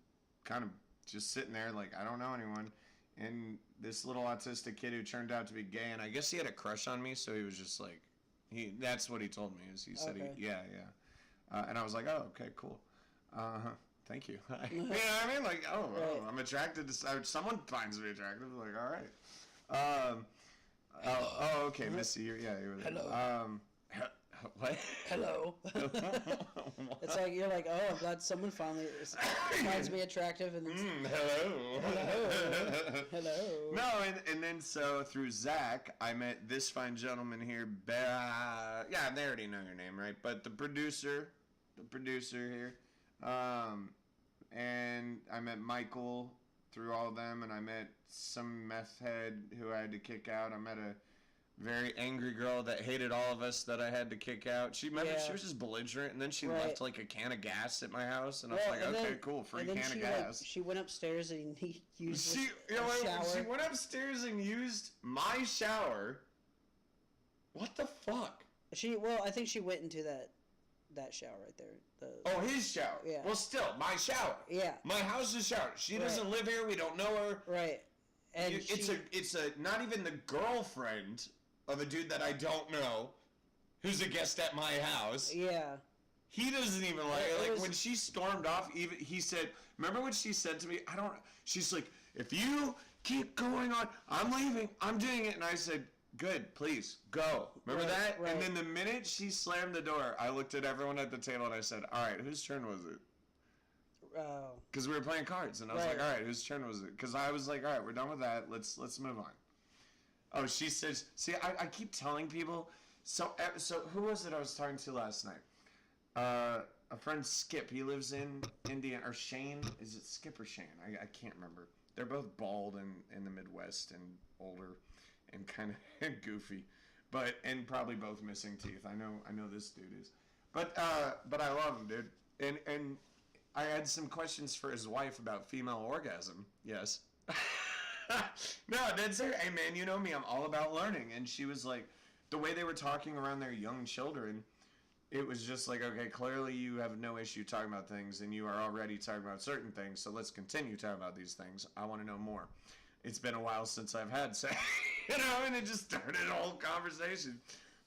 kind of just sitting there like, I don't know anyone. And this little autistic kid who turned out to be gay, and I guess he had a crush on me, so he was just like, that's what he told me, is he said, okay. And I was like, oh, okay, cool. Thank you. You know what I mean? Like, right. I'm attracted to someone finds me attractive. Like, all right. Okay, Missy, you were there. Hello. What? Hello. It's like you're like, oh, I'm glad someone finally finds me attractive, and hello. Hello. No, and then so through Zach, I met this fine gentleman here. Yeah, they already know your name, right? But the producer here. And I met Michael through all of them, and I met some meth head who I had to kick out. I met a very angry girl that hated all of us that I had to kick out. She was just belligerent, and then she left like a can of gas at my house, and I was like, okay, cool, free can of gas. She went upstairs and he used the shower. She went upstairs and used my shower. What the fuck? I think she went into that shower right there. His shower. Yeah. Well, still, my shower. Yeah. My house is shower. She doesn't live here. We don't know her. Right. And it's not even the girlfriend of a dude that I don't know, who's a guest at my house. Yeah. He doesn't even when she stormed off. Even he said, "Remember what she said to me? She's like, if you keep going on, I'm leaving. I'm doing it." And I said, "Good, please, go." Remember that? Right. And then the minute she slammed the door, I looked at everyone at the table and I said, all right, whose turn was it? Because we were playing cards, and I was like, all right, whose turn was it? Because I was like, all right, we're done with that. Let's move on. Oh, she says, see, I keep telling people. So who was it I was talking to last night? A friend, Skip. He lives in Indiana. Or Shane. Is it Skip or Shane? I can't remember. They're both bald and in the Midwest and older. And kind of goofy, and probably both missing teeth. I know this dude is, but I love him, dude. And I had some questions for his wife about female orgasm. Yes. No, that's her. Hey man, you know me. I'm all about learning. And she was like, the way they were talking around their young children, it was just like, okay, clearly you have no issue talking about things, and you are already talking about certain things. So let's continue talking about these things. I want to know more. It's been a while since I've had sex, and it just started a whole conversation.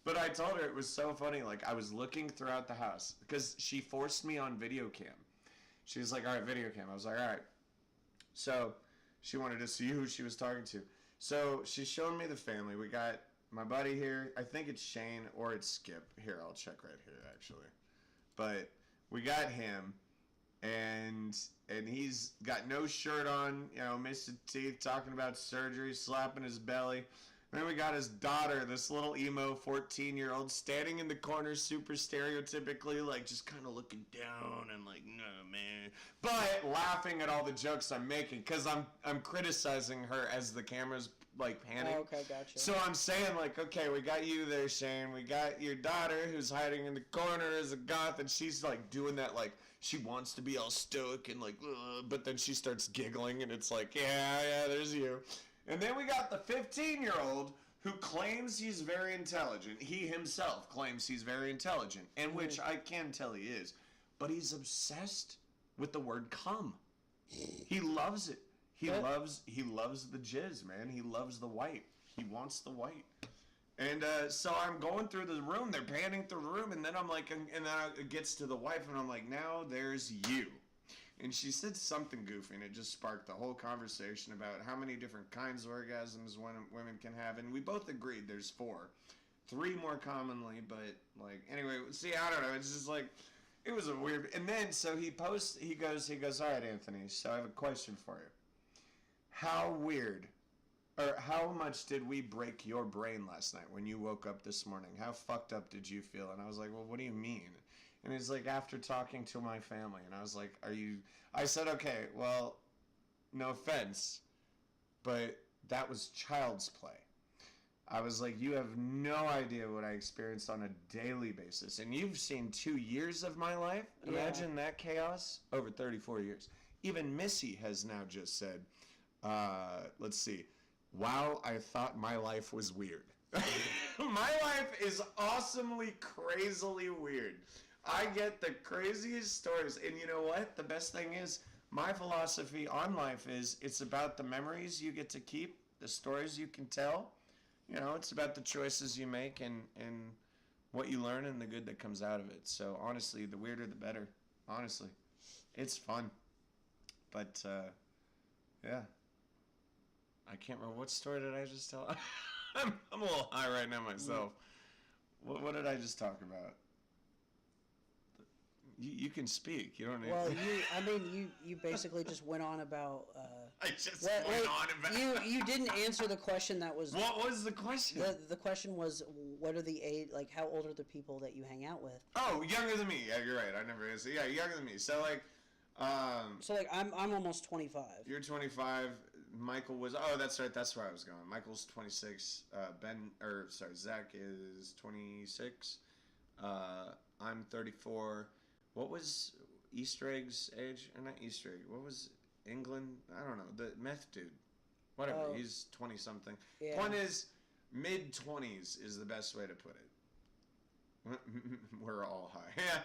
But I told her it was so funny. Like, I was looking throughout the house because she forced me on video cam. She was like, all right, video cam. I was like, all right. So she wanted to see who she was talking to. So she's showing me the family. We got my buddy here. I think it's Shane or it's Skip. Here, I'll check right here, actually. But we got him. And he's got no shirt on, missing teeth, talking about surgery, slapping his belly. And then we got his daughter, this little emo 14-year-old, standing in the corner, super stereotypically, like just kind of looking down and like, no man, but laughing at all the jokes I'm making because I'm criticizing her as the camera's like panning. Oh, okay, gotcha. So I'm saying like, okay, we got you there, Shane. We got your daughter who's hiding in the corner as a goth, and she's like doing that like. She wants to be all stoic and like, but then she starts giggling and it's like, yeah, there's you. And then we got the 15-year-old who claims he's very intelligent. He himself claims he's very intelligent, and which I can tell he is. But he's obsessed with the word cum. He loves it. He Yep. loves the jizz, man. He loves the white. He wants the white. And so I'm going through the room. They're panning through the room, and then I'm like, and then it gets to the wife, and I'm like, now there's you. And she said something goofy, and it just sparked the whole conversation about how many different kinds of orgasms women can have. And we both agreed there's 4. 3 more commonly, but, like, anyway, see, I don't know. It's just like, it was a weird. And then, so he goes, all right, Anthony, so I have a question for you. How weird, or how much did we break your brain last night when you woke up this morning? How fucked up did you feel? And I was like, well, what do you mean? And he's like, after talking to my family. And I was like, I said, okay, well, no offense, but that was child's play. I was like, you have no idea what I experienced on a daily basis. And you've seen 2 years of my life. Imagine that chaos over 34 years. Even Missy has now just said, let's see, wow, I thought my life was weird. My life is awesomely, crazily weird. I get the craziest stories. And you know what? The best thing is, my philosophy on life is it's about the memories you get to keep, the stories you can tell. You know, it's about the choices you make and what you learn and the good that comes out of it. So, honestly, the weirder the better. Honestly. It's fun. But, yeah. I can't remember. What story did I just tell? I'm a little high right now myself. What did I just talk about? You can speak. You don't need. Well, you basically just went on about. I just went on about. You didn't answer the question that was. What was the question? The question was, what are the age? Like, how old are the people that you hang out with? Oh, younger than me. Yeah, you're right. I never answered. Yeah, younger than me. So like. So like I'm almost 25. You're 25. Michael was. Oh, that's right. That's where I was going. Michael's 26. Zach is 26. I'm 34. What was Easter Egg's age? Or not Easter Egg. What was England? I don't know. The meth dude. Whatever. Oh. He's 20-something. Yeah. Point is, mid-20s is the best way to put it. We're all high. Yeah.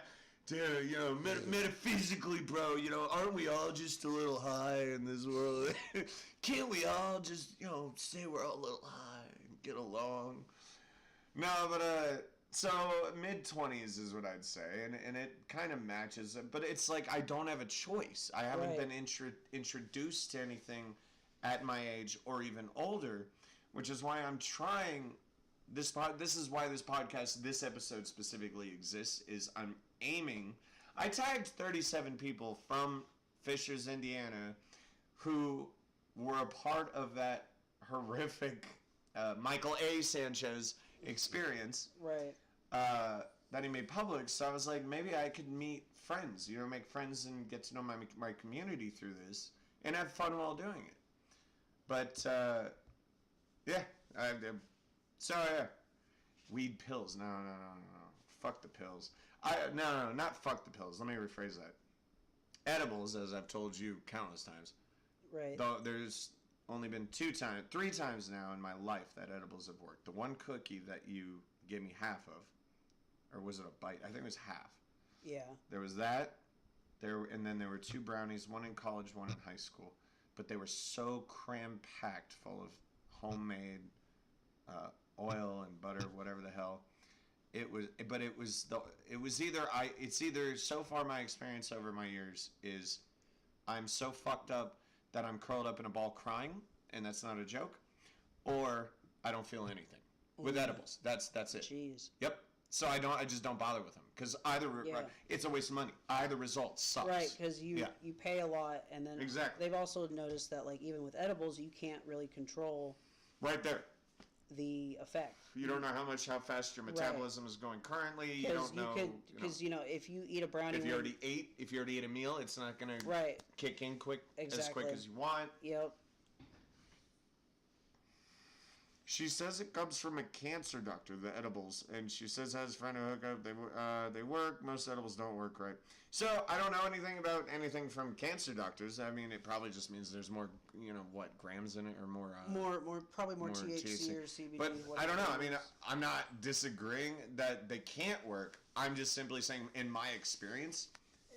Dude, you know, metaphysically, bro, you know, aren't we all just a little high in this world? Can't we all just, you know, say we're all a little high and get along? No, but, so mid-20s is what I'd say, and it kind of matches, but it's like I don't have a choice. I haven't been introduced to anything at my age or even older, which is why I'm trying, this is why this podcast, this episode specifically exists, is I'm aiming. I tagged 37 people from Fishers, Indiana, who were a part of that horrific Michael A. Sanchez experience. Right. That he made public. So I was like, maybe I could meet friends, you know, make friends and get to know my community through this and have fun while doing it. But, yeah. So, yeah. Weed pills. No. Fuck the pills. No, not fuck the pills. Let me rephrase that. Edibles, as I've told you countless times. Right. Though there's only been 3 times now in my life that edibles have worked. The one cookie that you gave me half of, or was it a bite? I think it was half. Yeah. There was that. And then there were 2 brownies, one in college, one in high school. But they were so cram-packed full of homemade oil and butter, whatever the hell. It's either so far my experience over my years is I'm so fucked up that I'm curled up in a ball crying, and that's not a joke, or I don't feel anything with edibles. That's it. Jeez. Yep. So I just don't bother with them because it's a waste of money. Either result sucks. Right, because you pay a lot, and then exactly. They've also noticed that like even with edibles, you can't really control. Right there. The effect. You don't know how fast your metabolism is going currently. You don't know because you know if you eat a brownie. If you already ate a meal, it's not gonna kick in as quick as you want. Yep. She says it comes from a cancer doctor, the edibles, and she says has a friend who hook up. They work. Most edibles don't work right. So I don't know anything about anything from cancer doctors. I mean, it probably just means there's more, grams in it or more. Probably more THC or CBD. But I don't know. I mean, I'm not disagreeing that they can't work. I'm just simply saying, in my experience,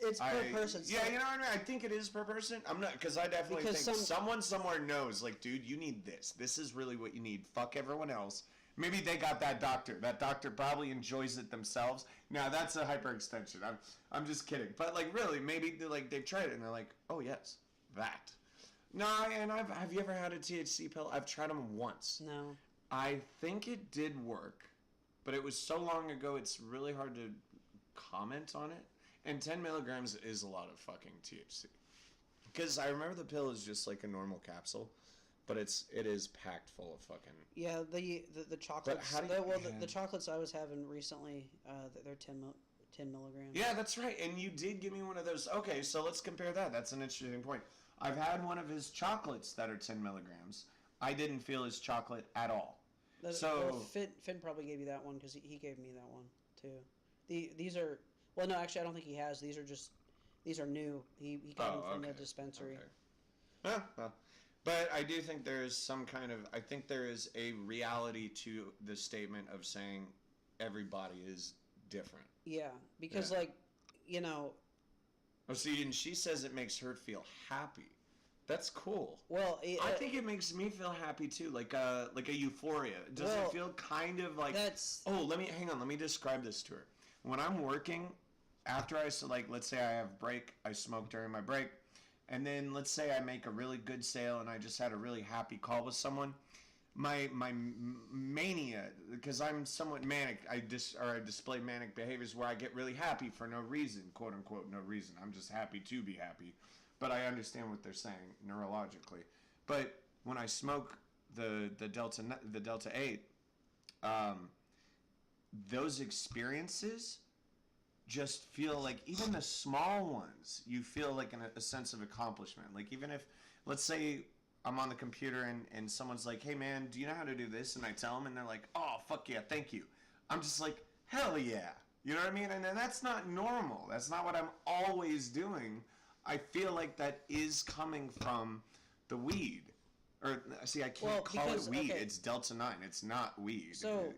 It's per person. Yeah, you know what I mean? I think it is per person. I'm not, because I definitely Because think someone somewhere knows, like, dude, you need this. This is really what you need. Fuck everyone else. Maybe they got that doctor. That doctor probably enjoys it themselves. Now, that's a hyperextension. I'm just kidding. But, like, really, maybe, like, they've tried it, and they're like, oh, yes, that. No, and have you ever had a THC pill? I've tried them once. No. I think it did work, but it was so long ago, it's really hard to comment on it. And 10 milligrams is a lot of fucking THC. Because I remember the pill is just like a normal capsule, but it is packed full of fucking... Yeah, the chocolates. The chocolates I was having recently, they're 10 milligrams. Yeah, that's right. And you did give me one of those. Okay, so let's compare that. That's an interesting point. I've had one of his chocolates that are 10 milligrams. I didn't feel his chocolate at all. Finn probably gave you that one because he gave me that one too. These are... Well, no, actually, I don't think he has. These are new. He got them from the dispensary. Okay. Well, but I do think there is I think there is a reality to the statement of saying everybody is different. Yeah, because Oh, see, and she says it makes her feel happy. That's cool. Well, I think it makes me feel happy too, like a euphoria. Does it feel kind of like? Hang on. Let me describe this to her. When I'm working, after let's say I have break, I smoke during my break, and then let's say I make a really good sale and I just had a really happy call with someone. My mania, because I'm somewhat manic, I display manic behaviors where I get really happy for no reason, quote unquote, no reason. I'm just happy to be happy, but I understand what they're saying neurologically. But when I smoke the Delta 8, those experiences just feel like, even the small ones, you feel like a sense of accomplishment. Like, even if, let's say, I'm on the computer and someone's like, hey man, do you know how to do this? And I tell them and they're like, oh, fuck yeah, thank you. I'm just like, hell yeah. You know what I mean? And that's not normal. That's not what I'm always doing. I feel like that is coming from the weed. Or, see, I can't call it weed. Okay. It's Delta 9. It's not weed. So,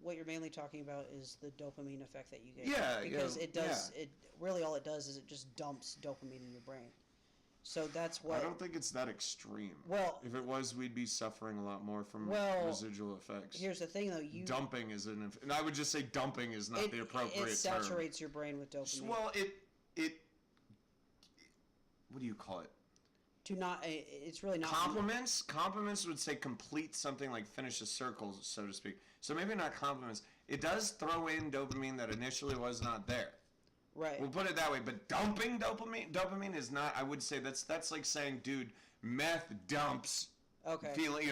what you're mainly talking about is the dopamine effect that you get. Yeah. Because it does, really all it does is it just dumps dopamine in your brain. So that's what... I don't think it's that extreme. Well... If it was, we'd be suffering a lot more from residual effects. Here's the thing, though. Dumping is and I would just say dumping is not the appropriate term. It saturates your brain with dopamine. Well, it... What do you call it? It's really not... Compliments would say complete something, like finish a circle, so to speak. So maybe not compliments. It does throw in dopamine that initially was not there. Right. We'll put it that way. But dumping dopamine is not... I would say that's like saying, dude, meth dumps... Okay. Feeling,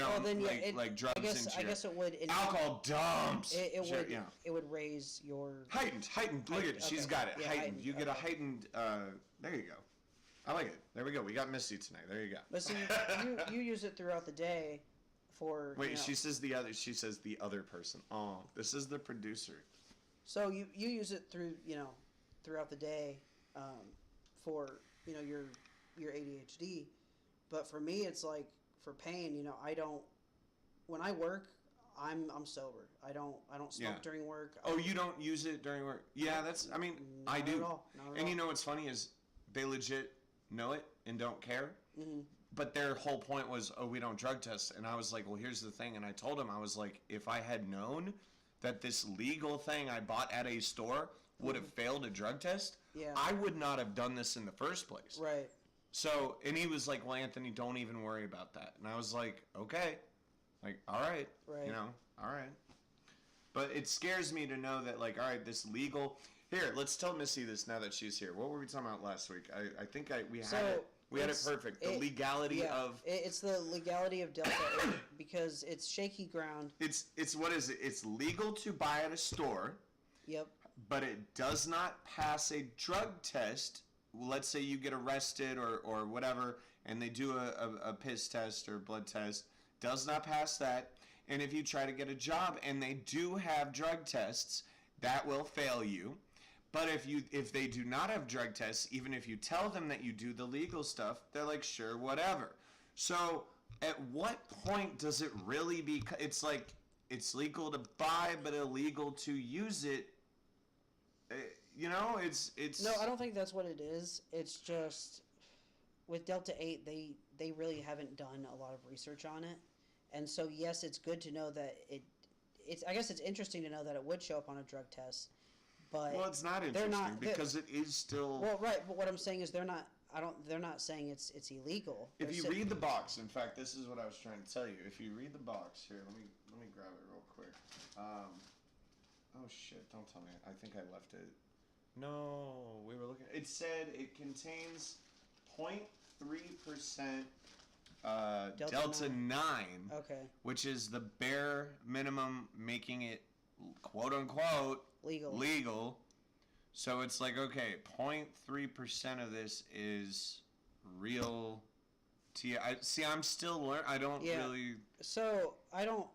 like drugs I guess it would... Alcohol dumps. It would raise your... Heightened. Look at it. She's got it. Yeah, heightened. You get a heightened... there you go. I like it. There we go. We got Misty tonight. There you go. But see, you use it throughout the day for... Wait, she says the other person. Oh, this is the producer. So you use it throughout the day for, your ADHD. But for me, it's like, for pain, I don't... When I work, I'm sober. I don't smoke during work. Oh, you don't use it during work? Yeah, I do. Not at all. And you know what's funny is they legit know it and don't care. Mm-hmm. But their whole point was, oh, we don't drug test. And I was like, well, here's the thing. And I told them, I was like, if I had known that this legal thing I bought at a store would have failed a drug test, I would not have done this in the first place. Right. So, and he was like, well, Anthony, don't even worry about that. And I was like, okay. Like, all right. Right. All right. But it scares me to know that, like, all right, this legal... Here, let's tell Missy this now that she's here. What were we talking about last week? I think we had it perfect. The legality of... It's the legality of Delta 8 because it's shaky ground. It's what is it? It's legal to buy at a store. Yep. But it does not pass a drug test. Let's say you get arrested or whatever, and they do a piss test or blood test. Does not pass that. And if you try to get a job and they do have drug tests, that will fail you. But if they do not have drug tests, even if you tell them that you do the legal stuff, they're like, sure, whatever. So at what point does it really it's like it's legal to buy but illegal to use it? You know, it's No, I don't think that's what it is. It's just with Delta 8, they really haven't done a lot of research on it. And so yes, it's good to know that it's I guess it's interesting to know that it would show up on a drug test. But well, it's not interesting because it is still. Well, right, but what I'm saying is they're not. They're not saying it's illegal. If you read the box, in fact, this is what I was trying to tell you. If you read the box here, let me grab it real quick. Oh shit! Don't tell me. I think I left it. No, we were looking. It said it contains 0.3% Delta 9. Okay. Which is the bare minimum, making it quote unquote legal. So it's like, okay, 0.3% of this is real I'm still learning. I don't really. So I don't.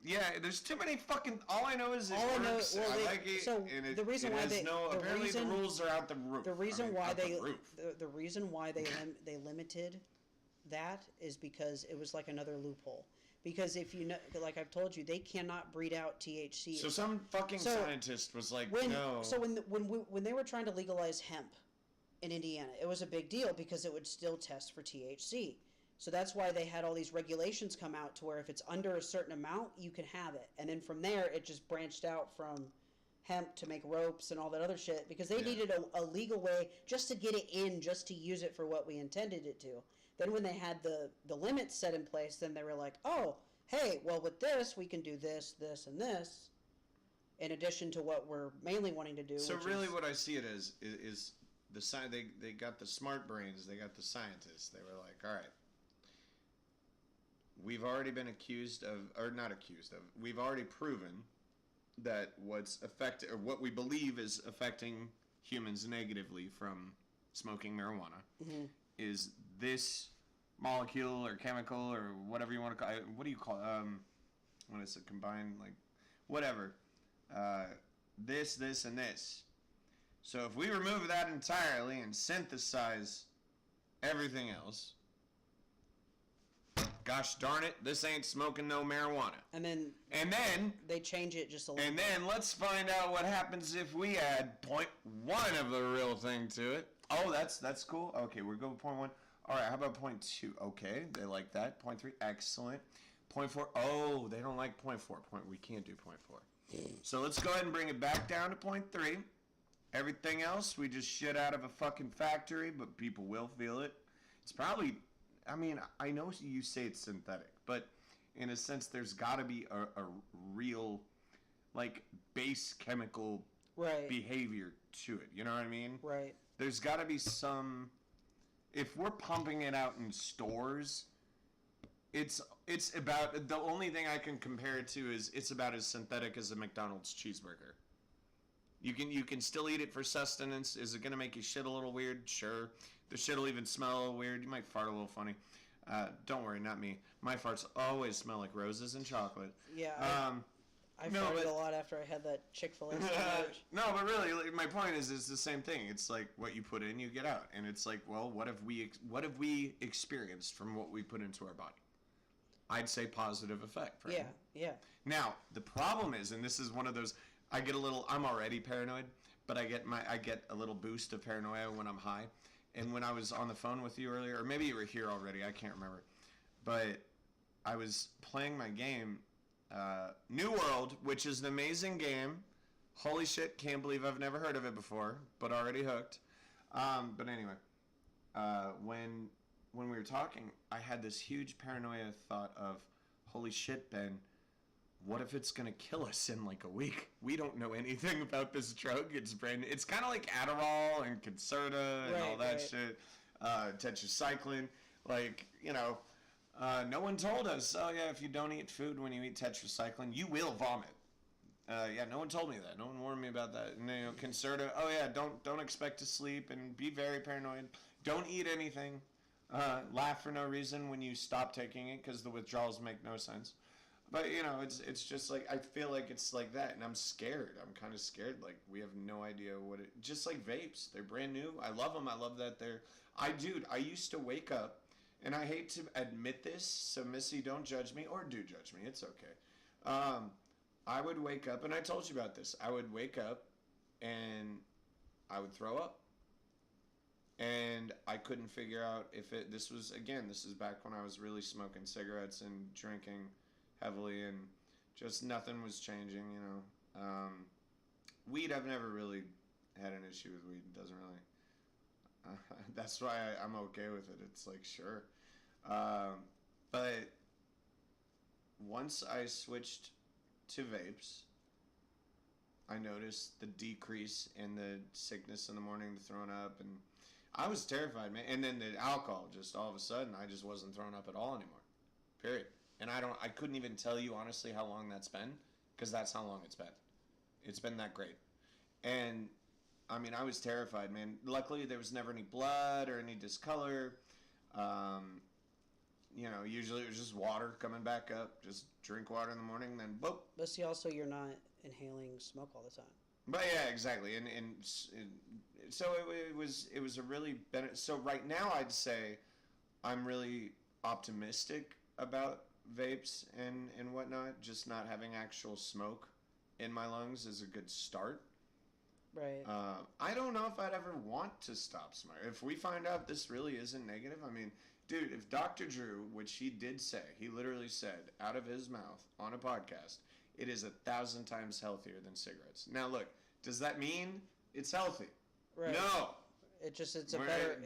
Yeah, there's too many fucking. All I know is it works. I like it. So and the reason why they apparently the rules are out the roof. The reason why the reason why they limited that is because it was like another loophole. Because if you know, like I've told you, they cannot breed out THC. So some fucking scientist was like, no. So when they were trying to legalize hemp in Indiana, it was a big deal because it would still test for THC. So that's why they had all these regulations come out to where if it's under a certain amount, you can have it. And then from there, it just branched out from hemp to make ropes and all that other shit because they needed a legal way just to get it in, just to use it for what we intended it to. Then when they had the limits set in place, then they were like, oh, hey, well, with this, we can do this, this, and this, in addition to what we're mainly wanting to do. So really what I see it as is they got the smart brains, they got the scientists. They were like, all right, we've already been accused of, or not accused of, we've already proven that what we believe is affecting humans negatively from smoking marijuana is this molecule or chemical or whatever you want to call it. What do you call it? When it's a combined, like, whatever. This, and this. So if we remove that entirely and synthesize everything else, gosh darn it, this ain't smoking no marijuana. And then they change it just a little bit. And then let's find out what happens if we add 0.1 of the real thing to it. Oh, that's cool. Okay, we're going with 0.1. All right, how about 0.2? Okay, they like that. 0.3, excellent. 0.4, oh, they don't like 0.4. We can't do 0.4. So let's go ahead and bring it back down to 0.3. Everything else, we just shit out of a fucking factory, but people will feel it. It's probably, I mean, I know you say it's synthetic, but in a sense, there's got to be a real, like, base chemical behavior to it. You know what I mean? Right. There's got to be some. If we're pumping it out in stores, it's about, the only thing I can compare it to is it's about as synthetic as a McDonald's cheeseburger. You can still eat it for sustenance. Is it gonna make you shit a little weird? Sure. The shit will even smell a little weird. You might fart a little funny. Don't worry, not me. My farts always smell like roses and chocolate. Yeah. I farted a lot after I had that Chick-fil-A sandwich. No, but really, like, my point is, it's the same thing. It's like what you put in, you get out, and it's like, well, what have we experienced from what we put into our body? I'd say positive effect. Right? Yeah. Now the problem is, and this is one of those, I'm already paranoid, but I get a little boost of paranoia when I'm high. And when I was on the phone with you earlier, or maybe you were here already, I can't remember, but I was playing my game. New World, which is an amazing game. Holy shit, can't believe I've never heard of it before, but already hooked. But anyway, when we were talking, I had this huge paranoia thought of, holy shit, Ben, what if it's gonna kill us in like a week? We don't know anything about this drug. It's kind of like Adderall and Concerta and all that shit. Tetracycline, like, you know. No one told us, oh yeah, if you don't eat food when you eat tetracycline, you will vomit. Yeah, no one told me that. No one warned me about that. And, you know, Concerta, oh yeah, don't expect to sleep and be very paranoid. Don't eat anything. Laugh for no reason when you stop taking it because the withdrawals make no sense. But, you know, it's just like, I feel like it's like that, and I'm scared. I'm kind of scared. Like, we have no idea just like vapes. They're brand new. I love them. I love that I used to wake up, and I hate to admit this, so Missy, don't judge me, or do judge me. It's okay. I would wake up, and I told you about this. I would wake up, and I would throw up. And I couldn't figure out if this is back when I was really smoking cigarettes and drinking heavily, and just nothing was changing, you know. Weed, I've never really had an issue with weed. It doesn't really. That's why I'm okay with it. It's like, sure. But once I switched to vapes, I noticed the decrease in the sickness in the morning, the throwing up, and I was terrified, man. And then the alcohol, just all of a sudden, I just wasn't throwing up at all anymore. Period. And I couldn't even tell you honestly how long that's been, because that's how long it's been. It's been that great. And I mean, I was terrified, man. Luckily, there was never any blood or any discolor. You know, usually it was just water coming back up. Just drink water in the morning, then boop. But see, also, you're not inhaling smoke all the time. But yeah, exactly. And so it was a really so right now I'd say I'm really optimistic about vapes and whatnot. Just not having actual smoke in my lungs is a good start. Right. I don't know if I'd ever want to stop smoking. If we find out this really isn't negative, I mean, dude, if Dr. Drew, which he did say, he literally said out of his mouth on a podcast, it is 1,000 times healthier than cigarettes. Now, look, does that mean it's healthy? Right. No. It's a better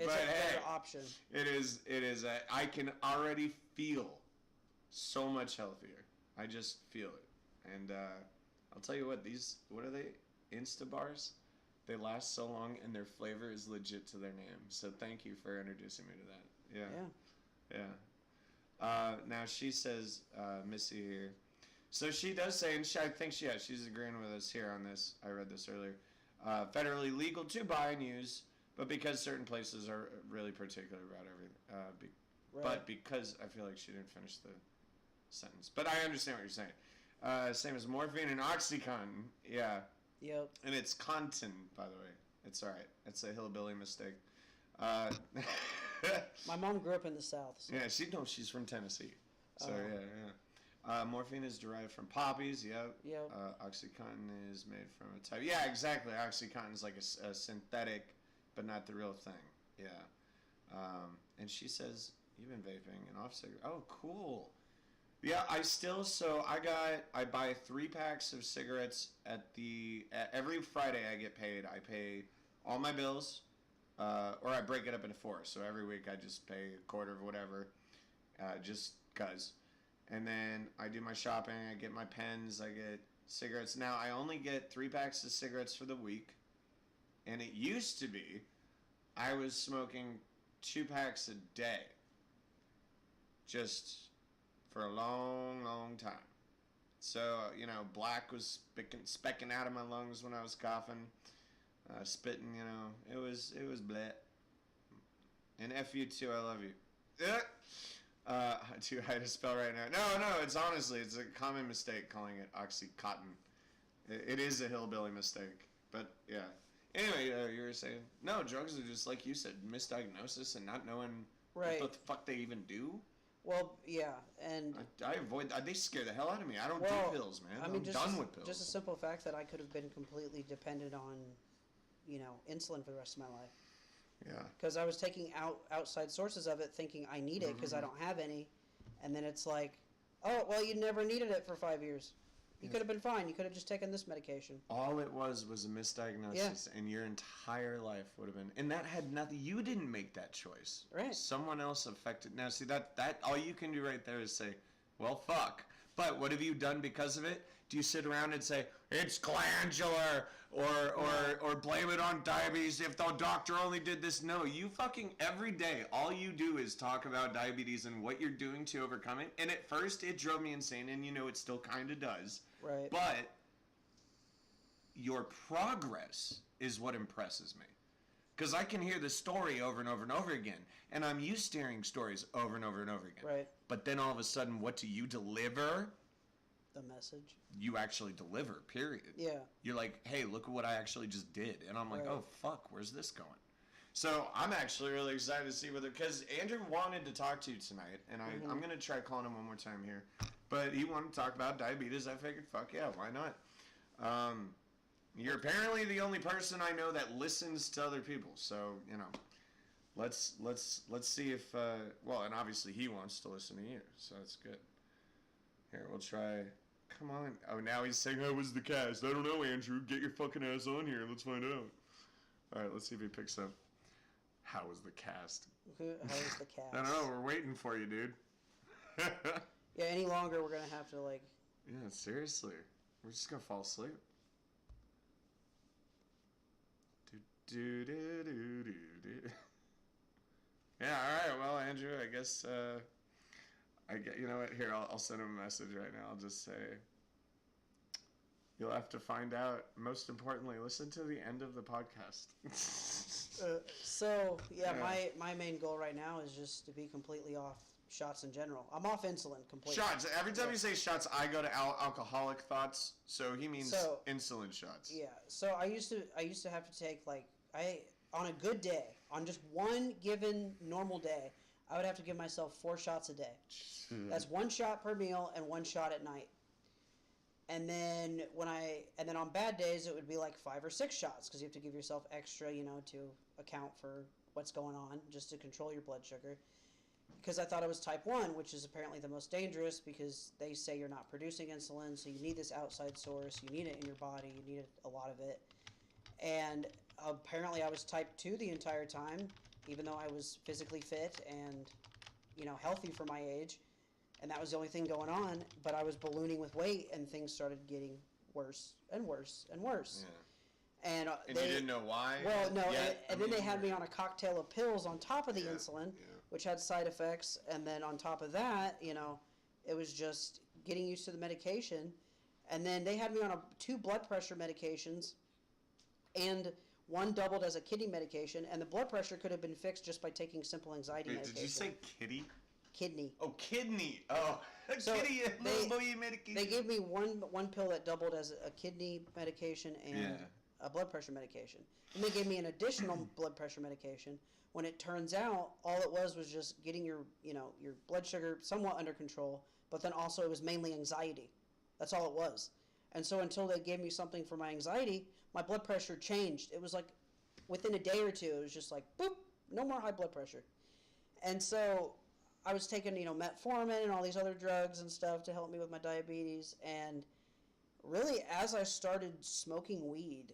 option. It is. I can already feel so much healthier. I just feel it. And I'll tell you what, what are they? Insta bars? They last so long, and their flavor is legit to their name. So thank you for introducing me to that. Yeah. Now she says, Missy here. So she does say, and I think she's agreeing with us here on this. I read this earlier. Federally legal to buy and use, but because certain places are really particular about everything. Right. But because I feel like she didn't finish the sentence. But I understand what you're saying. Same as morphine and OxyContin. Yeah. Yep. And it's Contin, by the way. It's all right. It's a hillbilly mistake. My mom grew up in the South. So. Yeah, she's from Tennessee. So yeah. Morphine is derived from poppies. Yep. OxyContin is made from a type. Yeah, exactly. OxyContin is like a synthetic, but not the real thing. Yeah. And she says you've been vaping and off cigarette. Oh, cool. Yeah, I buy 3 packs of cigarettes every Friday I get paid. I pay all my bills, or I break it up into 4. So every week I just pay a quarter of whatever, just cause. And then I do my shopping, I get my pens, I get cigarettes. Now I only get 3 packs of cigarettes for the week, and it used to be I was smoking 2 packs a day. Just for a long, long time. So, you know, black was specking out of my lungs when I was coughing, spitting, you know. It was bleh. And F you too, I love you. Too high to spell right now. No, it's a common mistake calling it OxyContin. It is a hillbilly mistake. But, yeah. Anyway, you were saying, no, drugs are just, like you said, misdiagnosis and not knowing what the fuck they even do. Well, yeah, and they scare the hell out of me. I don't do pills, man. I'm done with pills. Just a simple fact that I could have been completely dependent on, you know, insulin for the rest of my life. Yeah. Because I was taking outside sources of it, thinking I need it because I don't have any, and then it's like, oh, well, you never needed it for 5 years. You could have been fine. You could have just taken this medication. All it was a misdiagnosis, and your entire life would have been. And that had nothing. You didn't make that choice. Right. Someone else affected. Now, see that all you can do right there is say, "Well, fuck." But what have you done because of it? Do you sit around and say it's glandular or blame it on diabetes if the doctor only did this? No, you fucking every day all you do is talk about diabetes and what you're doing to overcome it. And at first it drove me insane, and you know it still kind of does. Right. But your progress is what impresses me. Because I can hear the story over and over and over again, and I'm used to hearing stories over and over and over again. Right. But then all of a sudden, what do you deliver? The message. You actually deliver, period. Yeah. You're like, hey, look at what I actually just did. And I'm like, right. Oh, fuck, where's this going? So I'm actually really excited to see because Andrew wanted to talk to you tonight, and I'm going to try calling him one more time here. But he wanted to talk about diabetes. I figured, fuck yeah, why not? You're apparently the only person I know that listens to other people. So, let's see if well, and obviously he wants to listen to you, so that's good. Here, we'll try. Come on. Oh, now he's saying, "How was the cast?" I don't know, Andrew. Get your fucking ass on here. Let's find out. All right, let's see if he picks up. How was the cast? How was the cast? I don't know. We're waiting for you, dude. Yeah, any longer we're gonna have to like. Yeah, seriously. We're just gonna fall asleep. Do do do do do. Yeah. All right. Well, Andrew, I guess. I get. You know what? Here, I'll send him a message right now. I'll just say. You'll have to find out. Most importantly, listen to the end of the podcast. Yeah, my main goal right now is just to be completely off shots in general. I'm off insulin completely. Shots. Every time you say shots, I go to alcoholic thoughts. So he means insulin shots. Yeah. So I used to have to take on a good day, on just one given normal day, I would have to give myself 4 shots a day. That's 1 shot per meal and 1 shot at night. And then on bad days it would be like 5 or 6 shots because you have to give yourself extra, to account for what's going on, just to control your blood sugar. Because I thought it was type 1, which is apparently the most dangerous because they say you're not producing insulin, so you need this outside source, you need it in your body, you need a lot of it. And apparently I was type 2 the entire time, even though I was physically fit and, healthy for my age. And that was the only thing going on, but I was ballooning with weight, and things started getting worse and worse and worse. Yeah. And you didn't know why? Well, no, and then they had me on a cocktail of pills on top of the insulin, which had side effects, and then on top of that, it was just getting used to the medication. And then they had me on 2 blood pressure medications, and one doubled as a kidney medication, and the blood pressure could have been fixed just by taking simple anxiety medication. Did you say kitty? Kidney. Oh, kidney. Oh, kitty. Medication. They gave me one pill that doubled as a kidney medication and a blood pressure medication. And they gave me an additional blood pressure medication when it turns out all it was just getting your blood sugar somewhat under control, but then also it was mainly anxiety. That's all it was. And so until they gave me something for my anxiety, my blood pressure changed. It was like within a day or two, it was just like, boop, no more high blood pressure. And so I was taking, metformin and all these other drugs and stuff to help me with my diabetes. And really, as I started smoking weed,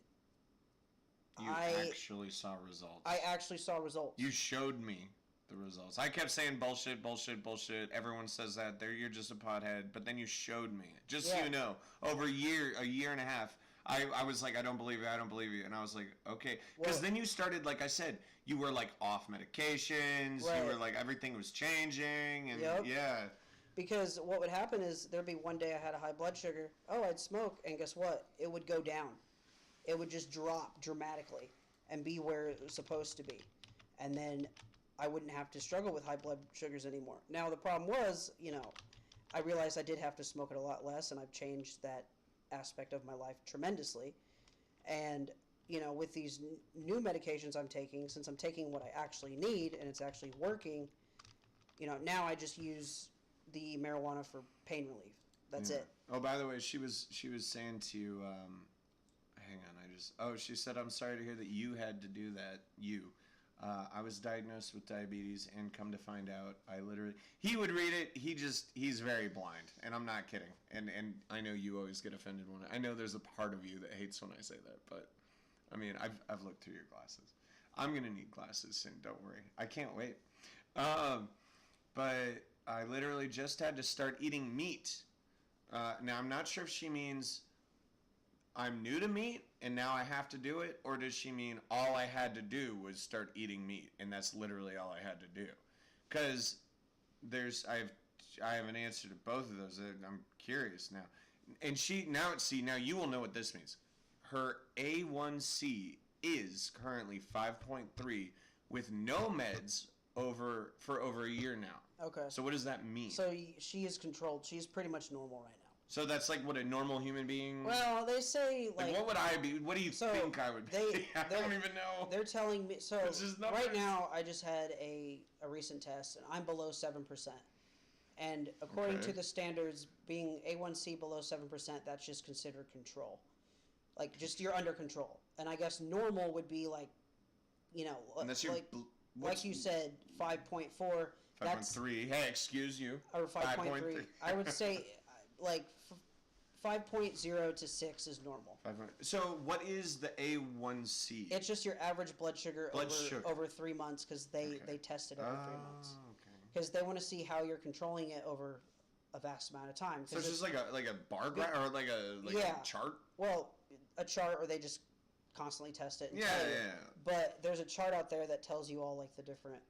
I actually saw results. I actually saw results. You showed me the results. I kept saying bullshit, bullshit, bullshit. Everyone says that. You're just a pothead. But then you showed me it. Just so you know, over a year and a half, I was like, I don't believe you. And I was like, okay. Because then you started, like I said, you were like off medications. Right. You were like, everything was changing. And yeah. Because what would happen is there'd be one day I had a high blood sugar. Oh, I'd smoke. And guess what? It would go down. It would just drop dramatically and be where it was supposed to be. And then I wouldn't have to struggle with high blood sugars anymore. Now, the problem was, I realized I did have to smoke it a lot less, and I've changed that aspect of my life tremendously. And with these new medications I'm taking, since I'm taking what I actually need and it's actually working, now I just use the marijuana for pain relief. That's it. Oh, by the way, she was saying to you, hang on, she said, I'm sorry to hear that you had to do that. I was diagnosed with diabetes, and come to find out, he would read it, he's very blind, and I'm not kidding. And I know you always get offended I know there's a part of you that hates when I say that, but, I mean, I've looked through your glasses. I'm going to need glasses soon, don't worry. I can't wait. But I literally just had to start eating meat. Now, I'm not sure if she means I'm new to meat and now I have to do it, or does she mean all I had to do was start eating meat and that's literally all I had to do? Because I have an answer to both of those. I'm curious now. And now you will know what this means. Her A1C is currently 5.3 with no meds for over a year now. Okay. So what does that mean? So she is controlled. She's pretty much normal right now. So that's like what a normal human being... Well, they say like what would I be? What do you think I would be? I don't even know. They're telling me... So right now, I just had a recent test, and I'm below 7%. And according to the standards, being A1C below 7%, that's just considered control. like just you're under control. And I guess normal would be like, you know, And that's your, like you said, 5.4. 5.3. Hey, excuse you. Or 5.3. I would say like 5.0 to 6 is normal. So what is the A1C? It's just your average blood sugar over 3 months because they test it every 3 months. Because they want to see how you're controlling it over a vast amount of time. So it's just like a bar graph or like a chart? Well, a chart, or they just constantly test it. And yeah. But there's a chart out there that tells you all like the different,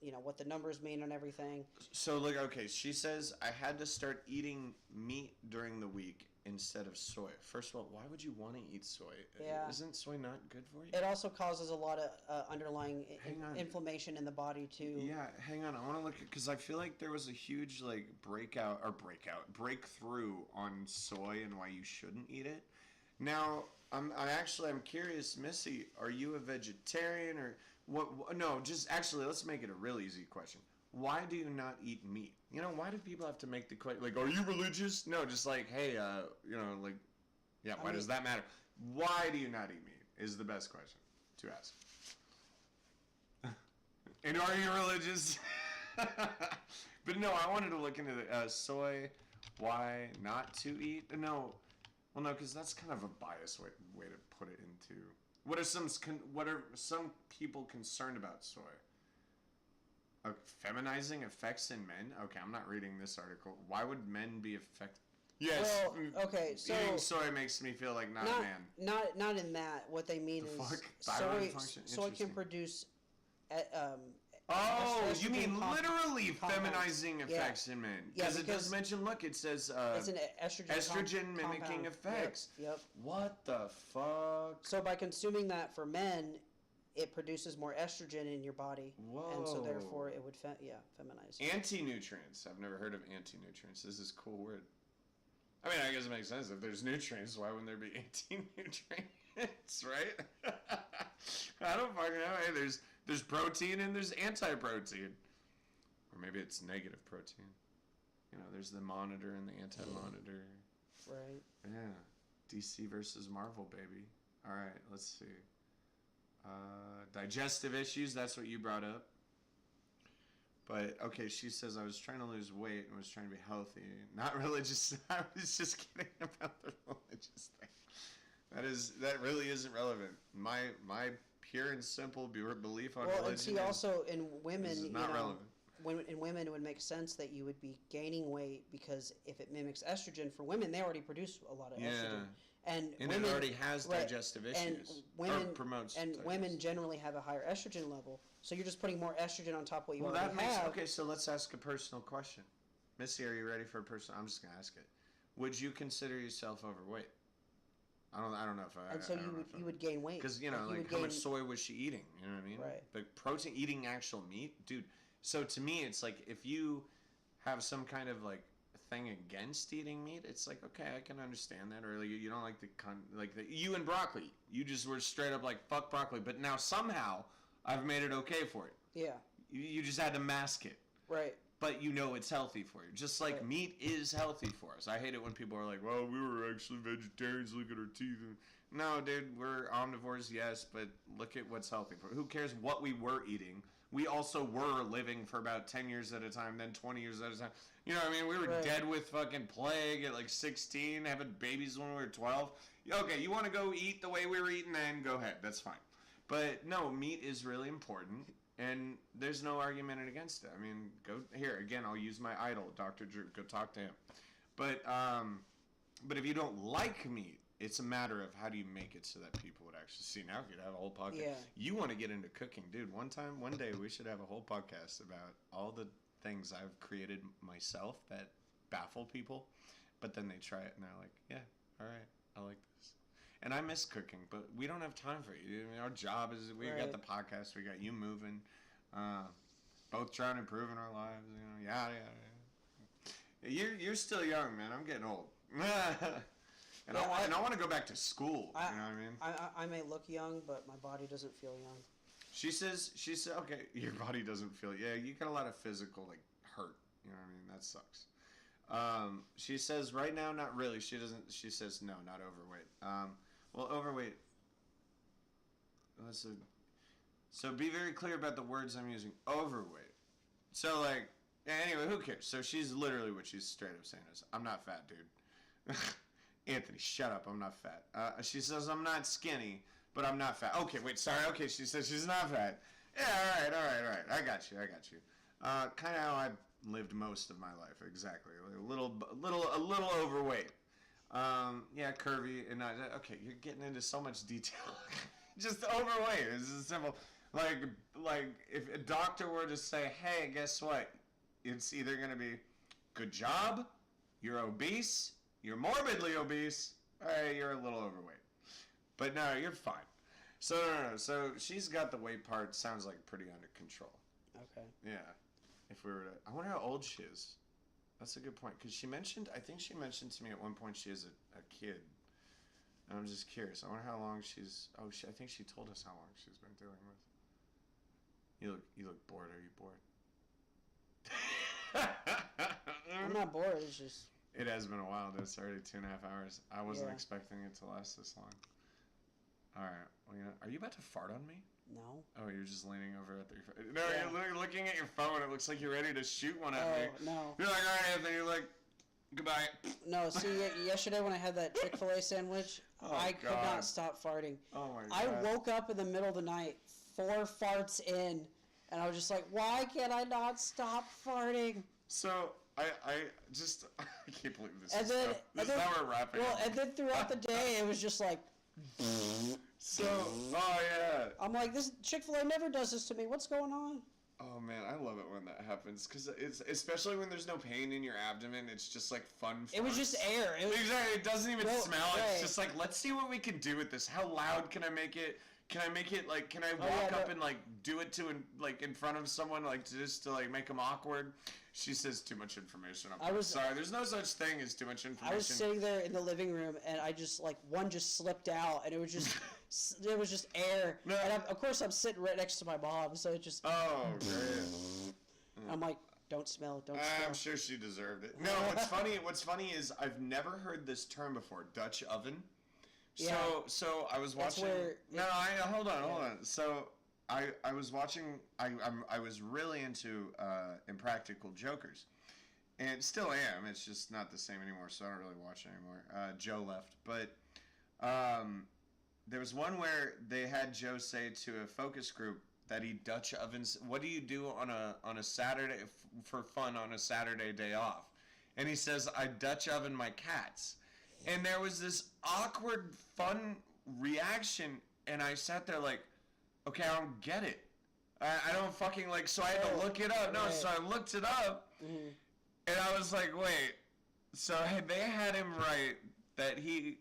you know, what the numbers mean and everything. So like, okay, she says I had to start eating meat during the week instead of soy. First of all, why would you want to eat soy? Yeah. Isn't soy not good for you? It also causes a lot of underlying inflammation in the body too. Yeah, hang on. I want to look at, because I feel like there was a huge like breakthrough on soy and why you shouldn't eat it. Now, I'm curious, Missy, are you a vegetarian or what? No, just actually, let's make it a real easy question. Why do you not eat meat? You know, why do people have to make the question, like, are you religious? No, just like, hey, you know, like, yeah, why does that matter? Why do you not eat meat is the best question to ask. And are you religious? But no, I wanted to look into the soy, why not to eat. No, well, no, because that's kind of a biased way to put it into. What are some people concerned about soy? Feminizing effects in men? Okay, I'm not reading this article. Why would men be affected? Yes. Well, okay, so eating soy makes me feel like not a man. Not in that. What they mean is soy can produce. Oh, you mean literally feminizing effects in men? Because it does mention. Look, it says it's an estrogen mimicking effects. Yep. What the fuck? So by consuming that for men, it produces more estrogen in your body. Whoa. And so therefore it would feminize. Anti-nutrients. I've never heard of anti-nutrients. This is a cool word. I mean, I guess it makes sense. If there's nutrients, why wouldn't there be anti-nutrients, right? I don't fucking know. Hey, there's protein and there's anti-protein. Or maybe it's negative protein. You know, there's the monitor and the anti-monitor. Right. Yeah. DC versus Marvel, baby. All right, let's see. Digestive issues, that's what you brought up. But, okay, she says, I was trying to lose weight and was trying to be healthy. Not religious. I was just kidding about the religious thing. That really isn't relevant. My pure and simple belief on religion and see, also in women, is not relevant. In women, it would make sense that you would be gaining weight because if it mimics estrogen, for women, they already produce a lot of estrogen. And women, it already has digestive issues. Women generally have a higher estrogen level, so you're just putting more estrogen on top of what you already have. Okay, so let's ask a personal question. Missy, are you ready for a personal? I'm just gonna ask it. Would you consider yourself overweight? I don't know if I. And so you would gain weight because like how much soy was she eating? You know what I mean? Right. But protein, eating actual meat, dude. So to me, it's like if you have some kind of like thing against eating meat, it's like, okay, I can understand that. Or like you don't like you and broccoli, you just were straight up like fuck broccoli, but now somehow I've made it okay for you. Yeah. You just had to mask it. Right. But you know it's healthy for you. Just like meat is healthy for us. I hate it when people are like, well, we were actually vegetarians, look at our teeth. No, dude, we're omnivores, yes, but look at what's healthy for. Who cares what we were eating? We also were living for about 10 years at a time, then 20 years at a time. You know what I mean? We were dead with fucking plague at like 16, having babies when we were 12. Okay, you want to go eat the way we were eating then, go ahead. That's fine. But no, meat is really important, and there's no argument against it. I mean, go here. Again, I'll use my idol, Dr. Drew. Go talk to him. But if you don't like meat, it's a matter of how do you make it so that people would actually see. Now we could have a whole podcast. Yeah. You want to get into cooking, dude. One day, we should have a whole podcast about all the things I've created myself that baffle people, but then they try it and they're like, yeah, all right, I like this. And I miss cooking, but we don't have time for it. I mean, our job is we got the podcast, we got you moving, both trying to improve in our lives, you know, yada yada. You're still young, man. I'm getting old. And I want to go back to school. You know what I mean? I may look young, but my body doesn't feel young. She says, okay, your body doesn't feel, yeah, you got a lot of physical, like, hurt. You know what I mean? That sucks. She says, right now, not really. She says, no, not overweight. Well, overweight. So be very clear about the words I'm using. Overweight. So, like, yeah, anyway, who cares? So she's literally what she's straight up saying is, I'm not fat, dude. Anthony, shut up. I'm not fat. She says I'm not skinny, but I'm not fat. Okay, wait, sorry. Okay, she says she's not fat. Yeah, all right. I got you. Kind of how I lived most of my life, exactly. A little overweight. Yeah, curvy and not. Okay, you're getting into so much detail. Just overweight. It's just simple. Like if a doctor were to say, "Hey, guess what? It's either gonna be good job, you're obese, you're morbidly obese, or you're a little overweight." But no, you're fine. So no. So she's got the weight part. Sounds like pretty under control. Okay. Yeah. If we were to, I wonder how old she is. That's a good point. Because I think she mentioned to me at one point she has a kid. And I'm just curious. I wonder how long she's, I think she told us how long she's been dealing with. You look bored. Are you bored? I'm not bored. It's just. It has been a while. It's already 2.5 hours. I wasn't Yeah. expecting it to last this long. All right. Well, are you about to fart on me? No. Oh, you're just leaning over at your phone. No, Yeah. you're looking at your phone. It looks like you're ready to shoot one at me. Oh, no. You're like, all right, Anthony. You're like, goodbye. No, see, yesterday when I had that Chick-fil-A sandwich, Oh, I could God. not stop farting. Oh, my I God. woke up in the middle of the night, 4 farts in, and I was just like, why can't I not stop farting? So, I can't believe this And is then, how, this is how we're wrapping well, up. and then throughout the day, it was just like, So, oh, yeah. I'm like, this Chick-fil-A never does this to me. What's going on? Oh, man, I love it when that happens. Because it's, especially when there's no pain in your abdomen, it's just like fun. It was farts. just air. It was, Exactly. It doesn't even Well, smell. right. It's just like, let's see what we can do with this. How loud can I make it? Can I make it like? Can I walk yeah, up no. and like do it to like in front of someone like to like make them awkward? She says too much information. I'm sorry. There's no such thing as too much information. I was sitting there in the living room, and I just like one just slipped out, and it was just air. No. And of course, I'm sitting right next to my mom, so it just. Oh, great. I'm like, don't smell, don't smell. I'm sure she deserved it. No, what's funny is I've never heard this term before, Dutch oven. Yeah. So I was That's watching. where Hold on. So I was watching. I was really into Impractical Jokers, and still am. It's just not the same anymore, so I don't really watch it anymore. Joe left, but there was one where they had Joe say to a focus group that he Dutch ovens. What do you do on a Saturday for fun on a Saturday day off? And he says, I Dutch oven my cats. And there was this awkward, fun reaction, and I sat there like, okay, I don't get it. I don't fucking like. So I had to look it up. No, Right. so I looked it up, and I was like, wait. So they had him write that he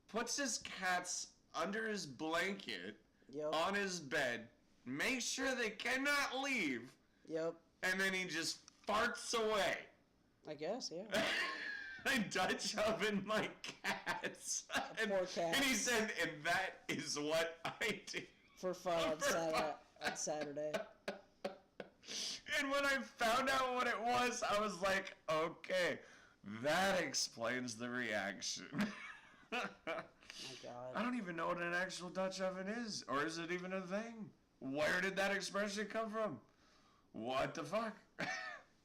puts his cats under his blanket Yep. on his bed, make sure they cannot leave, Yep. and then he just farts away. I guess, yeah. I Dutch oven my cats. Poor cats. And he said, and that is what I do. For fun on Saturday. And when I found out what it was, I was like, okay, that explains the reaction. My God. I don't even know what an actual Dutch oven is, or is it even a thing? Where did that expression come from? What the fuck?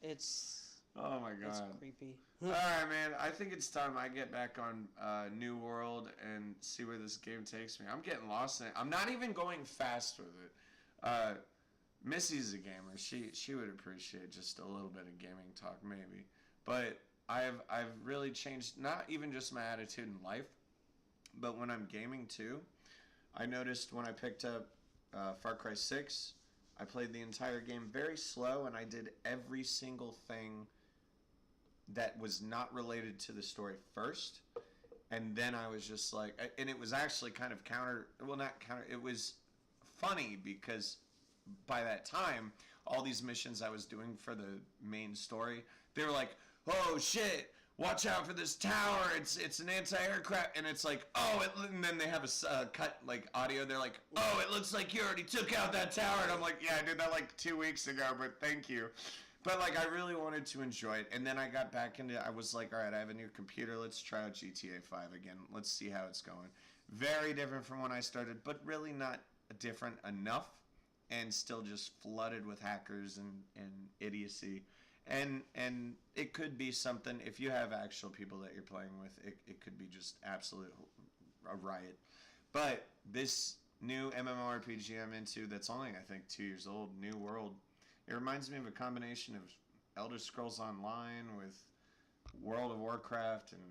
It's Oh my God. it's creepy. All right, man. I think it's time I get back on New World and see where this game takes me. I'm getting lost in it. I'm not even going fast with it. Missy's a gamer. She would appreciate just a little bit of gaming talk, maybe. But I've really changed, not even just my attitude in life, but when I'm gaming too. I noticed when I picked up Far Cry 6, I played the entire game very slow, and I did every single thing that was not related to the story first, and then I was just like, and it was actually kind of it was funny because by that time, all these missions I was doing for the main story, they were like, oh shit, watch out for this tower, it's an anti-aircraft, and it's like, and then they have a cut, like, audio, they're like, oh, it looks like you already took out that tower, and I'm like, yeah, I did that like 2 weeks ago, but thank you. But, like, I really wanted to enjoy it, and then I got back into it. I was like, all right, I have a new computer. Let's try out GTA 5 again. Let's see how it's going. Very different from when I started, but really not different enough, and still just flooded with hackers and idiocy. And it could be something, if you have actual people that you're playing with, it could be just absolute a riot. But this new MMORPG I'm into, that's only, I think, 2 years old, New World, it reminds me of a combination of Elder Scrolls Online with World of Warcraft and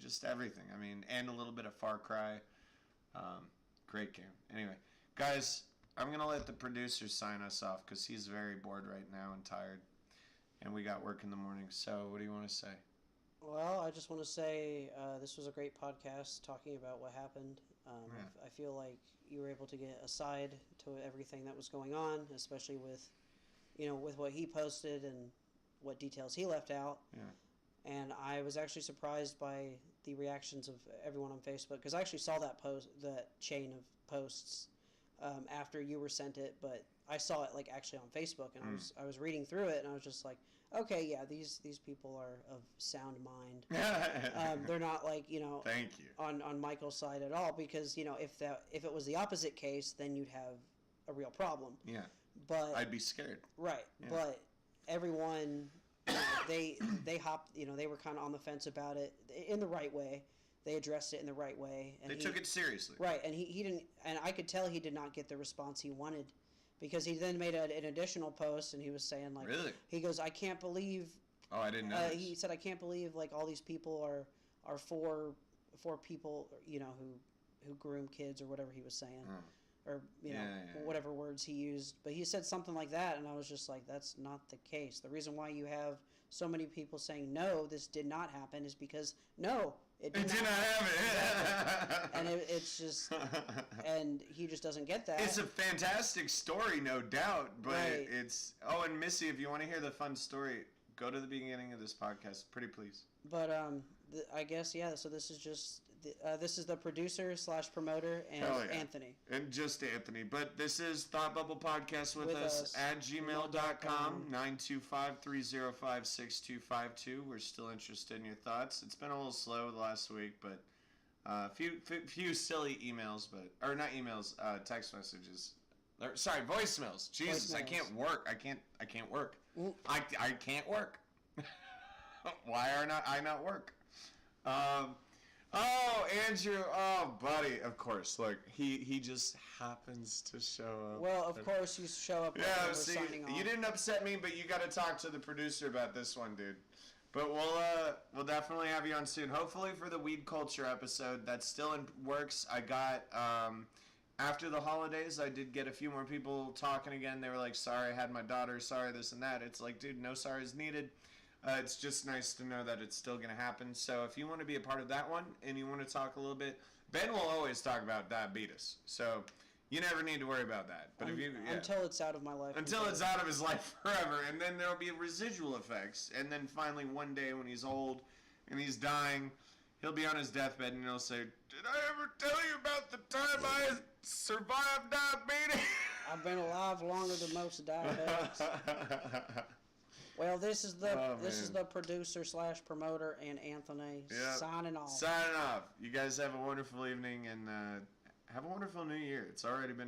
just everything. I mean, and a little bit of Far Cry. Great game. Anyway, guys, I'm going to let the producer sign us off because he's very bored right now and tired. And we got work in the morning. So what do you want to say? Well, I just want to say this was a great podcast talking about what happened. I feel like you were able to get a side to everything that was going on, especially with, with what he posted and what details he left out. Yeah. And I was actually surprised by the reactions of everyone on Facebook, because I actually saw that chain of posts after you were sent it, but I saw it actually on Facebook, and I was reading through it, and I was just like, okay, yeah, these people are of sound mind. They're not Thank you. on Michael's side at all, because if it was the opposite case, then you'd have a real problem. Yeah. But I'd be scared. Right. Yeah. But everyone, they hopped, they were kind of on the fence about it in the right way. They addressed it in the right way. And they took it seriously. Right, and he didn't, and I could tell he did not get the response he wanted, because he then made an additional post, and he was saying really? He goes, I can't believe. Oh, I didn't know. He said, I can't believe all these people are for people who groom kids, or whatever he was saying. Or whatever words he used, but he said something like that, and I was just like, that's not the case. The reason why you have so many people saying no, this did not happen, is because no, it did not happen. And it's just, and he just doesn't get that. It's a fantastic story, no doubt, but right. It's and Missy, if you want to hear the fun story, go to the beginning of this podcast, pretty please. But I guess so this is just. This is the producer / promoter and Anthony. And just Anthony. But this is Thought Bubble Podcast with us at gmail.com, 925-305-6252. We're still interested in your thoughts. It's been a little slow the last week, but a few silly emails, or not emails, text messages. Sorry, voicemails. Jesus, voicemails. I can't work. I can't work. I can't work. Why are I not work? Oh, Andrew. Oh, buddy. Of course. Look, he just happens to show up. Well, of course you show up. Yeah, see, you didn't upset me, but you got to talk to the producer about this one, dude. But we'll definitely have you on soon. Hopefully for the weed culture episode. That's still in works. I got after the holidays, I did get a few more people talking again. They were like, "Sorry, I had my daughter. Sorry, this and that." It's like, dude, no sorries needed. It's just nice to know that it's still going to happen. So if you want to be a part of that one and you want to talk a little bit, Ben will always talk about diabetes. So you never need to worry about that. But until it's out of my life. Until it's out of his life forever. And then there'll be residual effects. And then finally one day when he's old and he's dying, he'll be on his deathbed and he'll say, "Did I ever tell you about the time I survived diabetes?" I've been alive longer than most diabetics. Well, this is the producer / promoter and Anthony signing off. Signing off. You guys have a wonderful evening and have a wonderful new year. It's already been